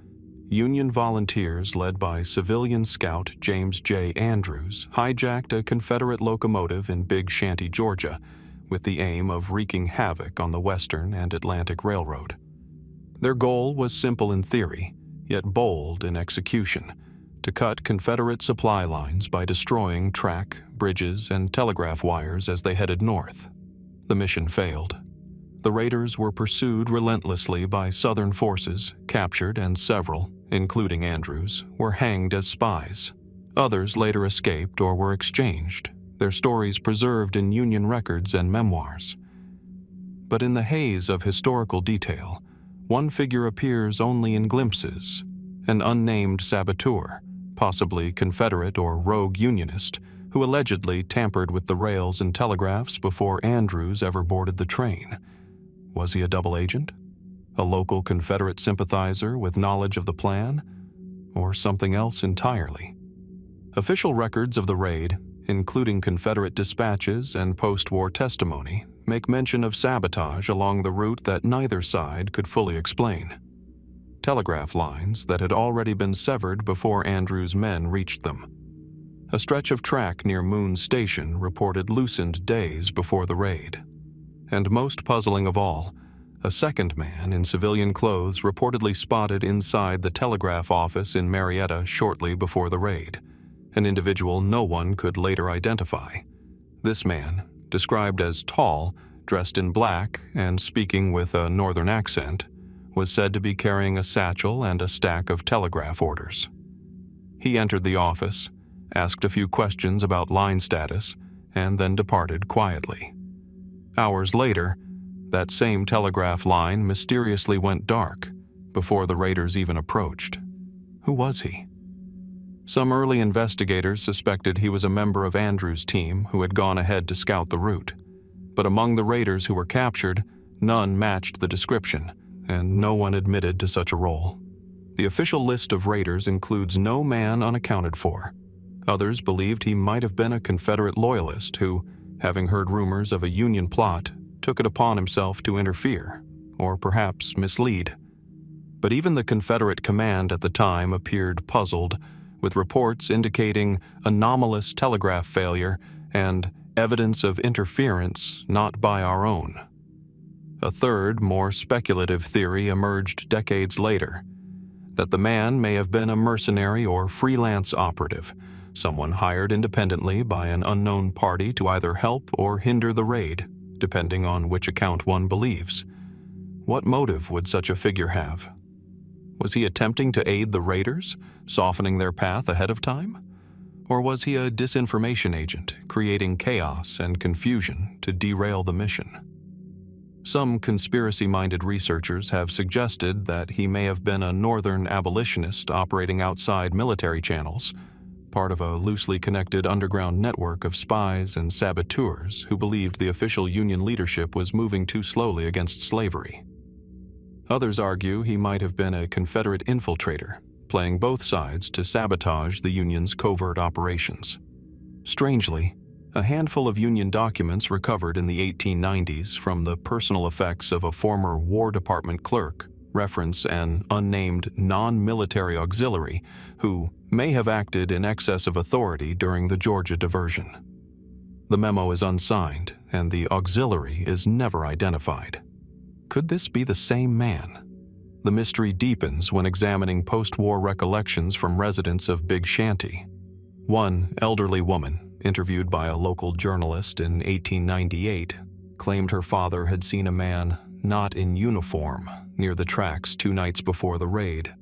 Union volunteers led by civilian scout James J. Andrews hijacked a Confederate locomotive in Big Shanty, Georgia, with the aim of wreaking havoc on the Western and Atlantic Railroad. Their goal was simple in theory, yet bold in execution: to cut Confederate supply lines by destroying track, bridges, and telegraph wires as they headed north. The mission failed. The raiders were pursued relentlessly by Southern forces, captured, and several, including Andrews, were hanged as spies. Others later escaped or were exchanged, their stories preserved in Union records and memoirs. But in the haze of historical detail, one figure appears only in glimpses: an unnamed saboteur, possibly Confederate or rogue Unionist, who allegedly tampered with the rails and telegraphs before Andrews ever boarded the train. Was he a double agent? A local Confederate sympathizer with knowledge of the plan? Or something else entirely? Official records of the raid, including Confederate dispatches and post-war testimony, make mention of sabotage along the route that neither side could fully explain. Telegraph lines that had already been severed before Andrews' men reached them. A stretch of track near Moon Station reported loosened days before the raid. And most puzzling of all, a second man in civilian clothes reportedly spotted inside the telegraph office in Marietta shortly before the raid, an individual no one could later identify. This man, described as tall, dressed in black, and speaking with a northern accent, was said to be carrying a satchel and a stack of telegraph orders. He entered the office, asked a few questions about line status, and then departed quietly. Hours later, that same telegraph line mysteriously went dark before the raiders even approached. Who was he? Some early investigators suspected he was a member of Andrews' team who had gone ahead to scout the route. But among the raiders who were captured, none matched the description, and no one admitted to such a role. The official list of raiders includes no man unaccounted for. Others believed he might have been a Confederate loyalist who, having heard rumors of a Union plot, took it upon himself to interfere, or perhaps mislead. But even the Confederate command at the time appeared puzzled, with reports indicating anomalous telegraph failure and evidence of interference not by our own. A third, more speculative theory emerged decades later, that the man may have been a mercenary or freelance operative, someone hired independently by an unknown party to either help or hinder the raid, depending on which account one believes. What motive would such a figure have? Was he attempting to aid the raiders, softening their path ahead of time? Or was he a disinformation agent, creating chaos and confusion to derail the mission? Some conspiracy-minded researchers have suggested that he may have been a Northern abolitionist operating outside military channels, part of a loosely connected underground network of spies and saboteurs who believed the official Union leadership was moving too slowly against slavery. Others argue he might have been a Confederate infiltrator, playing both sides to sabotage the Union's covert operations. Strangely, a handful of Union documents recovered in the 1890s from the personal effects of a former War Department clerk reference an unnamed non-military auxiliary who may have acted in excess of authority during the Georgia diversion. The memo is unsigned, and the auxiliary is never identified. Could this be the same man? The mystery deepens when examining post-war recollections from residents of Big Shanty. One elderly woman, interviewed by a local journalist in 1898, claimed her father had seen a man not in uniform near the tracks 2 nights before the raid.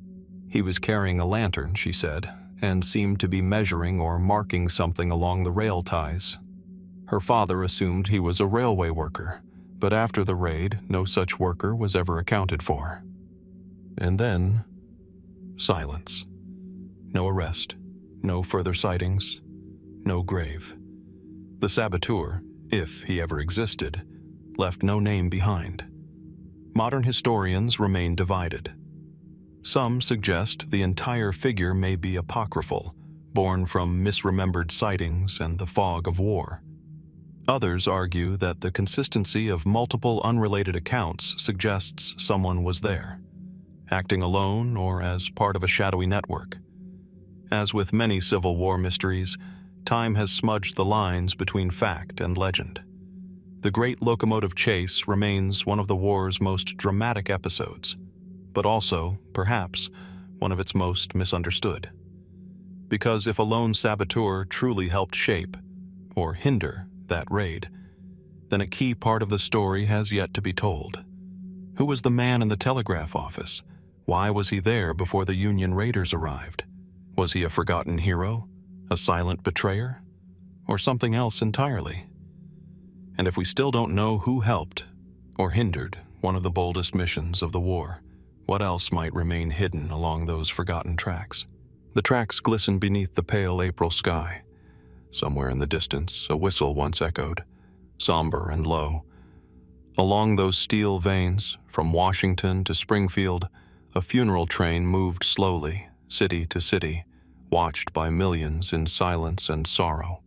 He was carrying a lantern, she said, and seemed to be measuring or marking something along the rail ties. Her father assumed he was a railway worker, but after the raid, no such worker was ever accounted for. And then, silence. No arrest, no further sightings, no grave. The saboteur, if he ever existed, left no name behind. Modern historians remain divided. Some suggest the entire figure may be apocryphal, born from misremembered sightings and the fog of war. Others argue that the consistency of multiple unrelated accounts suggests someone was there, acting alone or as part of a shadowy network. As with many Civil War mysteries, time has smudged the lines between fact and legend. The Great Locomotive Chase remains one of the war's most dramatic episodes, but also, perhaps, one of its most misunderstood. Because if a lone saboteur truly helped shape, or hinder, that raid, then a key part of the story has yet to be told. Who was the man in the telegraph office? Why was he there before the Union raiders arrived? Was he a forgotten hero, a silent betrayer, or something else entirely? And if we still don't know who helped or hindered one of the boldest missions of the war, what else might remain hidden along those forgotten tracks? The tracks glisten beneath the pale April sky. Somewhere in the distance, a whistle once echoed, somber and low. Along those steel veins, from Washington to Springfield, a funeral train moved slowly, city to city, watched by millions in silence and sorrow.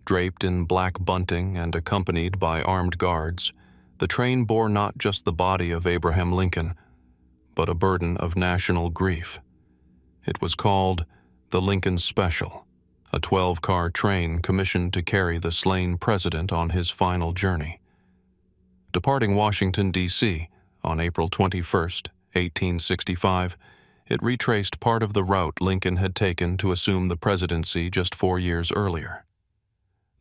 Draped in black bunting and accompanied by armed guards, the train bore not just the body of Abraham Lincoln, but a burden of national grief. It was called the Lincoln Special, a 12-car train commissioned to carry the slain president on his final journey. Departing Washington, D.C. on April 21, 1865, it retraced part of the route Lincoln had taken to assume the presidency just 4 years earlier.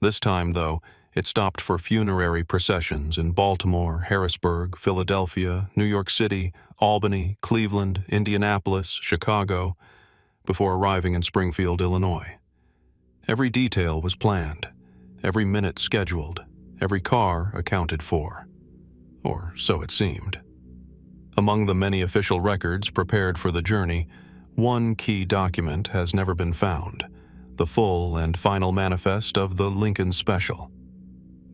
This time, though, it stopped for funerary processions in Baltimore, Harrisburg, Philadelphia, New York City, Albany, Cleveland, Indianapolis, Chicago, before arriving in Springfield, Illinois. Every detail was planned, every minute scheduled, every car accounted for. Or so it seemed. Among the many official records prepared for the journey, one key document has never been found: the full and final manifest of the Lincoln Special.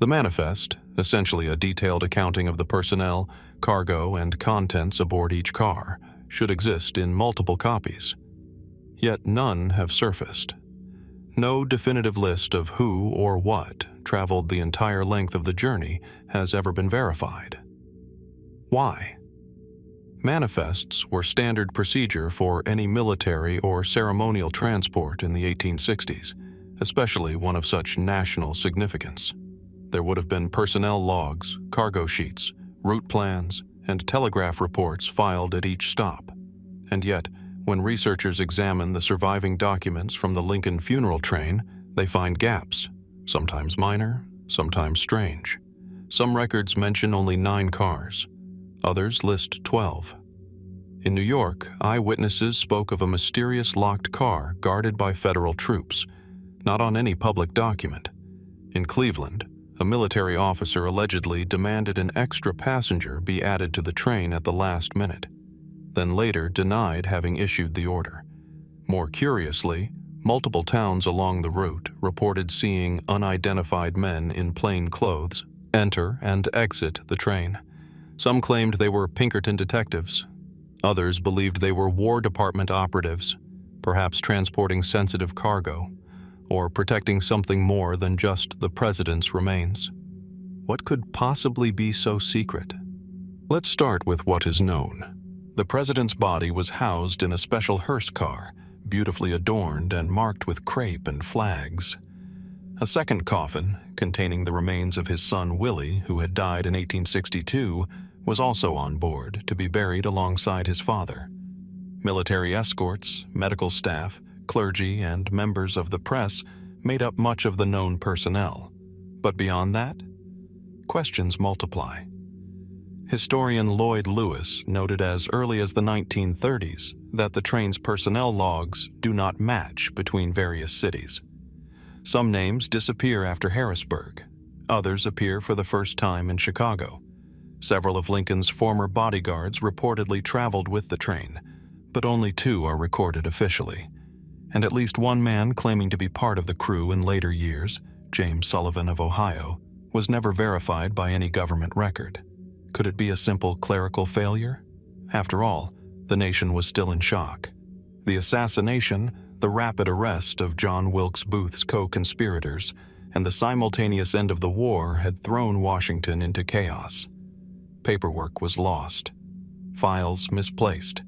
The manifest, essentially a detailed accounting of the personnel, cargo, and contents aboard each car, should exist in multiple copies. Yet none have surfaced. No definitive list of who or what traveled the entire length of the journey has ever been verified. Why? Manifests were standard procedure for any military or ceremonial transport in the 1860s, especially one of such national significance. There would have been personnel logs, cargo sheets, route plans, and telegraph reports filed at each stop. And yet, when researchers examine the surviving documents from the Lincoln funeral train, they find gaps, sometimes minor, sometimes strange. Some records mention only 9 cars. Others list 12. In New York, eyewitnesses spoke of a mysterious locked car guarded by federal troops, not on any public document. In Cleveland, a military officer allegedly demanded an extra passenger be added to the train at the last minute, then later denied having issued the order. More curiously, multiple towns along the route reported seeing unidentified men in plain clothes enter and exit the train. Some claimed they were Pinkerton detectives. Others believed they were War Department operatives, perhaps transporting sensitive cargo, or protecting something more than just the president's remains. What could possibly be so secret? Let's start with what is known. The president's body was housed in a special hearse car, beautifully adorned and marked with crepe and flags. A second coffin, containing the remains of his son Willie, who had died in 1862, was also on board to be buried alongside his father. Military escorts, medical staff, clergy, and members of the press made up much of the known personnel. But beyond that, questions multiply. Historian Lloyd Lewis noted as early as the 1930s that the train's personnel logs do not match between various cities. Some names disappear after Harrisburg. Others appear for the first time in Chicago. Several of Lincoln's former bodyguards reportedly traveled with the train, but only 2 are recorded officially. And at least one man claiming to be part of the crew in later years, James Sullivan of Ohio, was never verified by any government record. Could it be a simple clerical failure? After all, the nation was still in shock. The assassination, the rapid arrest of John Wilkes Booth's co-conspirators, and the simultaneous end of the war had thrown Washington into chaos. Paperwork was lost. Files misplaced.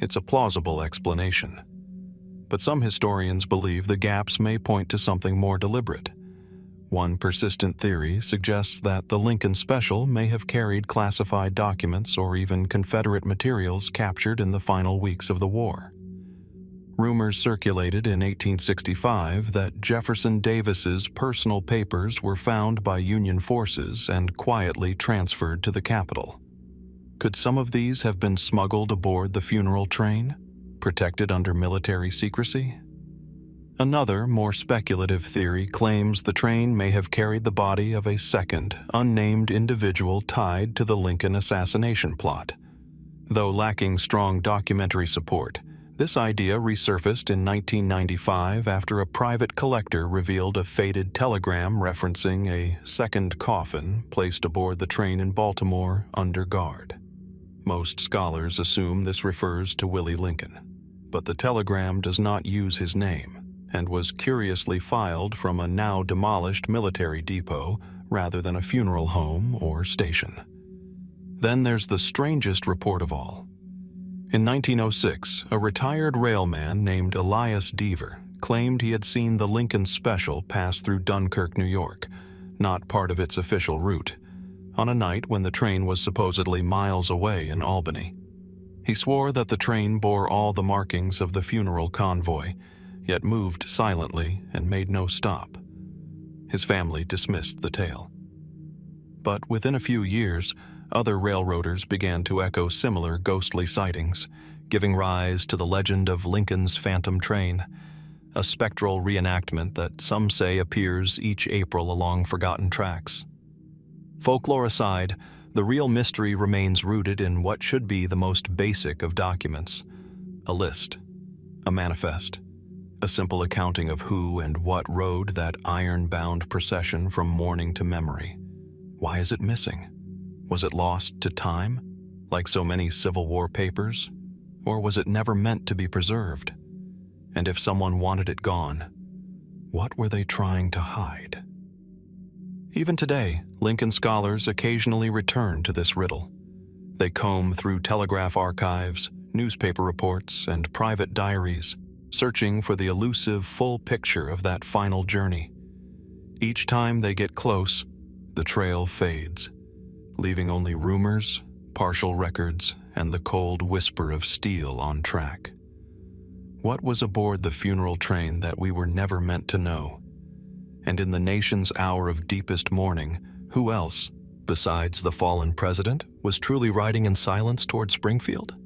It's a plausible explanation. But some historians believe the gaps may point to something more deliberate. One persistent theory suggests that the Lincoln Special may have carried classified documents or even Confederate materials captured in the final weeks of the war. Rumors circulated in 1865 that Jefferson Davis's personal papers were found by Union forces and quietly transferred to the Capitol. Could some of these have been smuggled aboard the funeral train, protected under military secrecy? Another, more speculative theory claims the train may have carried the body of a second, unnamed individual tied to the Lincoln assassination plot. Though lacking strong documentary support, this idea resurfaced in 1995 after a private collector revealed a faded telegram referencing a second coffin placed aboard the train in Baltimore under guard. Most scholars assume this refers to Willie Lincoln, but the telegram does not use his name and was curiously filed from a now demolished military depot rather than a funeral home or station. Then there's the strangest report of all. In 1906, a retired railman named Elias Deaver claimed he had seen the Lincoln Special pass through Dunkirk, New York, not part of its official route, on a night when the train was supposedly miles away in Albany. He swore that the train bore all the markings of the funeral convoy, yet moved silently and made no stop. His family dismissed the tale. But within a few years, other railroaders began to echo similar ghostly sightings, giving rise to the legend of Lincoln's Phantom Train, a spectral reenactment that some say appears each April along forgotten tracks. Folklore aside, the real mystery remains rooted in what should be the most basic of documents: a list, a manifest, a simple accounting of who and what rode that iron-bound procession from morning to memory. Why is it missing? Was it lost to time, like so many Civil War papers? Or was it never meant to be preserved? And if someone wanted it gone, what were they trying to hide? Even today, Lincoln scholars occasionally return to this riddle. They comb through telegraph archives, newspaper reports, and private diaries, searching for the elusive full picture of that final journey. Each time they get close, the trail fades, leaving only rumors, partial records, and the cold whisper of steel on track. What was aboard the funeral train that we were never meant to know? And in the nation's hour of deepest mourning, who else, besides the fallen president, was truly riding in silence toward Springfield?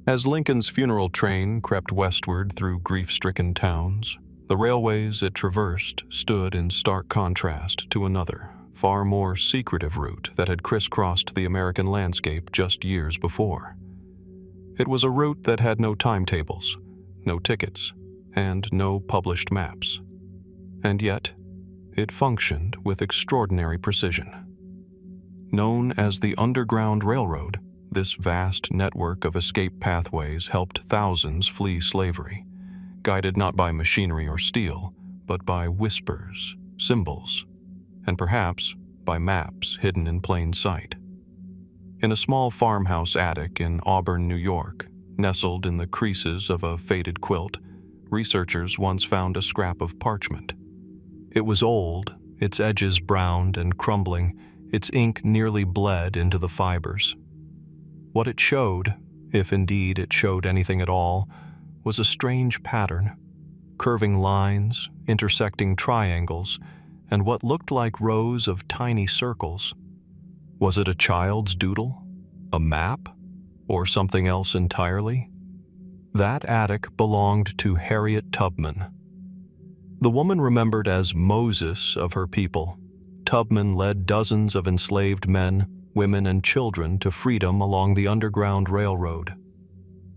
As Lincoln's funeral train crept westward through grief-stricken towns, the railways it traversed stood in stark contrast to another, far more secretive route that had crisscrossed the American landscape just years before. It was a route that had no timetables, no tickets, and no published maps. And yet, it functioned with extraordinary precision. Known as the Underground Railroad, this vast network of escape pathways helped thousands flee slavery, guided not by machinery or steel, but by whispers, symbols, and perhaps by maps hidden in plain sight. In a small farmhouse attic in Auburn, New York, nestled in the creases of a faded quilt, researchers once found a scrap of parchment. It was old, its edges browned and crumbling, its ink nearly bled into the fibers. What it showed, if indeed it showed anything at all, was a strange pattern, curving lines, intersecting triangles, and what looked like rows of tiny circles. Was it a child's doodle, a map, or something else entirely? That attic belonged to Harriet Tubman. The woman remembered as Moses of her people, Tubman led dozens of enslaved men, women, and children to freedom along the Underground Railroad.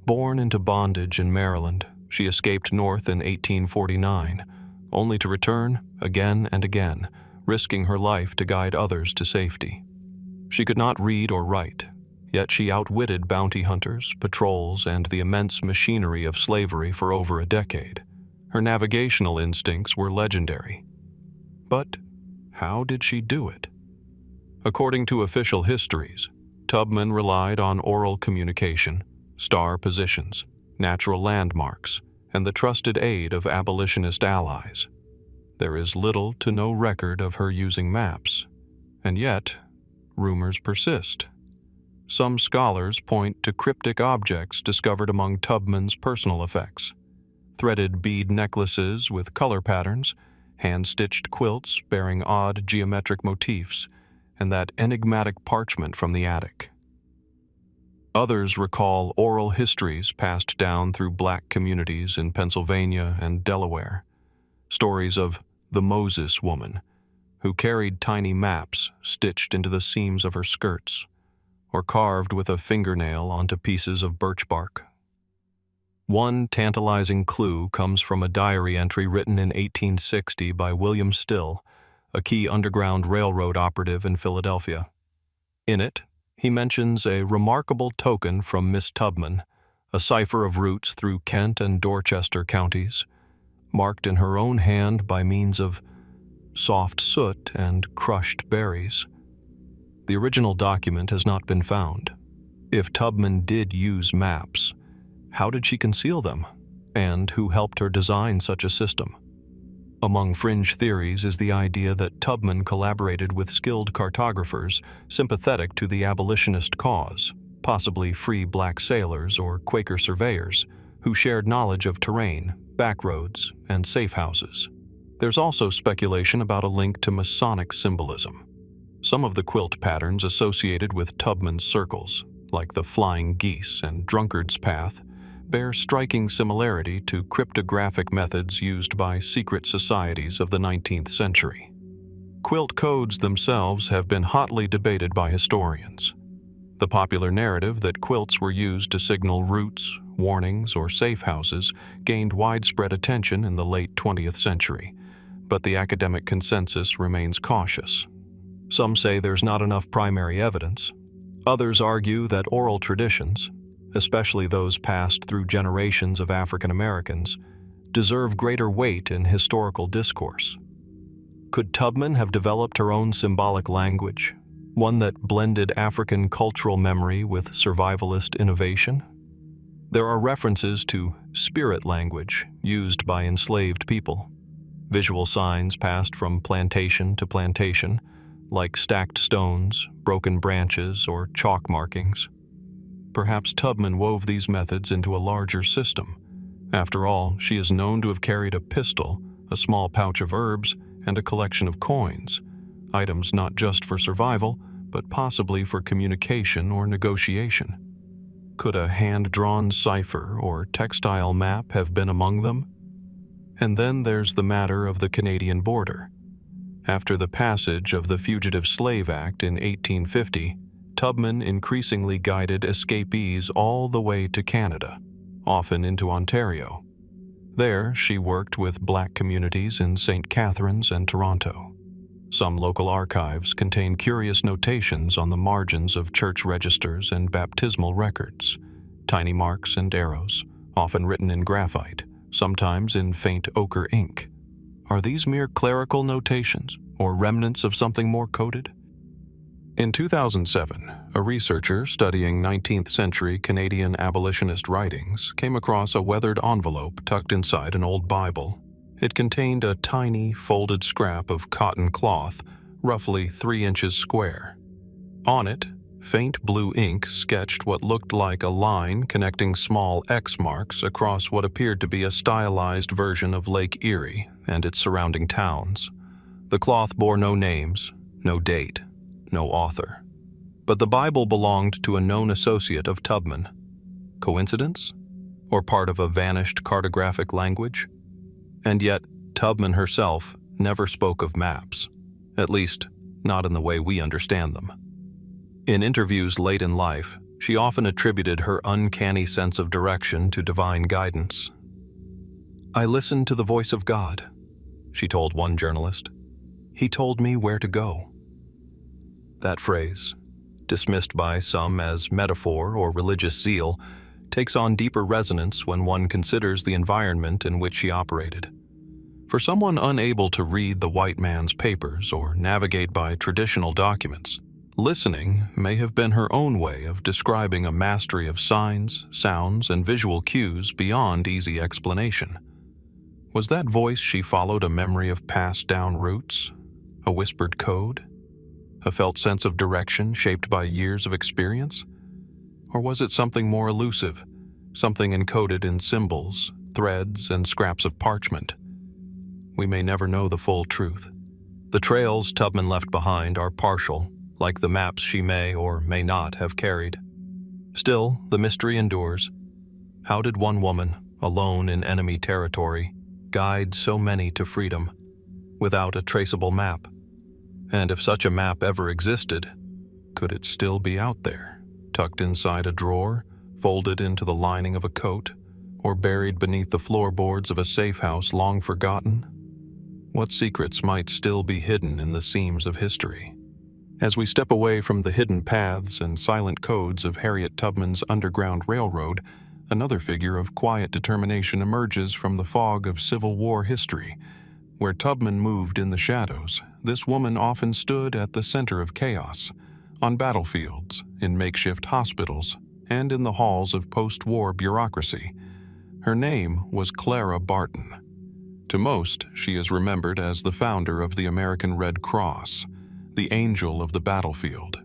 Born into bondage in Maryland, she escaped north in 1849, only to return again and again, risking her life to guide others to safety. She could not read or write, yet she outwitted bounty hunters, patrols, and the immense machinery of slavery for over a decade. Her navigational instincts were legendary. But how did she do it? According to official histories, Tubman relied on oral communication, star positions, natural landmarks, and the trusted aid of abolitionist allies. There is little to no record of her using maps, and yet, rumors persist. Some scholars point to cryptic objects discovered among Tubman's personal effects: threaded bead necklaces with color patterns, hand-stitched quilts bearing odd geometric motifs, and that enigmatic parchment from the attic. Others recall oral histories passed down through black communities in Pennsylvania and Delaware, stories of the Moses woman, who carried tiny maps stitched into the seams of her skirts, or carved with a fingernail onto pieces of birch bark. One tantalizing clue comes from a diary entry written in 1860 by William Still, a key Underground Railroad operative in Philadelphia. In it, he mentions a remarkable token from Miss Tubman, a cipher of routes through Kent and Dorchester counties, marked in her own hand by means of soft soot and crushed berries. The original document has not been found. If Tubman did use maps, how did she conceal them, and who helped her design such a system? Among fringe theories is the idea that Tubman collaborated with skilled cartographers sympathetic to the abolitionist cause, possibly free black sailors or Quaker surveyors, who shared knowledge of terrain, backroads, and safe houses. There's also speculation about a link to Masonic symbolism. Some of the quilt patterns associated with Tubman's circles, like the flying geese and drunkard's path, bear striking similarity to cryptographic methods used by secret societies of the 19th century. Quilt codes themselves have been hotly debated by historians. The popular narrative that quilts were used to signal routes, warnings, or safe houses gained widespread attention in the late 20th century, but the academic consensus remains cautious. Some say there's not enough primary evidence. Others argue that oral traditions, especially those passed through generations of African Americans, deserve greater weight in historical discourse. Could Tubman have developed her own symbolic language, one that blended African cultural memory with survivalist innovation? There are references to spirit language used by enslaved people, visual signs passed from plantation to plantation, like stacked stones, broken branches, or chalk markings. Perhaps Tubman wove these methods into a larger system. After all, she is known to have carried a pistol, a small pouch of herbs, and a collection of coins, items not just for survival, but possibly for communication or negotiation. Could a hand-drawn cipher or textile map have been among them? And then there's the matter of the Canadian border. After the passage of the Fugitive Slave Act in 1850, Tubman increasingly guided escapees all the way to Canada, often into Ontario. There, she worked with black communities in St. Catharines and Toronto. Some local archives contain curious notations on the margins of church registers and baptismal records, tiny marks and arrows, often written in graphite, sometimes in faint ochre ink. Are these mere clerical notations, or remnants of something more coded? In 2007, a researcher studying 19th century Canadian abolitionist writings came across a weathered envelope tucked inside an old Bible. It contained a tiny, folded scrap of cotton cloth, roughly 3 inches square. On it, faint blue ink sketched what looked like a line connecting small X marks across what appeared to be a stylized version of Lake Erie and its surrounding towns. The cloth bore no names, no date, no author. But the Bible belonged to a known associate of Tubman. Coincidence? Or part of a vanished cartographic language? And yet, Tubman herself never spoke of maps, at least not in the way we understand them. In interviews late in life, she often attributed her uncanny sense of direction to divine guidance. "I listened to the voice of God," she told one journalist. "He told me where to go." That phrase, dismissed by some as metaphor or religious zeal, takes on deeper resonance when one considers the environment in which she operated. For someone unable to read the white man's papers or navigate by traditional documents, listening may have been her own way of describing a mastery of signs, sounds, and visual cues beyond easy explanation. Was that voice she followed a memory of passed-down routes, a whispered code, a felt sense of direction shaped by years of experience? Or was it something more elusive, something encoded in symbols, threads, and scraps of parchment? We may never know the full truth. The trails Tubman left behind are partial, like the maps she may or may not have carried. Still, the mystery endures. How did one woman, alone in enemy territory, guide so many to freedom, without a traceable map? And if such a map ever existed, could it still be out there, tucked inside a drawer, folded into the lining of a coat, or buried beneath the floorboards of a safe house long forgotten? What secrets might still be hidden in the seams of history? As we step away from the hidden paths and silent codes of Harriet Tubman's Underground Railroad, another figure of quiet determination emerges from the fog of Civil War history. Where Tubman moved in the shadows, this woman often stood at the center of chaos, on battlefields, in makeshift hospitals, and in the halls of post-war bureaucracy. Her name was Clara Barton. To most, she is remembered as the founder of the American Red Cross, the angel of the battlefield.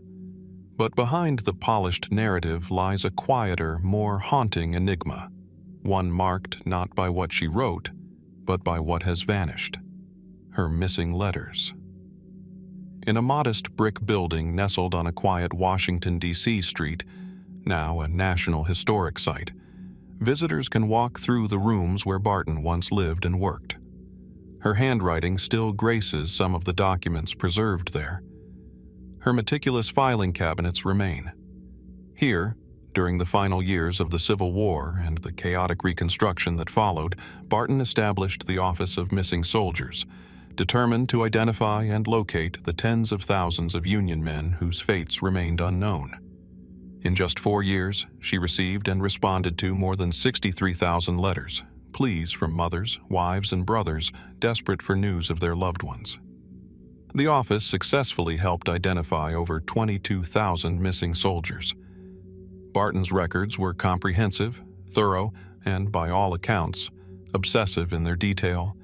But behind the polished narrative lies a quieter, more haunting enigma, one marked not by what she wrote, but by what has vanished: her missing letters. In a modest brick building nestled on a quiet Washington, D.C. street, now a National Historic Site, visitors can walk through the rooms where Barton once lived and worked. Her handwriting still graces some of the documents preserved there. Her meticulous filing cabinets remain. Here, during the final years of the Civil War and the chaotic Reconstruction that followed, Barton established the Office of Missing Soldiers, determined to identify and locate the tens of thousands of Union men whose fates remained unknown. In just 4 years, she received and responded to more than 63,000 letters, pleas from mothers, wives, and brothers desperate for news of their loved ones. The office successfully helped identify over 22,000 missing soldiers. Barton's records were comprehensive, thorough, and, by all accounts, obsessive in their detail.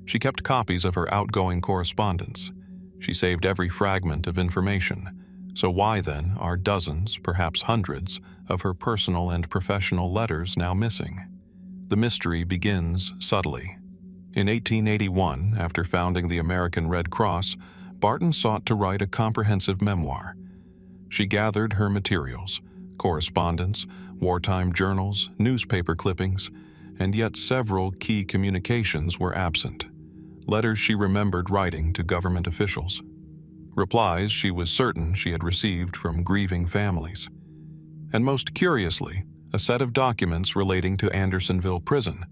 She kept copies of her outgoing correspondence. She saved every fragment of information. So why, then, are dozens, perhaps hundreds, of her personal and professional letters now missing? The mystery begins subtly. In 1881, after founding the American Red Cross, Barton sought to write a comprehensive memoir. She gathered her materials, correspondence, wartime journals, newspaper clippings, and yet several key communications were absent. Letters she remembered writing to government officials. Replies she was certain she had received from grieving families. And most curiously, a set of documents relating to Andersonville Prison,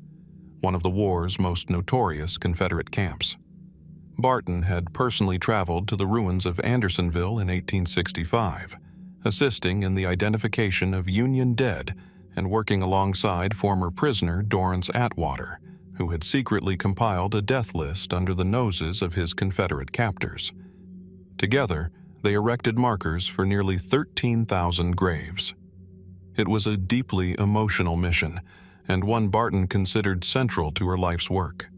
one of the war's most notorious Confederate camps. Barton had personally traveled to the ruins of Andersonville in 1865, assisting in the identification of Union dead and working alongside former prisoner Dorn's Atwater, who had secretly compiled a death list under the noses of his Confederate captors. Together, they erected markers for nearly 13,000 graves. It was a deeply emotional mission, and one Barton considered central to her life's work.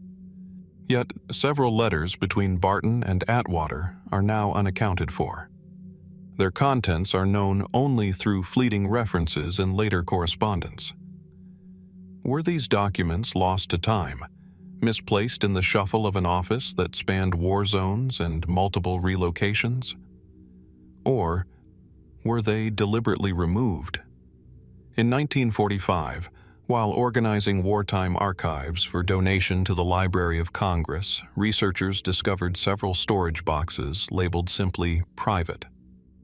Yet, several letters between Barton and Atwater are now unaccounted for. Their contents are known only through fleeting references in later correspondence. Were these documents lost to time, misplaced in the shuffle of an office that spanned war zones and multiple relocations? Or were they deliberately removed? In 1945, while organizing wartime archives for donation to the Library of Congress, researchers discovered several storage boxes labeled simply "Private."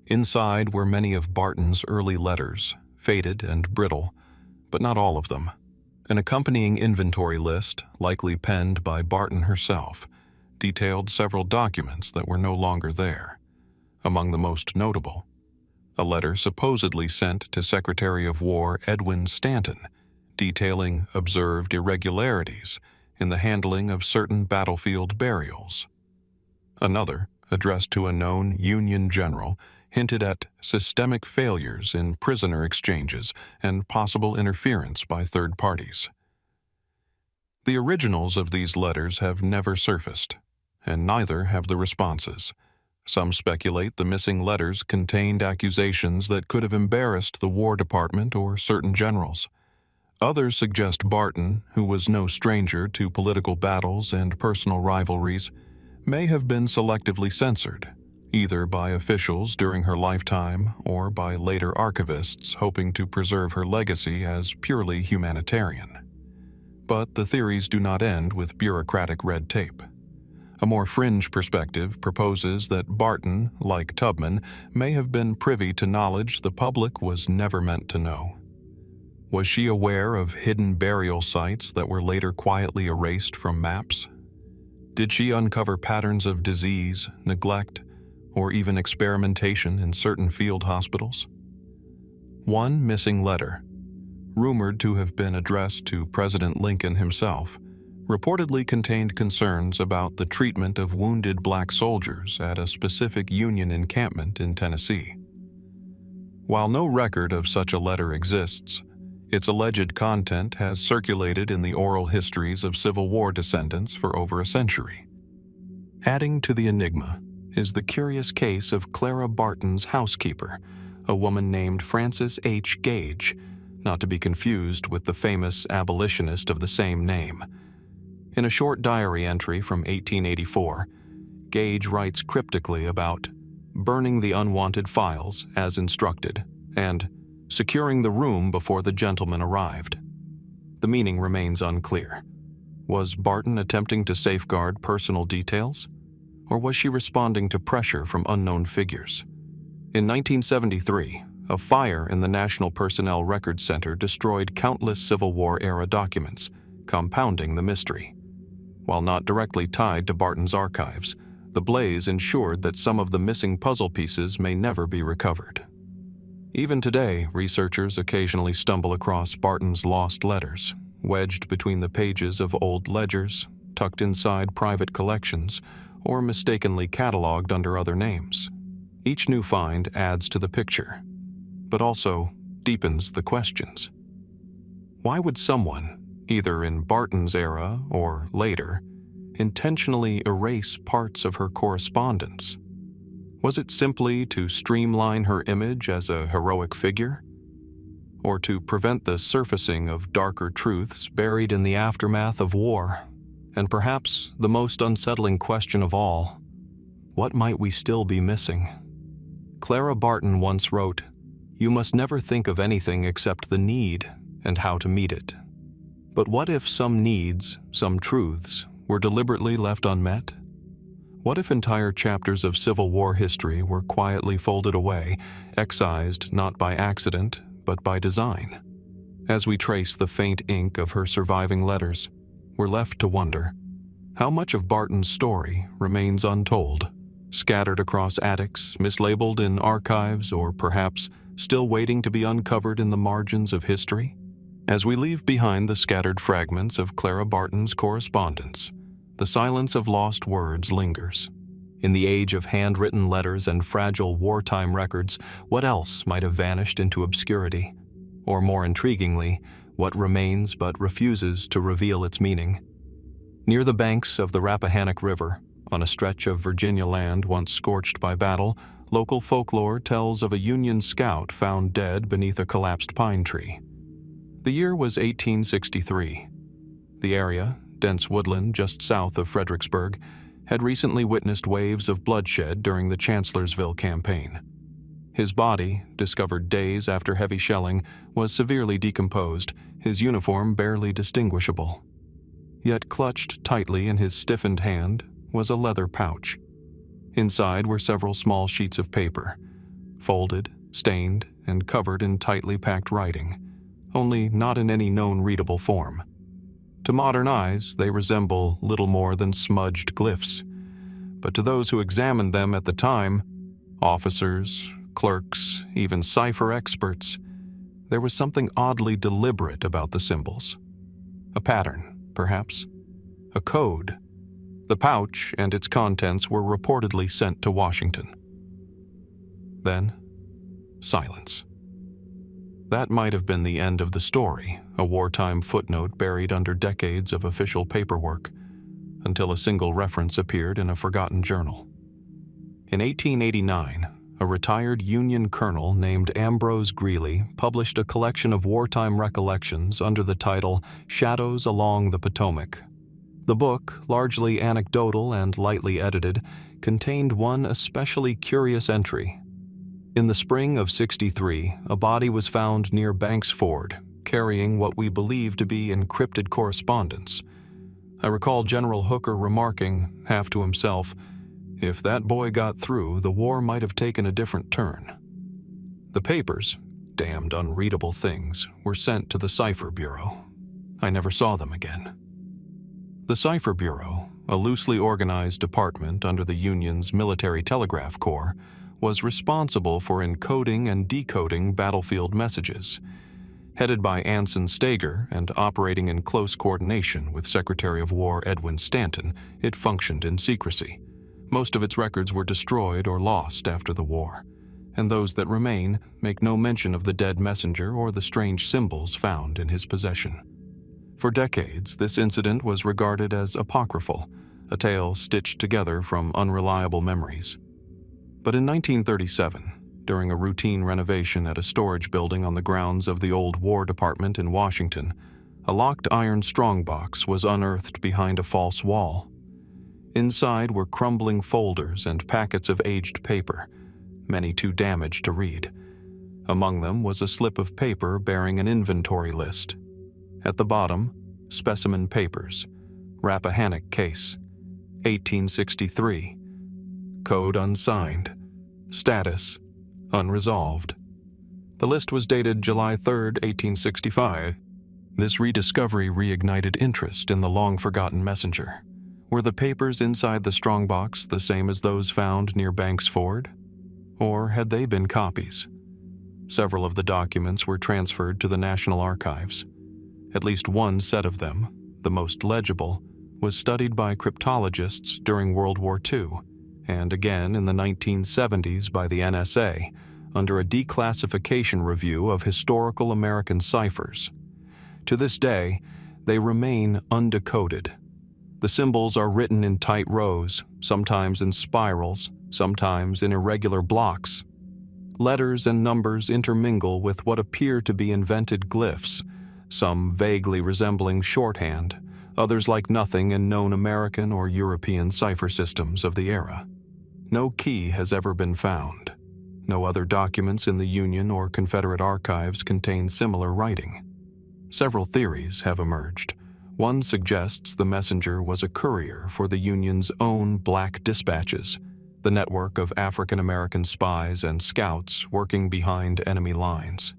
Inside were many of Barton's early letters, faded and brittle, but not all of them. An accompanying inventory list, likely penned by Barton herself, detailed several documents that were no longer there. Among the most notable, a letter supposedly sent to Secretary of War Edwin Stanton, detailing observed irregularities in the handling of certain battlefield burials. Another, addressed to a known Union general, hinted at systemic failures in prisoner exchanges and possible interference by third parties. The originals of these letters have never surfaced, and neither have the responses. Some speculate the missing letters contained accusations that could have embarrassed the War Department or certain generals. Others suggest Barton, who was no stranger to political battles and personal rivalries, may have been selectively censored, either by officials during her lifetime or by later archivists hoping to preserve her legacy as purely humanitarian. But the theories do not end with bureaucratic red tape. A more fringe perspective proposes that Barton, like Tubman, may have been privy to knowledge the public was never meant to know. Was she aware of hidden burial sites that were later quietly erased from maps? Did she uncover patterns of disease, neglect, or even experimentation in certain field hospitals? One missing letter, rumored to have been addressed to President Lincoln himself, reportedly contained concerns about the treatment of wounded black soldiers at a specific Union encampment in Tennessee. While no record of such a letter exists, its alleged content has circulated in the oral histories of Civil War descendants for over a century. Adding to the enigma is the curious case of Clara Barton's housekeeper, a woman named Frances H. Gage, not to be confused with the famous abolitionist of the same name. In a short diary entry from 1884, Gage writes cryptically about burning the unwanted files as instructed and securing the room before the gentleman arrived. The meaning remains unclear. Was Barton attempting to safeguard personal details? Or was she responding to pressure from unknown figures? In 1973, a fire in the National Personnel Records Center destroyed countless Civil War-era documents, compounding the mystery. While not directly tied to Barton's archives, the blaze ensured that some of the missing puzzle pieces may never be recovered. Even today, researchers occasionally stumble across Barton's lost letters, wedged between the pages of old ledgers, tucked inside private collections, or mistakenly cataloged under other names. Each new find adds to the picture, but also deepens the questions. Why would someone, either in Barton's era or later, intentionally erase parts of her correspondence? Was it simply to streamline her image as a heroic figure? Or to prevent the surfacing of darker truths buried in the aftermath of war? And perhaps the most unsettling question of all, what might we still be missing? Clara Barton once wrote, you must never think of anything except the need and how to meet it. But what if some needs, some truths, were deliberately left unmet? What if entire chapters of Civil War history were quietly folded away, excised not by accident, but by design? As we trace the faint ink of her surviving letters, we're left to wonder, how much of Barton's story remains untold, scattered across attics, mislabeled in archives, or perhaps still waiting to be uncovered in the margins of history? As we leave behind the scattered fragments of Clara Barton's correspondence, the silence of lost words lingers. In the age of handwritten letters and fragile wartime records, what else might have vanished into obscurity? Or more intriguingly, what remains but refuses to reveal its meaning? Near the banks of the Rappahannock River, on a stretch of Virginia land once scorched by battle, local folklore tells of a Union scout found dead beneath a collapsed pine tree. The year was 1863. The area, dense woodland just south of Fredericksburg, had recently witnessed waves of bloodshed during the Chancellorsville campaign. His body, discovered days after heavy shelling, was severely decomposed, his uniform barely distinguishable. Yet clutched tightly in his stiffened hand was a leather pouch. Inside were several small sheets of paper, folded, stained, and covered in tightly packed writing, only not in any known readable form. To modern eyes, they resemble little more than smudged glyphs, but to those who examined them at the time, officers, clerks, even cipher experts, there was something oddly deliberate about the symbols. A pattern, perhaps. A code. The pouch and its contents were reportedly sent to Washington. Then, silence. That might have been the end of the story, a wartime footnote buried under decades of official paperwork, until a single reference appeared in a forgotten journal. In 1889, a retired Union colonel named Ambrose Greeley published a collection of wartime recollections under the title Shadows Along the Potomac. The book, largely anecdotal and lightly edited, contained one especially curious entry. In the spring of '63, a body was found near Banks Ford, carrying what we believe to be encrypted correspondence. I recall General Hooker remarking, half to himself, "If that boy got through, the war might have taken a different turn." The papers, damned unreadable things, were sent to the Cipher Bureau. I never saw them again. The Cipher Bureau, a loosely organized department under the Union's Military Telegraph Corps, was responsible for encoding and decoding battlefield messages. Headed by Anson Stager and operating in close coordination with Secretary of War Edwin Stanton, it functioned in secrecy. Most of its records were destroyed or lost after the war, and those that remain make no mention of the dead messenger or the strange symbols found in his possession. For decades, this incident was regarded as apocryphal, a tale stitched together from unreliable memories. But in 1937, during a routine renovation at a storage building on the grounds of the old War Department in Washington, a locked iron strongbox was unearthed behind a false wall. Inside were crumbling folders and packets of aged paper, many too damaged to read. Among them was a slip of paper bearing an inventory list. At the bottom, specimen papers, Rappahannock case, 1863, code unsigned, status unresolved. The list was dated July 3, 1865. This rediscovery reignited interest in the long-forgotten messenger. Were the papers inside the strongbox the same as those found near Banks Ford? Or had they been copies? Several of the documents were transferred to the National Archives. At least one set of them, the most legible, was studied by cryptologists during World War II, and again in the 1970s by the NSA, under a declassification review of historical American ciphers. To this day, they remain undecoded. The symbols are written in tight rows, sometimes in spirals, sometimes in irregular blocks. Letters and numbers intermingle with what appear to be invented glyphs, some vaguely resembling shorthand, others like nothing in known American or European cipher systems of the era. No key has ever been found. No other documents in the Union or Confederate archives contain similar writing. Several theories have emerged. One suggests the messenger was a courier for the Union's own Black Dispatches, the network of African American spies and scouts working behind enemy lines.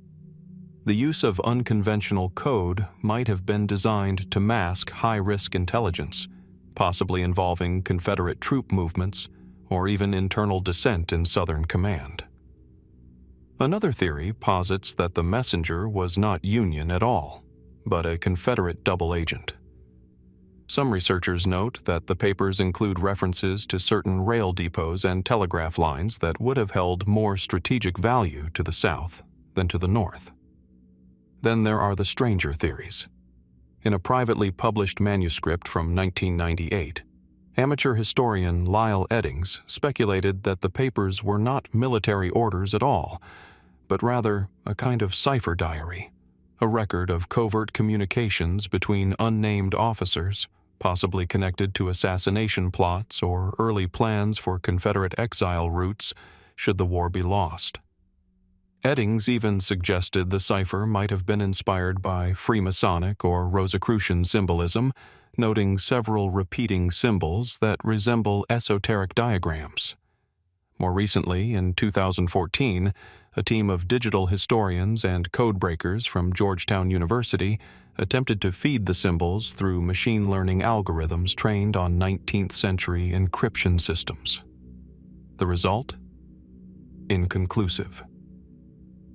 The use of unconventional code might have been designed to mask high-risk intelligence, possibly involving Confederate troop movements or even internal dissent in Southern Command. Another theory posits that the messenger was not Union at all, but a Confederate double agent. Some researchers note that the papers include references to certain rail depots and telegraph lines that would have held more strategic value to the South than to the North. Then there are the stranger theories. In a privately published manuscript from 1998, amateur historian Lyle Eddings speculated that the papers were not military orders at all, but rather a kind of cipher diary, a record of covert communications between unnamed officers, possibly connected to assassination plots or early plans for Confederate exile routes should the war be lost. Eddings even suggested the cipher might have been inspired by Freemasonic or Rosicrucian symbolism, noting several repeating symbols that resemble esoteric diagrams. More recently, in 2014, a team of digital historians and codebreakers from Georgetown University attempted to feed the symbols through machine learning algorithms trained on 19th century encryption systems. The result? Inconclusive.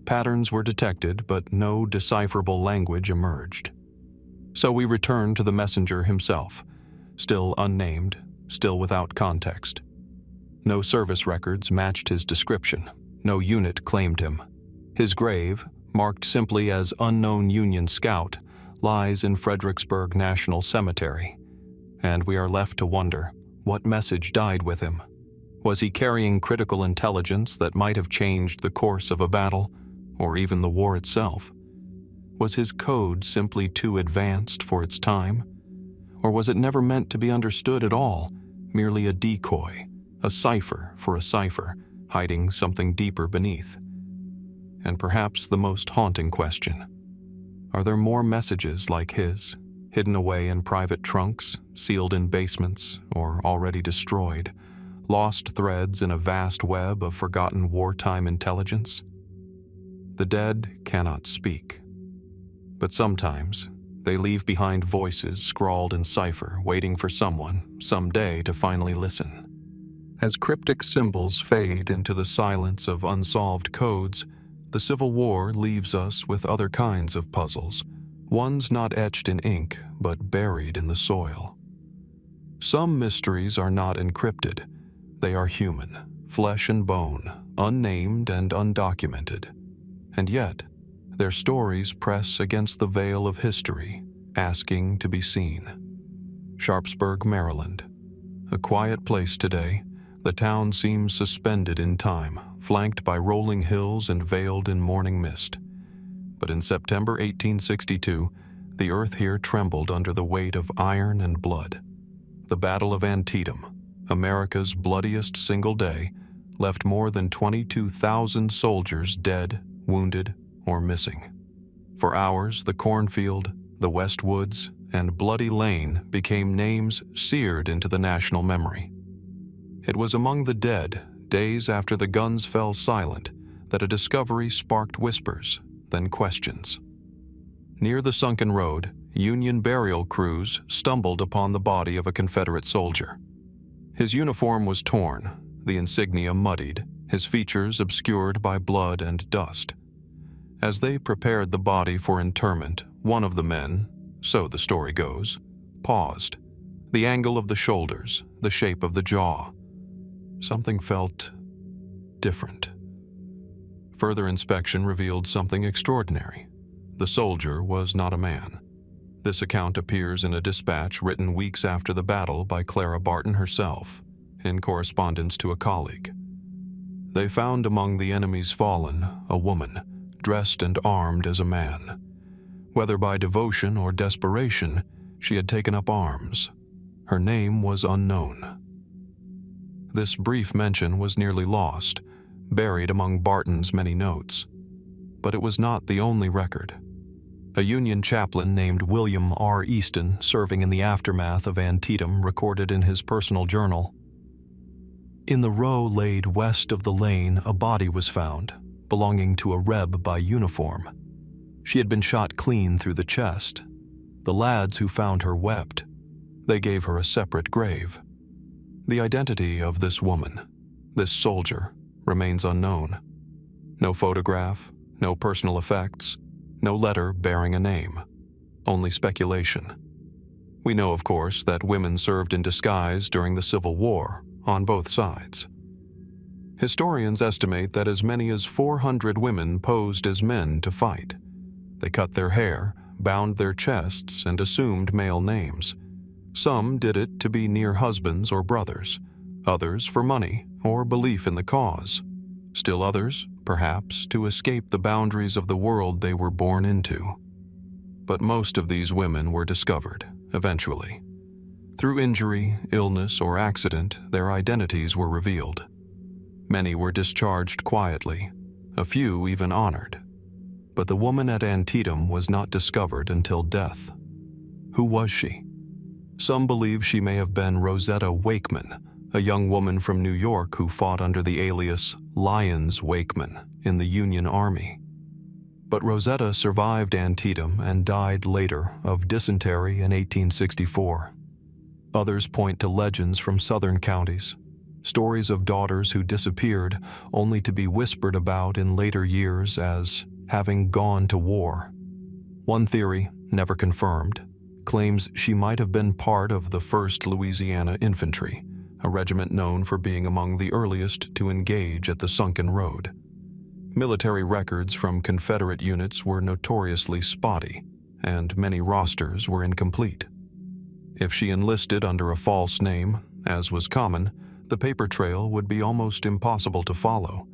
Patterns were detected, but no decipherable language emerged. So we returned to the messenger himself, still unnamed, still without context. No service records matched his description. No unit claimed him. His grave, marked simply as Unknown Union Scout, lies in Fredericksburg National Cemetery. And we are left to wonder, what message died with him? Was he carrying critical intelligence that might have changed the course of a battle, or even the war itself? Was his code simply too advanced for its time? Or was it never meant to be understood at all, merely a decoy, a cipher for a cipher, hiding something deeper beneath? And perhaps the most haunting question, are there more messages like his, hidden away in private trunks, sealed in basements, or already destroyed, lost threads in a vast web of forgotten wartime intelligence? The dead cannot speak, but sometimes they leave behind voices scrawled in cipher, waiting for someone, someday, to finally listen. As cryptic symbols fade into the silence of unsolved codes, the Civil War leaves us with other kinds of puzzles, ones not etched in ink, but buried in the soil. Some mysteries are not encrypted. They are human, flesh and bone, unnamed and undocumented. And yet, their stories press against the veil of history, asking to be seen. Sharpsburg, Maryland. A quiet place today, the town seems suspended in time, flanked by rolling hills and veiled in morning mist. But in September 1862, the earth here trembled under the weight of iron and blood. The Battle of Antietam, America's bloodiest single day, left more than 22,000 soldiers dead, wounded, or missing. For hours, the cornfield, the West Woods, and Bloody Lane became names seared into the national memory. It was among the dead, days after the guns fell silent, that a discovery sparked whispers, then questions. Near the sunken road, Union burial crews stumbled upon the body of a Confederate soldier. His uniform was torn, the insignia muddied, his features obscured by blood and dust. As they prepared the body for interment, one of the men, so the story goes, paused. The angle of the shoulders, the shape of the jaw. Something felt different. Further inspection revealed something extraordinary. The soldier was not a man. This account appears in a dispatch written weeks after the battle by Clara Barton herself, in correspondence to a colleague. They found among the enemy's fallen a woman, dressed and armed as a man. Whether by devotion or desperation, she had taken up arms. Her name was unknown. This brief mention was nearly lost, buried among Barton's many notes. But it was not the only record. A Union chaplain named William R. Easton, serving in the aftermath of Antietam, recorded in his personal journal, "In the row laid west of the lane, a body was found, belonging to a Reb by uniform. She had been shot clean through the chest. The lads who found her wept. They gave her a separate grave. The identity of this woman, this soldier, remains unknown. No photograph, no personal effects, no letter bearing a name, only speculation. We know, of course, that women served in disguise during the Civil War, on both sides. Historians estimate that as many as 400 women posed as men to fight. They cut their hair, bound their chests, and assumed male names. Some did it to be near husbands or brothers, others for money or belief in the cause. Still others, perhaps, to escape the boundaries of the world they were born into. But most of these women were discovered, eventually. Through injury, illness, or accident, their identities were revealed. Many were discharged quietly, a few even honored. But the woman at Antietam was not discovered until death. Who was she? Some believe she may have been Rosetta Wakeman, a young woman from New York who fought under the alias Lyons Wakeman in the Union Army. But Rosetta survived Antietam and died later of dysentery in 1864. Others point to legends from southern counties, stories of daughters who disappeared only to be whispered about in later years as having gone to war. One theory, never confirmed, claims she might have been part of the 1st Louisiana Infantry, a regiment known for being among the earliest to engage at the Sunken Road. Military records from Confederate units were notoriously spotty, and many rosters were incomplete. If she enlisted under a false name, as was common, the paper trail would be almost impossible to follow.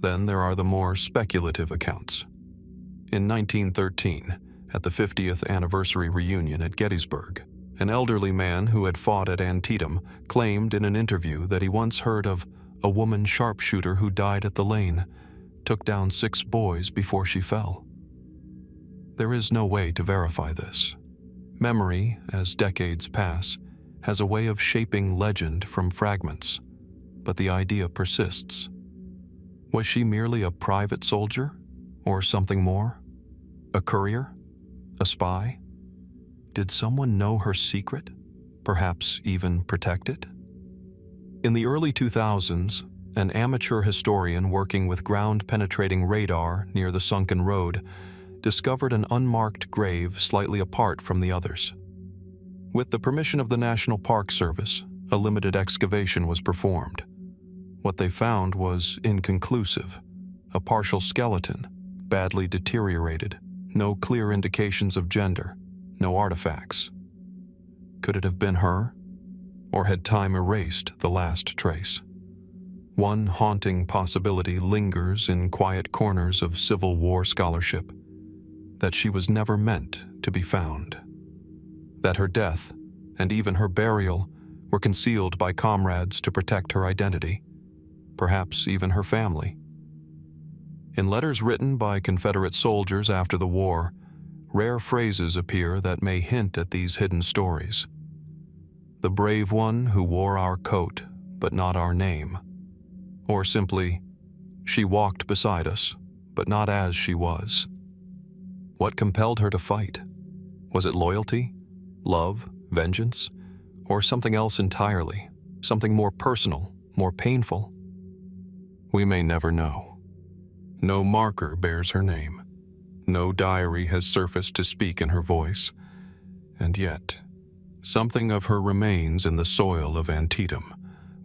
Then there are the more speculative accounts. In 1913, at the 50th anniversary reunion at Gettysburg, an elderly man who had fought at Antietam claimed in an interview that he once heard of a woman sharpshooter who died at the lane, took down 6 boys before she fell. There is no way to verify this. Memory, as decades pass, has a way of shaping legend from fragments, but the idea persists. Was she merely a private soldier, or something more? A courier? A spy? Did someone know her secret, perhaps even protect it? In the early 2000s, an amateur historian working with ground-penetrating radar near the Sunken Road discovered an unmarked grave slightly apart from the others. With the permission of the National Park Service, a limited excavation was performed. What they found was inconclusive: a partial skeleton, badly deteriorated, no clear indications of gender, no artifacts. Could it have been her? Or had time erased the last trace? One haunting possibility lingers in quiet corners of Civil War scholarship: that she was never meant to be found. That her death, and even her burial, were concealed by comrades to protect her identity, perhaps even her family. In letters written by Confederate soldiers after the war, rare phrases appear that may hint at these hidden stories. The brave one who wore our coat, but not our name. Or simply, she walked beside us, but not as she was. What compelled her to fight? Was it loyalty, love, vengeance, or something else entirely, something more personal, more painful? We may never know. No marker bears her name. No diary has surfaced to speak in her voice. And yet, something of her remains in the soil of Antietam,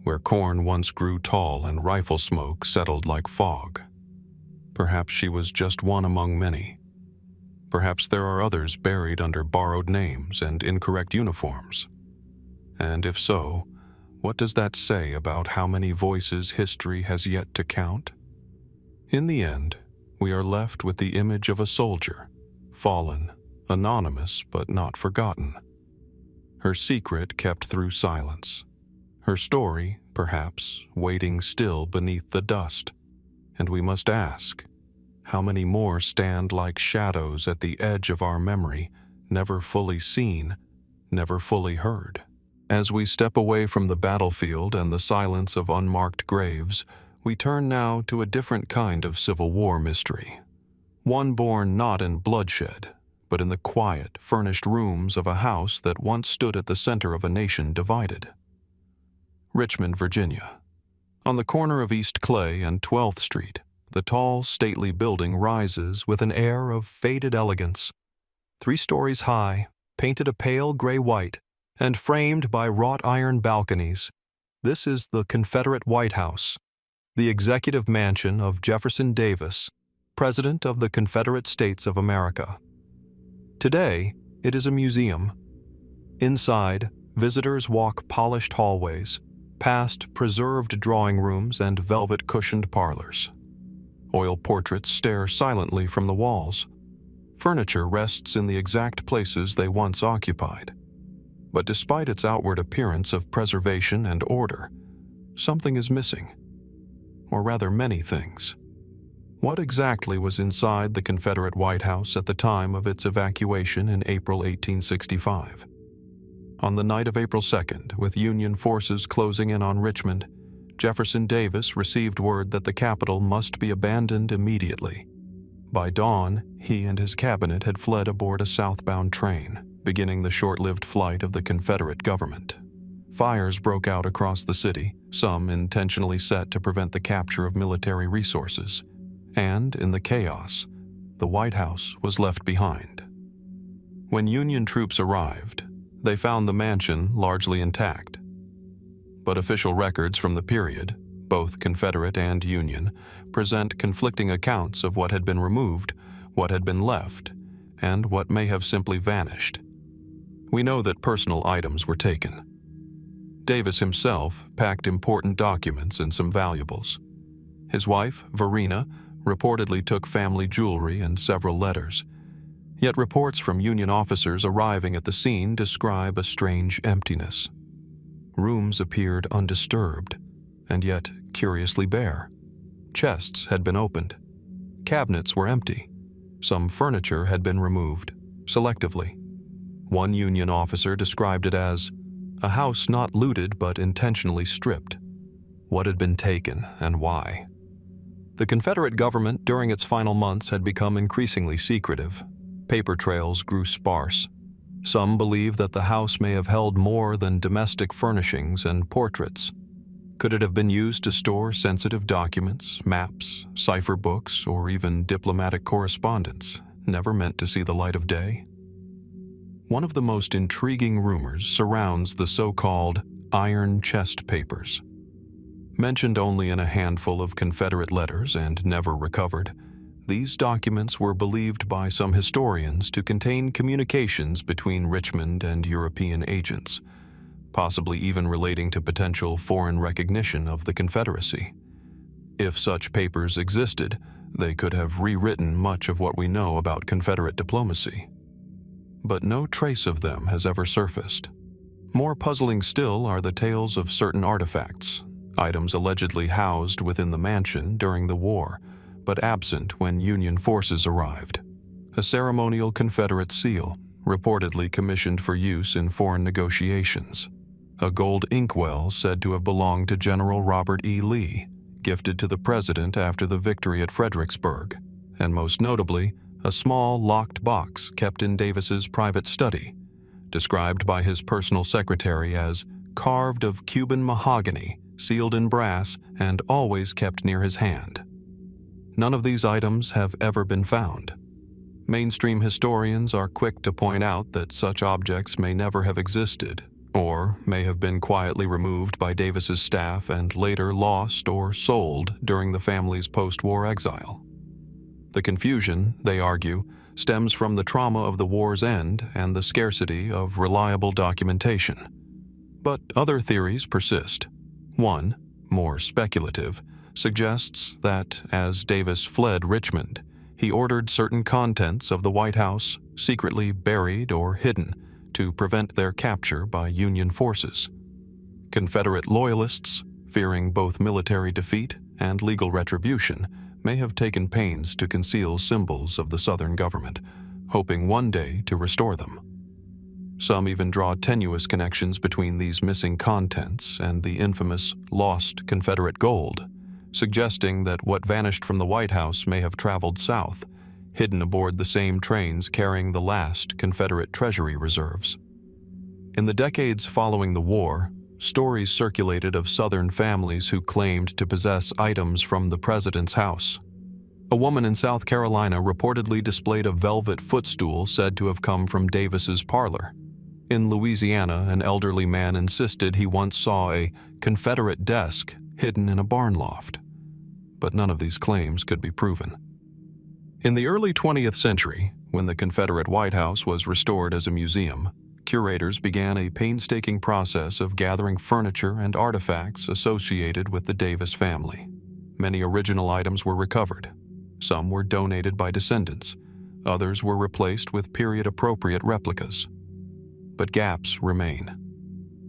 where corn once grew tall and rifle smoke settled like fog. Perhaps she was just one among many. Perhaps there are others buried under borrowed names and incorrect uniforms. And if so, what does that say about how many voices history has yet to count? In the end, we are left with the image of a soldier, fallen, anonymous but not forgotten. Her secret kept through silence. Her story, perhaps, waiting still beneath the dust, And we must ask, how many more stand like shadows at the edge of our memory, never fully seen, never fully heard? As we step away from the battlefield and the silence of unmarked graves, we turn now to a different kind of Civil War mystery. One born not in bloodshed, but in the quiet, furnished rooms of a house that once stood at the center of a nation divided. Richmond, Virginia. On the corner of East Clay and 12th Street, the tall, stately building rises with an air of faded elegance. 3 stories high, painted a pale gray-white, and framed by wrought iron balconies, this is the Confederate White House, the executive mansion of Jefferson Davis, President of the Confederate States of America. Today, it is a museum. Inside, visitors walk polished hallways, past preserved drawing rooms and velvet-cushioned parlors. Oil portraits stare silently from the walls. Furniture rests in the exact places they once occupied. But despite its outward appearance of preservation and order, something is missing. Or rather, many things. What exactly was inside the Confederate White House at the time of its evacuation in April 1865? On the night of April 2nd, with Union forces closing in on Richmond, Jefferson Davis received word that the capital must be abandoned immediately. By dawn, he and his cabinet had fled aboard a southbound train, beginning the short-lived flight of the Confederate government. Fires broke out across the city, some intentionally set to prevent the capture of military resources. And, in the chaos, the White House was left behind. When Union troops arrived, they found the mansion largely intact. But official records from the period, both Confederate and Union, present conflicting accounts of what had been removed, what had been left, and what may have simply vanished. We know that personal items were taken. Davis himself packed important documents and some valuables. His wife, Verena, reportedly took family jewelry and several letters. Yet reports from Union officers arriving at the scene describe a strange emptiness. Rooms appeared undisturbed, and yet curiously bare. Chests had been opened. Cabinets were empty. Some furniture had been removed, selectively. One Union officer described it as a house not looted but intentionally stripped. What had been taken and why? The Confederate government during its final months had become increasingly secretive. Paper trails grew sparse. Some believe that the house may have held more than domestic furnishings and portraits. Could it have been used to store sensitive documents, maps, cipher books, or even diplomatic correspondence, never meant to see the light of day? One of the most intriguing rumors surrounds the so-called iron chest papers. Mentioned only in a handful of Confederate letters and never recovered, these documents were believed by some historians to contain communications between Richmond and European agents, possibly even relating to potential foreign recognition of the Confederacy. If such papers existed, they could have rewritten much of what we know about Confederate diplomacy. But no trace of them has ever surfaced. More puzzling still are the tales of certain artifacts, items allegedly housed within the mansion during the war, but absent when Union forces arrived. A ceremonial Confederate seal, reportedly commissioned for use in foreign negotiations. A gold inkwell said to have belonged to General Robert E. Lee, gifted to the president after the victory at Fredericksburg, and most notably, a small locked box kept in Davis's private study, described by his personal secretary as carved of Cuban mahogany, sealed in brass, and always kept near his hand. None of these items have ever been found. Mainstream historians are quick to point out that such objects may never have existed, or may have been quietly removed by Davis's staff and later lost or sold during the family's post-war exile. The confusion, they argue, stems from the trauma of the war's end and the scarcity of reliable documentation. But other theories persist. One, more speculative, suggests that as Davis fled Richmond, he ordered certain contents of the White House secretly buried or hidden to prevent their capture by Union forces. Confederate loyalists, fearing both military defeat and legal retribution, may have taken pains to conceal symbols of the Southern government, hoping one day to restore them. Some even draw tenuous connections between these missing contents and the infamous lost Confederate gold, suggesting that what vanished from the White House may have traveled south, hidden aboard the same trains carrying the last Confederate treasury reserves. In the decades following the war, stories circulated of Southern families who claimed to possess items from the president's house. A woman in South Carolina reportedly displayed a velvet footstool said to have come from Davis's parlor. In Louisiana, an elderly man insisted he once saw a Confederate desk hidden in a barn loft, but none of these claims could be proven. In the early 20th century, when the Confederate White House was restored as a museum, curators began a painstaking process of gathering furniture and artifacts associated with the Davis family. Many original items were recovered. Some were donated by descendants. Others were replaced with period-appropriate replicas. But gaps remain.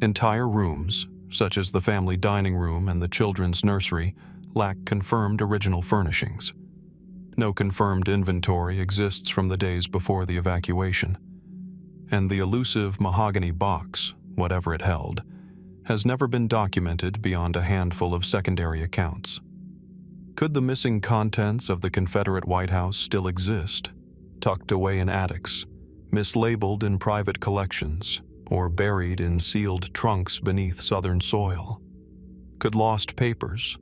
Entire rooms, such as the family dining room and the children's nursery, lack confirmed original furnishings. No confirmed inventory exists from the days before the evacuation. And the elusive mahogany box, whatever it held, has never been documented beyond a handful of secondary accounts. Could the missing contents of the Confederate White House still exist, tucked away in attics, mislabeled in private collections, or buried in sealed trunks beneath Southern soil? Could lost papers,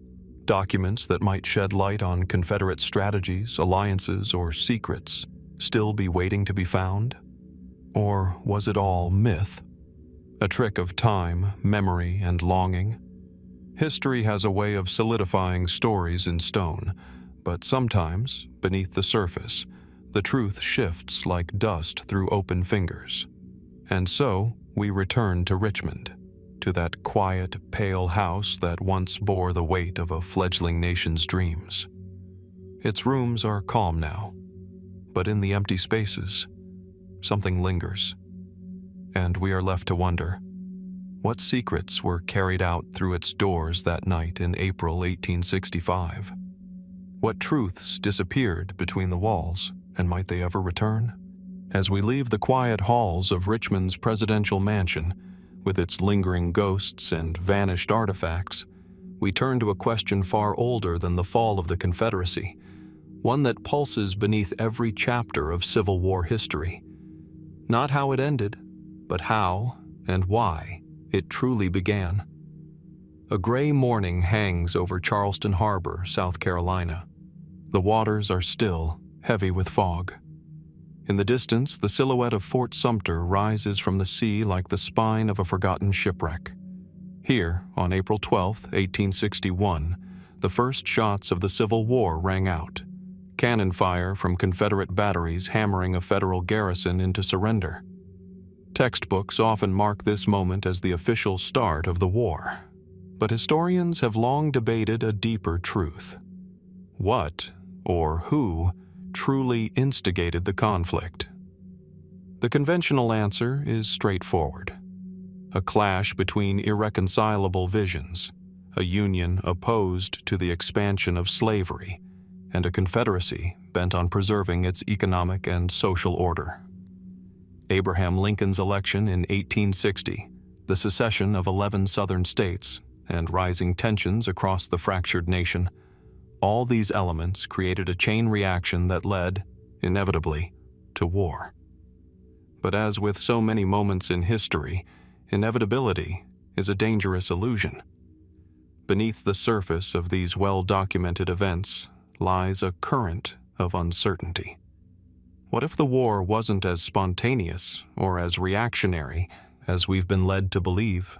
documents that might shed light on Confederate strategies, alliances, or secrets, still be waiting to be found? Or was it all myth? A trick of time, memory, and longing? History has a way of solidifying stories in stone, but sometimes, beneath the surface, the truth shifts like dust through open fingers. And so, we return to Richmond, to that quiet, pale house that once bore the weight of a fledgling nation's dreams. Its rooms are calm now, but in the empty spaces, something lingers, and we are left to wonder, what secrets were carried out through its doors that night in April 1865? What truths disappeared between the walls, and might they ever return? As we leave the quiet halls of Richmond's presidential mansion, with its lingering ghosts and vanished artifacts, we turn to a question far older than the fall of the Confederacy, one that pulses beneath every chapter of Civil War history. Not how it ended, but how and why it truly began. A gray morning hangs over Charleston Harbor, South Carolina. The waters are still, heavy with fog. In the distance, the silhouette of Fort Sumter rises from the sea like the spine of a forgotten shipwreck. Here, on April 12, 1861, the first shots of the Civil War rang out. Cannon fire from Confederate batteries hammering a Federal garrison into surrender. Textbooks often mark this moment as the official start of the war, but historians have long debated a deeper truth. What, or who, truly instigated the conflict? The conventional answer is straightforward. A clash between irreconcilable visions, a union opposed to the expansion of slavery, and a Confederacy bent on preserving its economic and social order. Abraham Lincoln's election in 1860, the secession of 11 Southern states, and rising tensions across the fractured nation, all these elements created a chain reaction that led, inevitably, to war. But as with so many moments in history, inevitability is a dangerous illusion. Beneath the surface of these well-documented events lies a current of uncertainty. What if the war wasn't as spontaneous or as reactionary as we've been led to believe?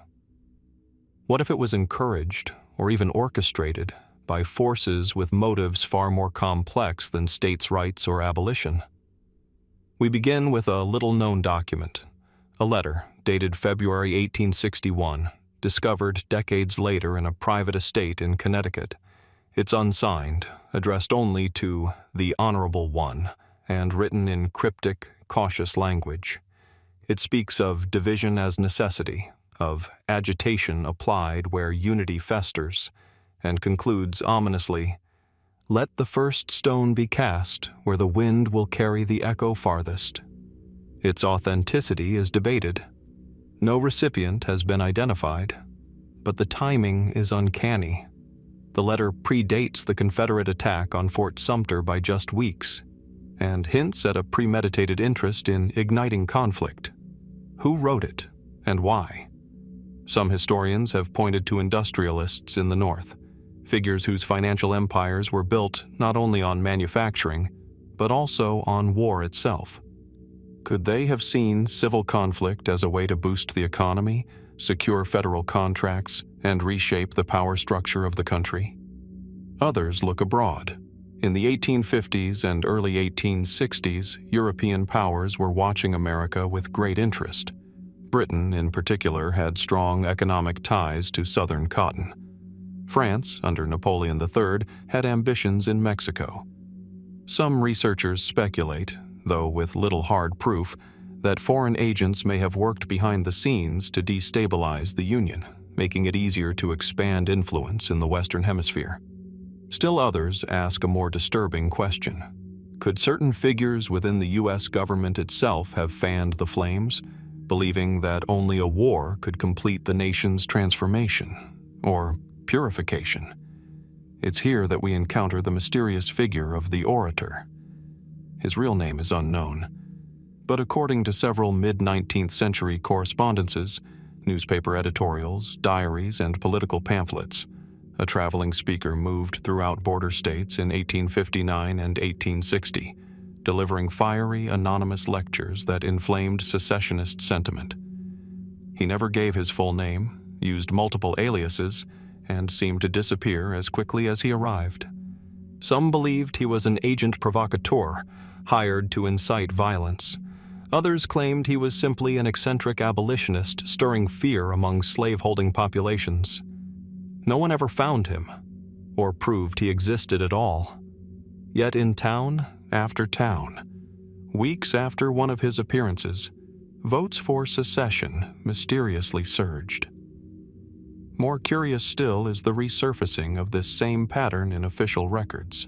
What if it was encouraged or even orchestrated by forces with motives far more complex than states' rights or abolition? We begin with a little-known document, a letter dated February 1861, discovered decades later in a private estate in Connecticut. It's unsigned, addressed only to the Honorable One, and written in cryptic, cautious language. It speaks of division as necessity, of agitation applied where unity festers, and concludes ominously, Let the first stone be cast where the wind will carry the echo farthest. Its authenticity is debated. No recipient has been identified, but the timing is uncanny. The letter predates the Confederate attack on Fort Sumter by just weeks, and hints at a premeditated interest in igniting conflict. Who wrote it, and why? Some historians have pointed to industrialists in the North, figures whose financial empires were built not only on manufacturing, but also on war itself. Could they have seen civil conflict as a way to boost the economy, secure federal contracts, and reshape the power structure of the country? Others look abroad. In the 1850s and early 1860s, European powers were watching America with great interest. Britain, in particular, had strong economic ties to southern cotton. France, under Napoleon III, had ambitions in Mexico. Some researchers speculate, though with little hard proof, that foreign agents may have worked behind the scenes to destabilize the Union, making it easier to expand influence in the Western Hemisphere. Still others ask a more disturbing question. Could certain figures within the U.S. government itself have fanned the flames, believing that only a war could complete the nation's transformation, or purification? It's here that we encounter the mysterious figure of the orator. His real name is unknown, but according to several mid-19th century correspondences, newspaper editorials, diaries, and political pamphlets, a traveling speaker moved throughout border states in 1859 and 1860, delivering fiery, anonymous lectures that inflamed secessionist sentiment. He never gave his full name, used multiple aliases, and seemed to disappear as quickly as he arrived. Some believed he was an agent provocateur, hired to incite violence. Others claimed he was simply an eccentric abolitionist stirring fear among slave-holding populations. No one ever found him, or proved he existed at all. Yet in town after town, weeks after one of his appearances, votes for secession mysteriously surged. More curious still is the resurfacing of this same pattern in official records.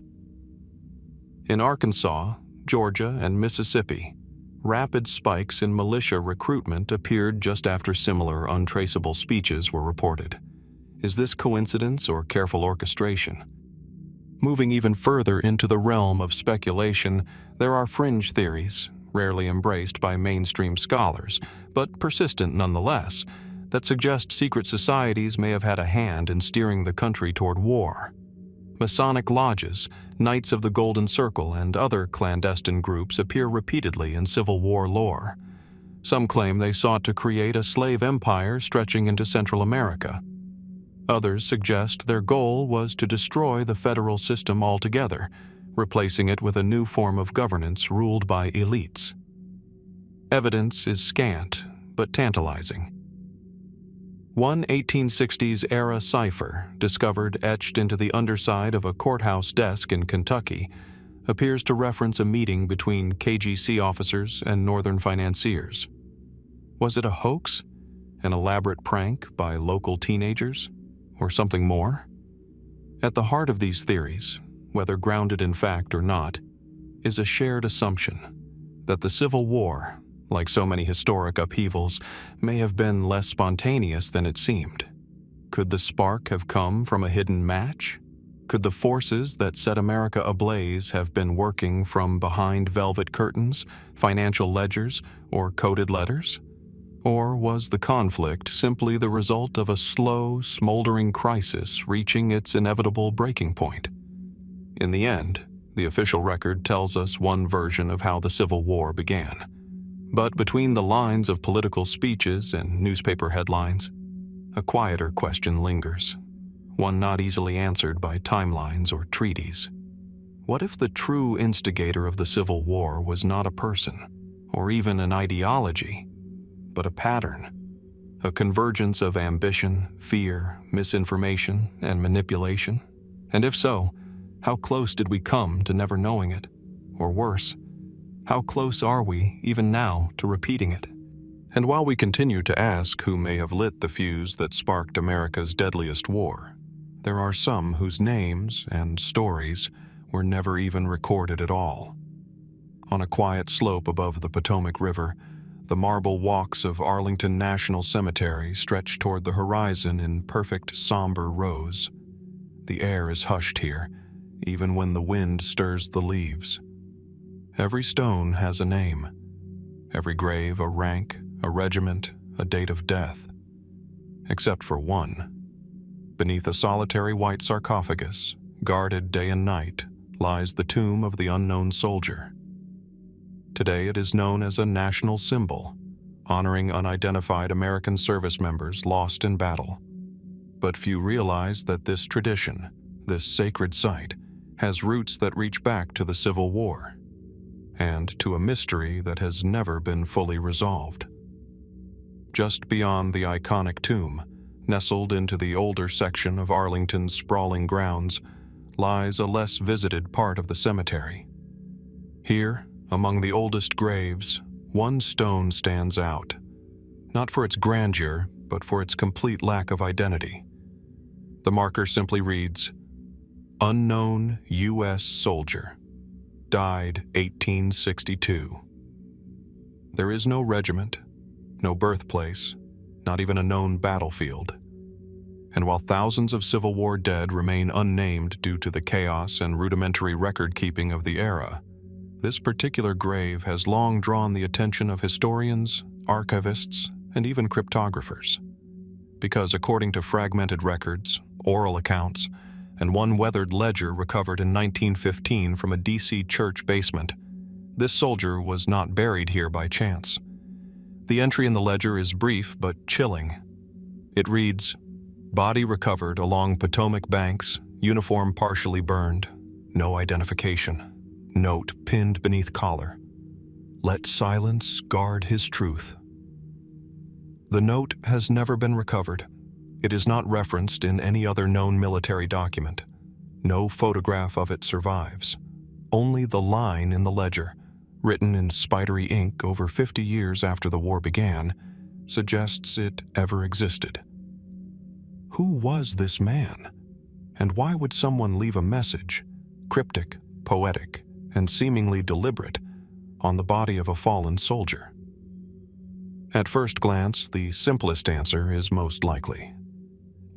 In Arkansas, Georgia, and Mississippi, rapid spikes in militia recruitment appeared just after similar untraceable speeches were reported. Is this coincidence or careful orchestration? Moving even further into the realm of speculation, there are fringe theories, rarely embraced by mainstream scholars, but persistent nonetheless, that suggest secret societies may have had a hand in steering the country toward war. Masonic lodges, Knights of the Golden Circle, and other clandestine groups appear repeatedly in Civil War lore. Some claim they sought to create a slave empire stretching into Central America. Others suggest their goal was to destroy the federal system altogether, replacing it with a new form of governance ruled by elites. Evidence is scant, but tantalizing. One 1860s-era cipher, discovered etched into the underside of a courthouse desk in Kentucky, appears to reference a meeting between KGC officers and Northern financiers. Was it a hoax? An elaborate prank by local teenagers? Or something more? At the heart of these theories, whether grounded in fact or not, is a shared assumption that the Civil War, like so many historic upheavals, may have been less spontaneous than it seemed. Could the spark have come from a hidden match? Could the forces that set America ablaze have been working from behind velvet curtains, financial ledgers, or coded letters? Or was the conflict simply the result of a slow, smoldering crisis reaching its inevitable breaking point? In the end, the official record tells us one version of how the Civil War began. But between the lines of political speeches and newspaper headlines, a quieter question lingers, one not easily answered by timelines or treaties. What if the true instigator of the Civil War was not a person, or even an ideology, but a pattern, a convergence of ambition, fear, misinformation, and manipulation? And if so, how close did we come to never knowing it? Or worse, how close are we, even now, to repeating it? And while we continue to ask who may have lit the fuse that sparked America's deadliest war, there are some whose names and stories were never even recorded at all. On a quiet slope above the Potomac River, the marble walks of Arlington National Cemetery stretch toward the horizon in perfect somber rows. The air is hushed here, even when the wind stirs the leaves. Every stone has a name, every grave a rank, a regiment, a date of death. Except for one. Beneath a solitary white sarcophagus, guarded day and night, lies the tomb of the unknown soldier. Today it is known as a national symbol, honoring unidentified American service members lost in battle. But few realize that this tradition, this sacred site, has roots that reach back to the Civil War, and to a mystery that has never been fully resolved. Just beyond the iconic tomb, nestled into the older section of Arlington's sprawling grounds, lies a less visited part of the cemetery. Here, among the oldest graves, one stone stands out, not for its grandeur, but for its complete lack of identity. The marker simply reads, "Unknown U.S. Soldier, died 1862. There is no regiment, no birthplace, not even a known battlefield. And while thousands of Civil War dead remain unnamed due to the chaos and rudimentary record-keeping of the era, this particular grave has long drawn the attention of historians, archivists, and even cryptographers. Because according to fragmented records, oral accounts, and one weathered ledger recovered in 1915 from a D.C. church basement, this soldier was not buried here by chance. The entry in the ledger is brief but chilling. It reads, "Body recovered along Potomac banks, uniform partially burned, no identification. Note pinned beneath collar. Let silence guard his truth." The note has never been recovered. It is not referenced in any other known military document. No photograph of it survives. Only the line in the ledger, written in spidery ink over 50 years after the war began, suggests it ever existed. Who was this man? And why would someone leave a message, cryptic, poetic, and seemingly deliberate, on the body of a fallen soldier? At first glance, the simplest answer is most likely.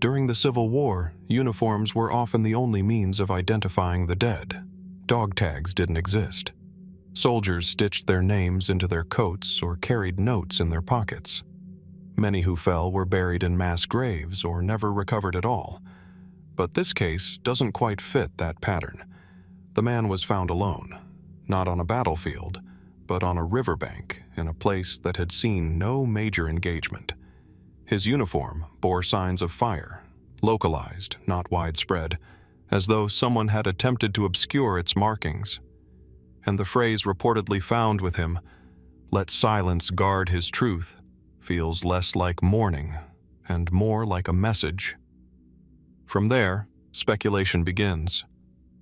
During the Civil War, uniforms were often the only means of identifying the dead. Dog tags didn't exist. Soldiers stitched their names into their coats or carried notes in their pockets. Many who fell were buried in mass graves or never recovered at all. But this case doesn't quite fit that pattern. The man was found alone, not on a battlefield, but on a riverbank in a place that had seen no major engagement. His uniform bore signs of fire, localized, not widespread, as though someone had attempted to obscure its markings. And the phrase reportedly found with him, "Let silence guard his truth," feels less like mourning and more like a message. From there, speculation begins.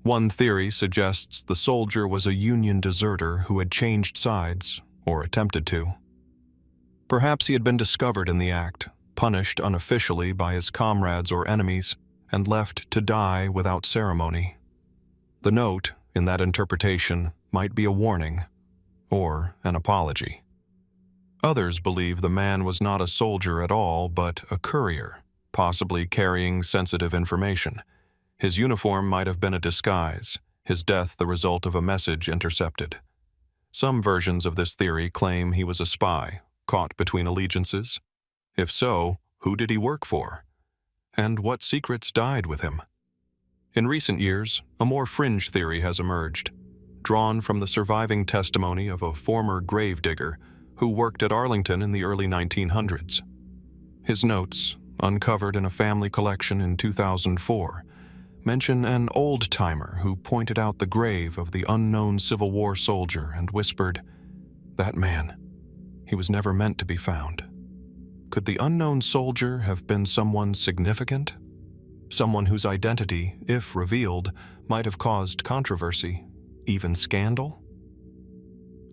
One theory suggests the soldier was a Union deserter who had changed sides, or attempted to. Perhaps he had been discovered in the act, punished unofficially by his comrades or enemies, and left to die without ceremony. The note, in that interpretation, might be a warning, or an apology. Others believe the man was not a soldier at all, but a courier, possibly carrying sensitive information. His uniform might have been a disguise, his death the result of a message intercepted. Some versions of this theory claim he was a spy, caught between allegiances. If so, who did he work for? And what secrets died with him? In recent years, a more fringe theory has emerged, drawn from the surviving testimony of a former gravedigger who worked at Arlington in the early 1900s. His notes, uncovered in a family collection in 2004, mention an old-timer who pointed out the grave of the unknown Civil War soldier and whispered, "That man, he was never meant to be found." Could the unknown soldier have been someone significant? Someone whose identity, if revealed, might have caused controversy, even scandal?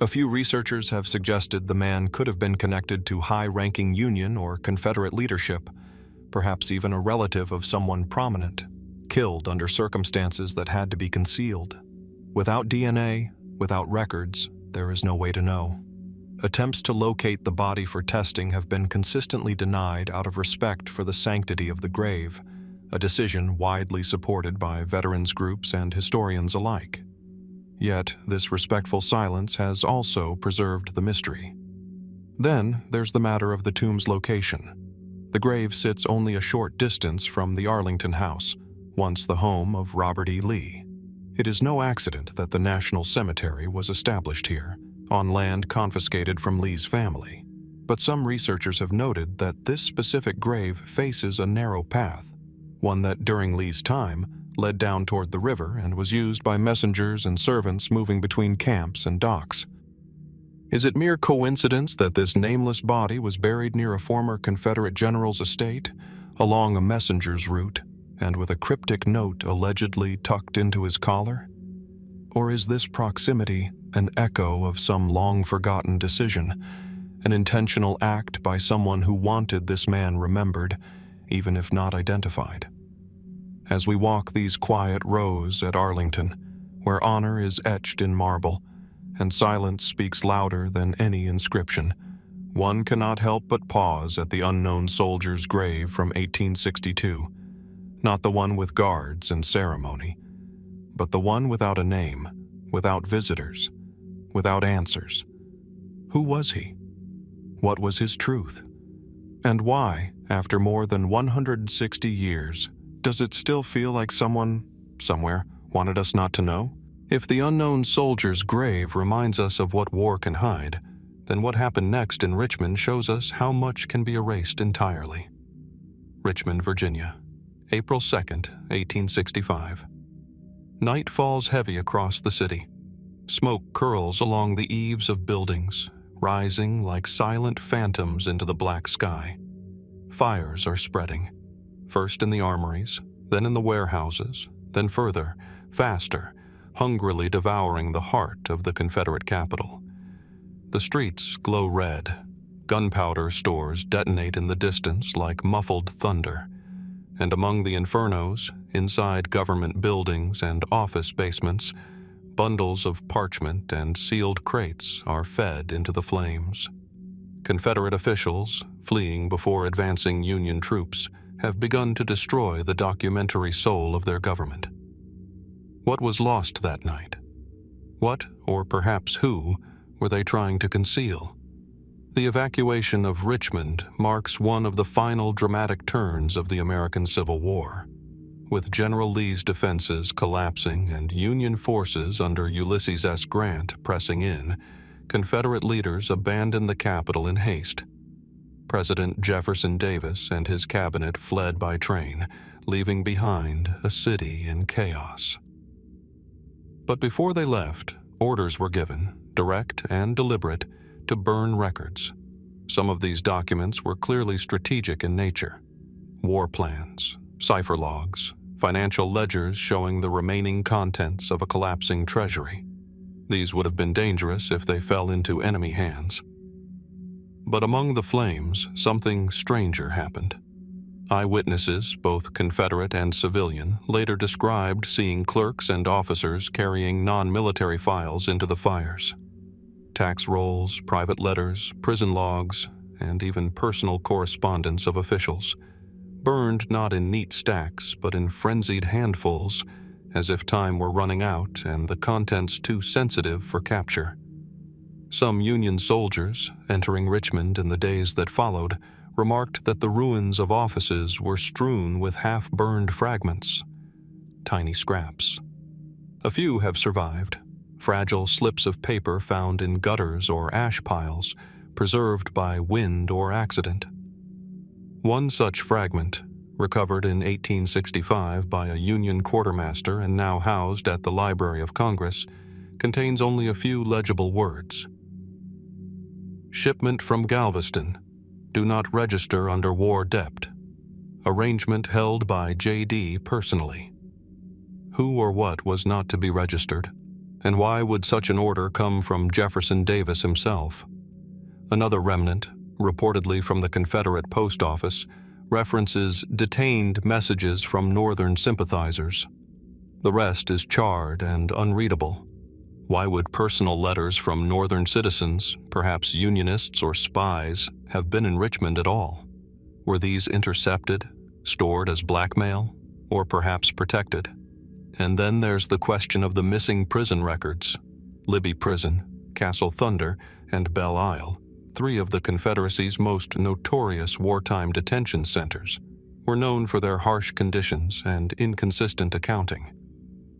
A few researchers have suggested the man could have been connected to high-ranking Union or Confederate leadership, perhaps even a relative of someone prominent, killed under circumstances that had to be concealed. Without DNA, without records, there is no way to know. Attempts to locate the body for testing have been consistently denied out of respect for the sanctity of the grave, a decision widely supported by veterans groups and historians alike. Yet, this respectful silence has also preserved the mystery. Then, there's the matter of the tomb's location. The grave sits only a short distance from the Arlington house, once the home of Robert E. Lee. It is no accident that the National Cemetery was established here, on land confiscated from Lee's family. But some researchers have noted that this specific grave faces a narrow path, one that during Lee's time led down toward the river and was used by messengers and servants moving between camps and docks. Is it mere coincidence that this nameless body was buried near a former Confederate general's estate, along a messenger's route, and with a cryptic note allegedly tucked into his collar? Or is this proximity an echo of some long-forgotten decision, an intentional act by someone who wanted this man remembered, even if not identified? As we walk these quiet rows at Arlington, where honor is etched in marble, and silence speaks louder than any inscription, one cannot help but pause at the unknown soldier's grave from 1862, not the one with guards and ceremony, but the one without a name, without visitors, without answers. Who was he? What was his truth? And why, after more than 160 years, does it still feel like someone, somewhere, wanted us not to know? If the unknown soldier's grave reminds us of what war can hide, then what happened next in Richmond shows us how much can be erased entirely. Richmond, Virginia, April 2nd, 1865. Night falls heavy across the city. Smoke curls along the eaves of buildings, rising like silent phantoms into the black sky. Fires are spreading, first in the armories, then in the warehouses, then further, faster, hungrily devouring the heart of the Confederate capital. The streets glow red. Gunpowder stores detonate in the distance like muffled thunder. And among the infernos, inside government buildings and office basements, bundles of parchment and sealed crates are fed into the flames. Confederate officials, fleeing before advancing Union troops, have begun to destroy the documentary soul of their government. What was lost that night? What, or perhaps who, were they trying to conceal? The evacuation of Richmond marks one of the final dramatic turns of the American Civil War. With General Lee's defenses collapsing and Union forces under Ulysses S. Grant pressing in, Confederate leaders abandoned the capital in haste. President Jefferson Davis and his cabinet fled by train, leaving behind a city in chaos. But before they left, orders were given, direct and deliberate, to burn records. Some of these documents were clearly strategic in nature. War plans, cipher logs, financial ledgers showing the remaining contents of a collapsing treasury. These would have been dangerous if they fell into enemy hands. But among the flames, something stranger happened. Eyewitnesses, both Confederate and civilian, later described seeing clerks and officers carrying non-military files into the fires. Tax rolls, private letters, prison logs, and even personal correspondence of officials, burned not in neat stacks but in frenzied handfuls, as if time were running out and the contents too sensitive for capture. Some Union soldiers, entering Richmond in the days that followed, remarked that the ruins of offices were strewn with half-burned fragments, tiny scraps. A few have survived, fragile slips of paper found in gutters or ash piles, preserved by wind or accident. One such fragment, recovered in 1865 by a Union quartermaster and now housed at the Library of Congress, contains only a few legible words. Shipment from Galveston. Do not register under war debt. Arrangement held by J.D. personally. Who or what was not to be registered? And why would such an order come from Jefferson Davis himself? Another remnant, reportedly from the Confederate Post Office, references detained messages from Northern sympathizers. The rest is charred and unreadable, Why would personal letters from Northern citizens, perhaps Unionists or spies, have been in Richmond at all? Were these intercepted, stored as blackmail, or perhaps protected? And then there's the question of the missing prison records. Libby Prison, Castle Thunder, and Belle Isle, three of the Confederacy's most notorious wartime detention centers, were known for their harsh conditions and inconsistent accounting.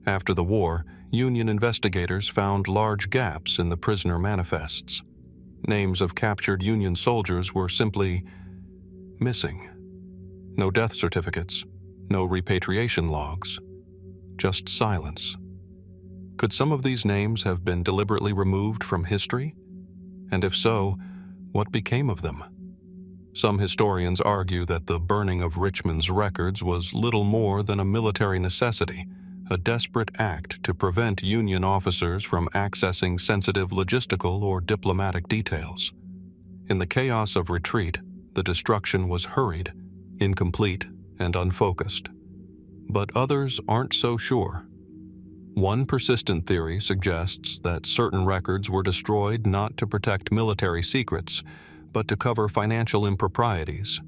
After the war, Union investigators found large gaps in the prisoner manifests. Names of captured Union soldiers were simply missing. No death certificates, no repatriation logs, just silence. Could some of these names have been deliberately removed from history? And if so, what became of them? Some historians argue that the burning of Richmond's records was little more than a military necessity, a desperate act to prevent Union officers from accessing sensitive logistical or diplomatic details. In the chaos of retreat, the destruction was hurried, incomplete, and unfocused. But others aren't so sure. One persistent theory suggests that certain records were destroyed not to protect military secrets, but to cover financial improprieties,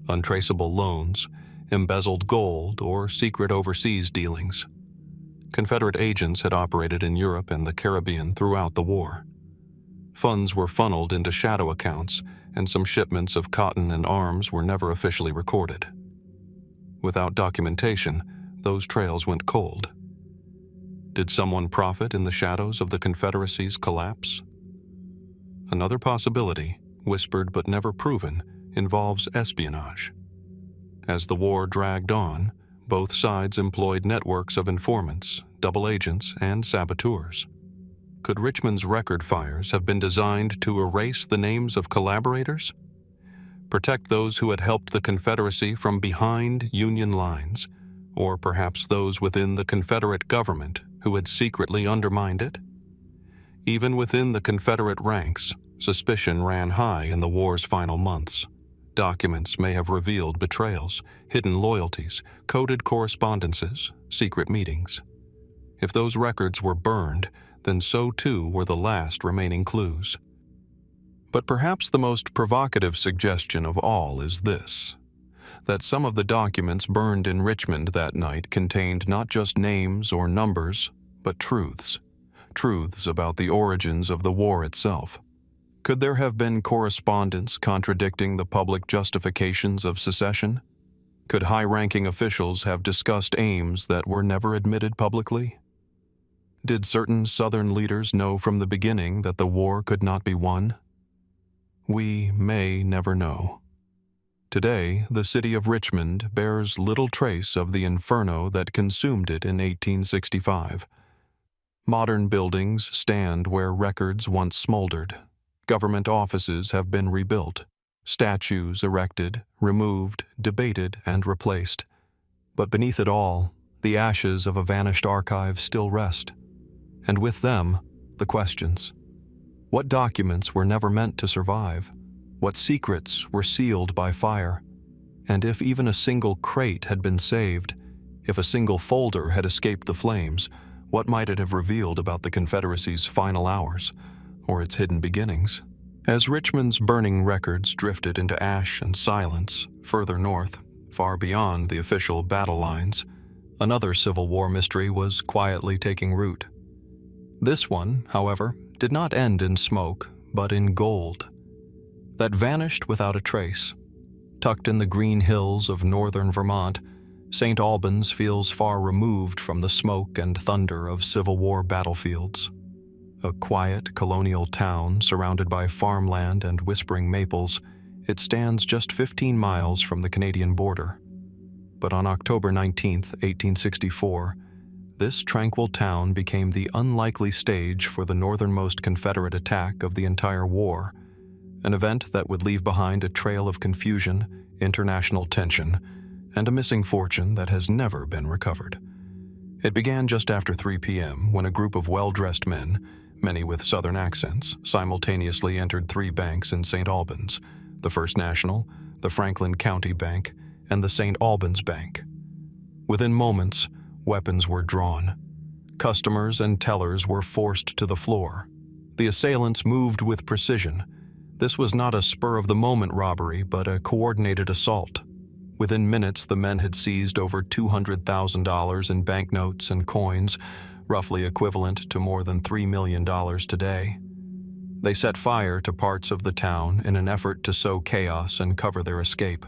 untraceable loans, embezzled gold, or secret overseas dealings. Confederate agents had operated in Europe and the Caribbean throughout the war. Funds were funneled into shadow accounts, and some shipments of cotton and arms were never officially recorded. Without documentation, those trails went cold. Did someone profit in the shadows of the Confederacy's collapse? Another possibility, whispered but never proven, involves espionage. As the war dragged on, both sides employed networks of informants, double agents, and saboteurs. Could Richmond's record fires have been designed to erase the names of collaborators? Protect those who had helped the Confederacy from behind Union lines, or perhaps those within the Confederate government who had secretly undermined it? Even within the Confederate ranks, suspicion ran high in the war's final months. Documents may have revealed betrayals, hidden loyalties, coded correspondences, secret meetings. If those records were burned, then so too were the last remaining clues. But perhaps the most provocative suggestion of all is this: that some of the documents burned in Richmond that night contained not just names or numbers, but truths about the origins of the war itself. Could there have been correspondence contradicting the public justifications of secession? Could high-ranking officials have discussed aims that were never admitted publicly? Did certain Southern leaders know from the beginning that the war could not be won? We may never know. Today, the city of Richmond bears little trace of the inferno that consumed it in 1865. Modern buildings stand where records once smoldered. Government offices have been rebuilt, statues erected, removed, debated, and replaced. But beneath it all, the ashes of a vanished archive still rest. And with them, the questions. What documents were never meant to survive? What secrets were sealed by fire? And if even a single crate had been saved, if a single folder had escaped the flames, what might it have revealed about the Confederacy's final hours, or its hidden beginnings? As Richmond's burning records drifted into ash and silence further north, far beyond the official battle lines, another Civil War mystery was quietly taking root. This one, however, did not end in smoke, but in gold that vanished without a trace. Tucked in the green hills of northern Vermont, St. Albans feels far removed from the smoke and thunder of Civil War battlefields. A quiet colonial town surrounded by farmland and whispering maples, it stands just 15 miles from the Canadian border. But on October 19, 1864, this tranquil town became the unlikely stage for the northernmost Confederate attack of the entire war, an event that would leave behind a trail of confusion, international tension, and a missing fortune that has never been recovered. It began just after 3 p.m. when a group of well-dressed men, many with Southern accents, simultaneously entered 3 banks in St. Albans: the First National, the Franklin County Bank, and the St. Albans Bank. Within moments, weapons were drawn. Customers and tellers were forced to the floor. The assailants moved with precision. This was not a spur-of-the-moment robbery, but a coordinated assault. Within minutes, the men had seized over $200,000 in banknotes and coins, roughly equivalent to more than $3 million today. They set fire to parts of the town in an effort to sow chaos and cover their escape.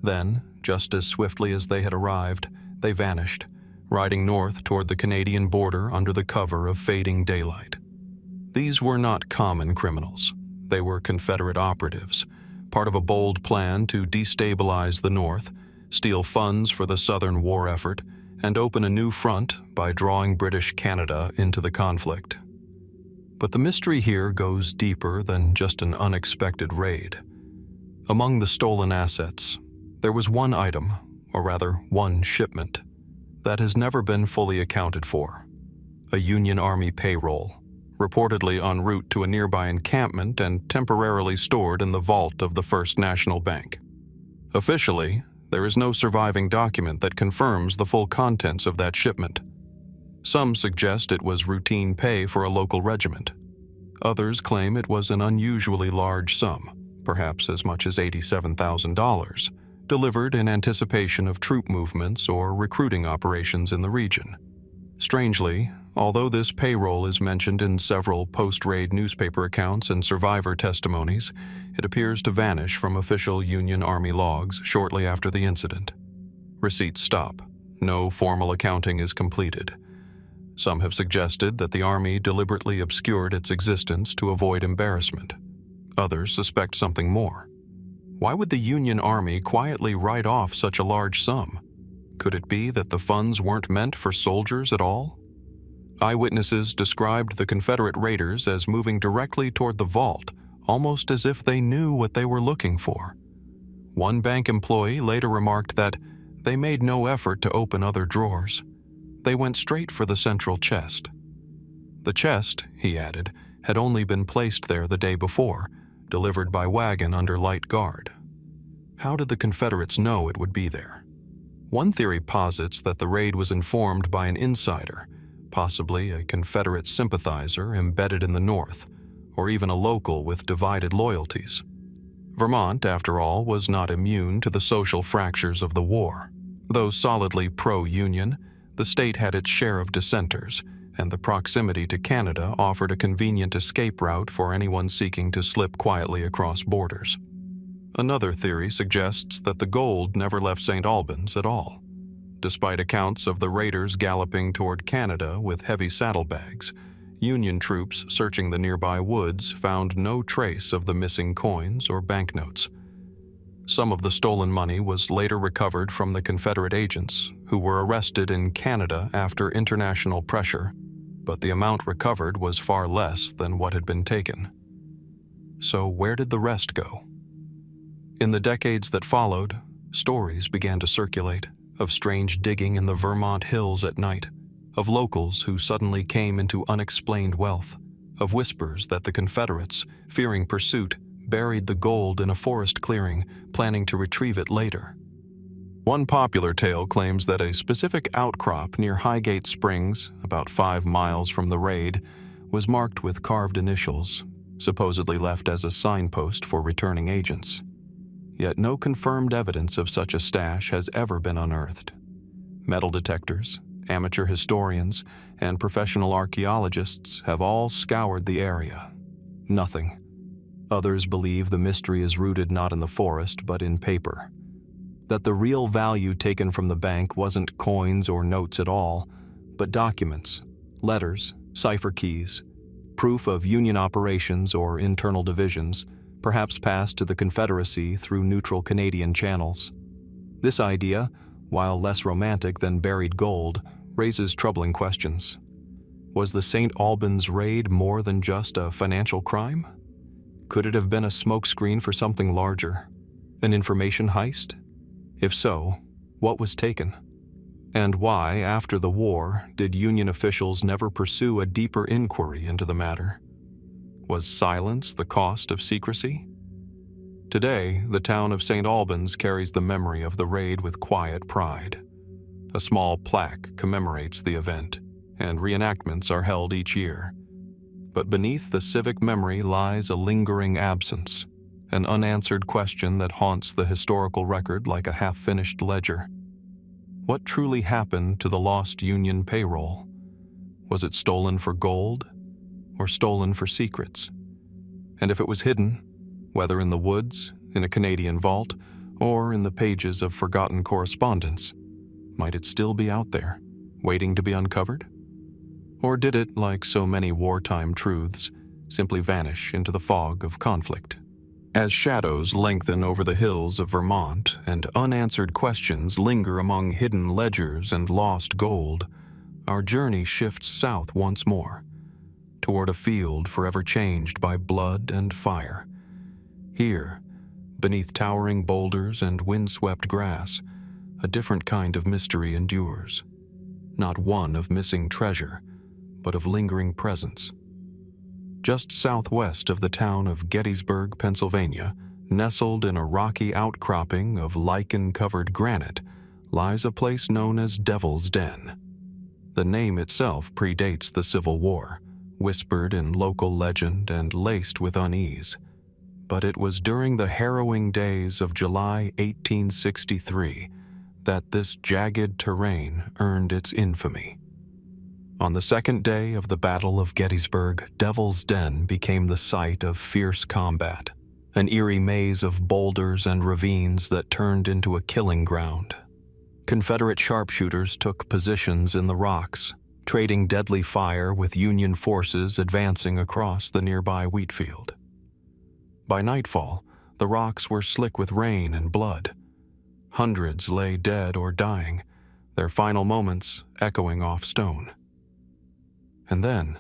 Then, just as swiftly as they had arrived, they vanished, riding north toward the Canadian border under the cover of fading daylight. These were not common criminals. They were Confederate operatives, part of a bold plan to destabilize the North, steal funds for the Southern war effort, and open a new front by drawing British Canada into the conflict. But the mystery here goes deeper than just an unexpected raid. Among the stolen assets, there was one item, or rather one shipment, that has never been fully accounted for: a Union Army payroll, reportedly en route to a nearby encampment and temporarily stored in the vault of the First National Bank. Officially, there is no surviving document that confirms the full contents of that shipment. Some suggest it was routine pay for a local regiment. Others claim it was an unusually large sum, perhaps as much as $87,000, delivered in anticipation of troop movements or recruiting operations in the region. Strangely, although this payroll is mentioned in several post-raid newspaper accounts and survivor testimonies, it appears to vanish from official Union Army logs shortly after the incident. Receipts stop. No formal accounting is completed. Some have suggested that the Army deliberately obscured its existence to avoid embarrassment. Others suspect something more. Why would the Union Army quietly write off such a large sum? Could it be that the funds weren't meant for soldiers at all? Eyewitnesses described the Confederate raiders as moving directly toward the vault, almost as if they knew what they were looking for. One bank employee later remarked that they made no effort to open other drawers. They went straight for the central chest. The chest, he added, had only been placed there the day before, delivered by wagon under light guard. How did the Confederates know it would be there? One theory posits that the raid was informed by an insider, possibly a Confederate sympathizer embedded in the North, or even a local with divided loyalties. Vermont, after all, was not immune to the social fractures of the war. Though solidly pro-Union, the state had its share of dissenters, and the proximity to Canada offered a convenient escape route for anyone seeking to slip quietly across borders. Another theory suggests that the gold never left St. Albans at all. Despite accounts of the raiders galloping toward Canada with heavy saddlebags, Union troops searching the nearby woods found no trace of the missing coins or banknotes. Some of the stolen money was later recovered from the Confederate agents, who were arrested in Canada after international pressure, but the amount recovered was far less than what had been taken. So where did the rest go? In the decades that followed, stories began to circulate of strange digging in the Vermont hills at night, of locals who suddenly came into unexplained wealth, of whispers that the Confederates, fearing pursuit, buried the gold in a forest clearing, planning to retrieve it later. One popular tale claims that a specific outcrop near Highgate Springs, about 5 miles from the raid, was marked with carved initials, supposedly left as a signpost for returning agents. Yet no confirmed evidence of such a stash has ever been unearthed. Metal detectors, amateur historians, and professional archaeologists have all scoured the area. Nothing. Others believe the mystery is rooted not in the forest, but in paper. That the real value taken from the bank wasn't coins or notes at all, but documents, letters, cipher keys, proof of Union operations or internal divisions, perhaps passed to the Confederacy through neutral Canadian channels. This idea, while less romantic than buried gold, raises troubling questions. Was the St. Albans raid more than just a financial crime? Could it have been a smokescreen for something larger? An information heist? If so, what was taken? And why, after the war, did Union officials never pursue a deeper inquiry into the matter? Was silence the cost of secrecy? Today, the town of St. Albans carries the memory of the raid with quiet pride. A small plaque commemorates the event, and reenactments are held each year. But beneath the civic memory lies a lingering absence, an unanswered question that haunts the historical record like a half-finished ledger. What truly happened to the lost Union payroll? Was it stolen for gold or stolen for secrets? And if it was hidden, whether in the woods, in a Canadian vault, or in the pages of forgotten correspondence, might it still be out there, waiting to be uncovered? Or did it, like so many wartime truths, simply vanish into the fog of conflict? As shadows lengthen over the hills of Vermont and unanswered questions linger among hidden ledgers and lost gold, our journey shifts south once more, toward a field forever changed by blood and fire. Here, beneath towering boulders and windswept grass, a different kind of mystery endures. Not one of missing treasure, but of lingering presence. Just southwest of the town of Gettysburg, Pennsylvania, nestled in a rocky outcropping of lichen-covered granite, lies a place known as Devil's Den. The name itself predates the Civil War, whispered in local legend and laced with unease. But it was during the harrowing days of July 1863 that this jagged terrain earned its infamy. On the second day of the Battle of Gettysburg, Devil's Den became the site of fierce combat, an eerie maze of boulders and ravines that turned into a killing ground. Confederate sharpshooters took positions in the rocks, trading deadly fire with Union forces advancing across the nearby wheat field. By nightfall, the rocks were slick with rain and blood. Hundreds lay dead or dying, their final moments echoing off stone. And then,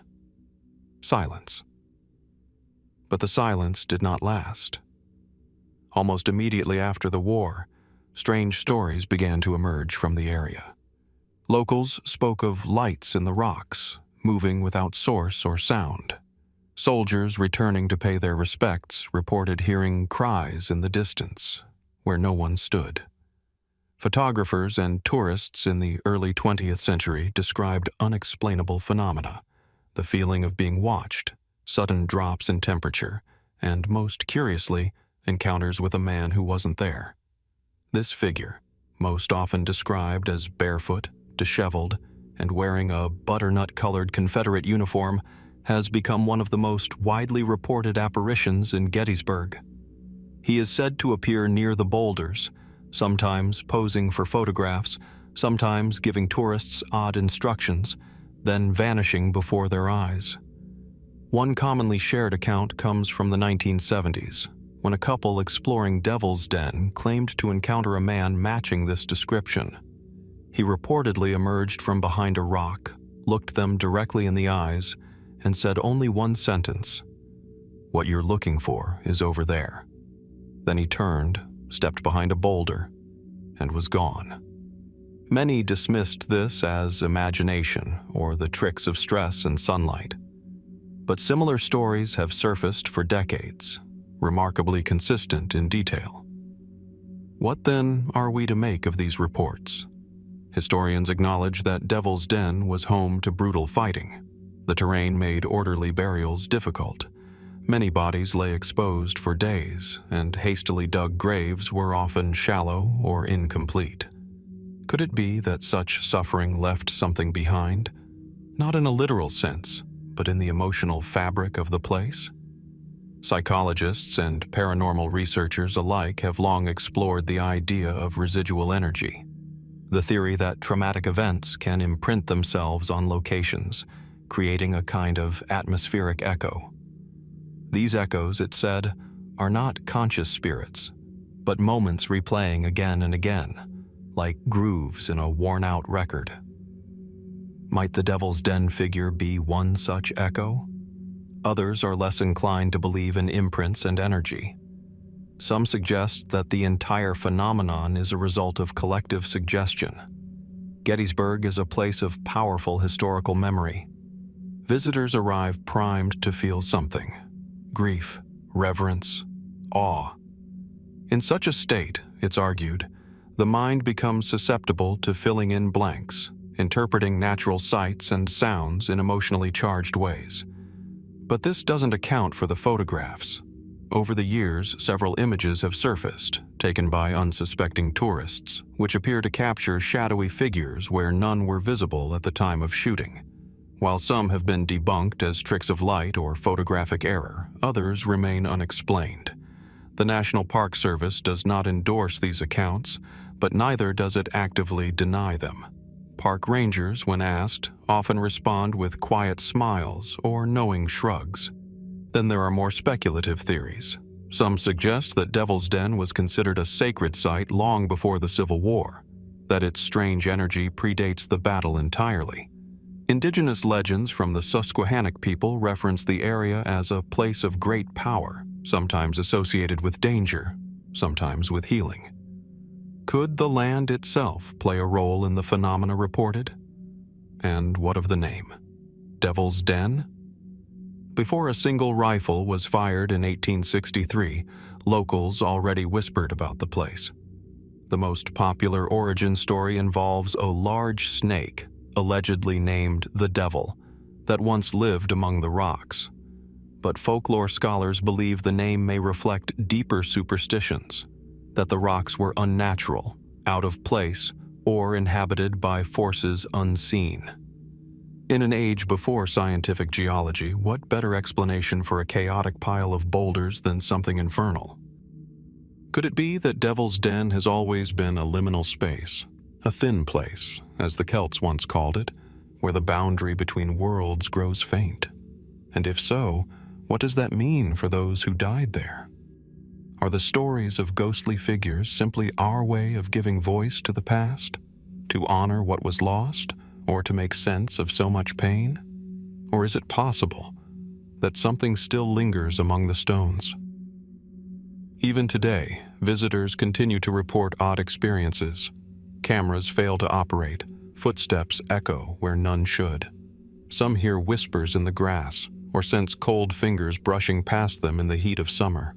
silence. But the silence did not last. Almost immediately after the war, strange stories began to emerge from the area. Locals spoke of lights in the rocks, moving without source or sound. Soldiers returning to pay their respects reported hearing cries in the distance, where no one stood. Photographers and tourists in the early 20th century described unexplainable phenomena, the feeling of being watched, sudden drops in temperature, and, most curiously, encounters with a man who wasn't there. This figure, most often described as barefoot, disheveled, and wearing a butternut-colored Confederate uniform, has become one of the most widely reported apparitions in Gettysburg. He is said to appear near the boulders, sometimes posing for photographs, sometimes giving tourists odd instructions, then vanishing before their eyes. One commonly shared account comes from the 1970s, when a couple exploring Devil's Den claimed to encounter a man matching this description. He reportedly emerged from behind a rock, looked them directly in the eyes, and said only one sentence: "What you're looking for is over there." Then he turned, stepped behind a boulder, and was gone. Many dismissed this as imagination or the tricks of stress and sunlight. But similar stories have surfaced for decades, remarkably consistent in detail. What then are we to make of these reports? Historians acknowledge that Devil's Den was home to brutal fighting. The terrain made orderly burials difficult. Many bodies lay exposed for days, and hastily dug graves were often shallow or incomplete. Could it be that such suffering left something behind? Not in a literal sense, but in the emotional fabric of the place? Psychologists and paranormal researchers alike have long explored the idea of residual energy, the theory that traumatic events can imprint themselves on locations, creating a kind of atmospheric echo. These echoes, it said, are not conscious spirits, but moments replaying again and again, like grooves in a worn-out record. Might the Devil's Den figure be one such echo? Others are less inclined to believe in imprints and energy. Some suggest that the entire phenomenon is a result of collective suggestion. Gettysburg is a place of powerful historical memory. Visitors arrive primed to feel something: grief, reverence, awe. In such a state, it's argued, the mind becomes susceptible to filling in blanks, interpreting natural sights and sounds in emotionally charged ways. But this doesn't account for the photographs. Over the years, several images have surfaced, taken by unsuspecting tourists, which appear to capture shadowy figures where none were visible at the time of shooting. While some have been debunked as tricks of light or photographic error, others remain unexplained. The National Park Service does not endorse these accounts, but neither does it actively deny them. Park rangers, when asked, often respond with quiet smiles or knowing shrugs. Then there are more speculative theories. Some suggest that Devil's Den was considered a sacred site long before the Civil War, that its strange energy predates the battle entirely. Indigenous legends from the Susquehannock people reference the area as a place of great power, sometimes associated with danger, sometimes with healing. Could the land itself play a role in the phenomena reported? And what of the name? Devil's Den? Before a single rifle was fired in 1863, locals already whispered about the place. The most popular origin story involves a large snake, allegedly named the Devil, that once lived among the rocks. But folklore scholars believe the name may reflect deeper superstitions, that the rocks were unnatural, out of place, or inhabited by forces unseen. In an age before scientific geology, what better explanation for a chaotic pile of boulders than something infernal? Could it be that Devil's Den has always been a liminal space, a thin place, as the Celts once called it, where the boundary between worlds grows faint? And if so, what does that mean for those who died there? Are the stories of ghostly figures simply our way of giving voice to the past, to honor what was lost, or to make sense of so much pain? Or is it possible that something still lingers among the stones? Even today, visitors continue to report odd experiences. Cameras fail to operate, footsteps echo where none should. Some hear whispers in the grass, or sense cold fingers brushing past them in the heat of summer.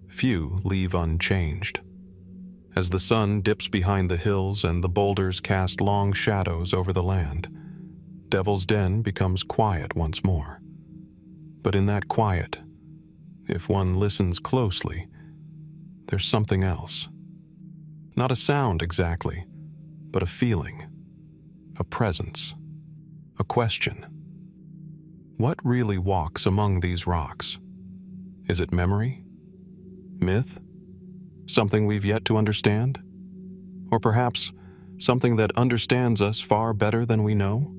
Few leave unchanged. As the sun dips behind the hills and the boulders cast long shadows over the land, Devil's Den becomes quiet once more. But in that quiet, if one listens closely, there's something else. Not a sound exactly, but a feeling, a presence, a question. What really walks among these rocks? Is it memory? Myth? Something we've yet to understand? Or perhaps something that understands us far better than we know?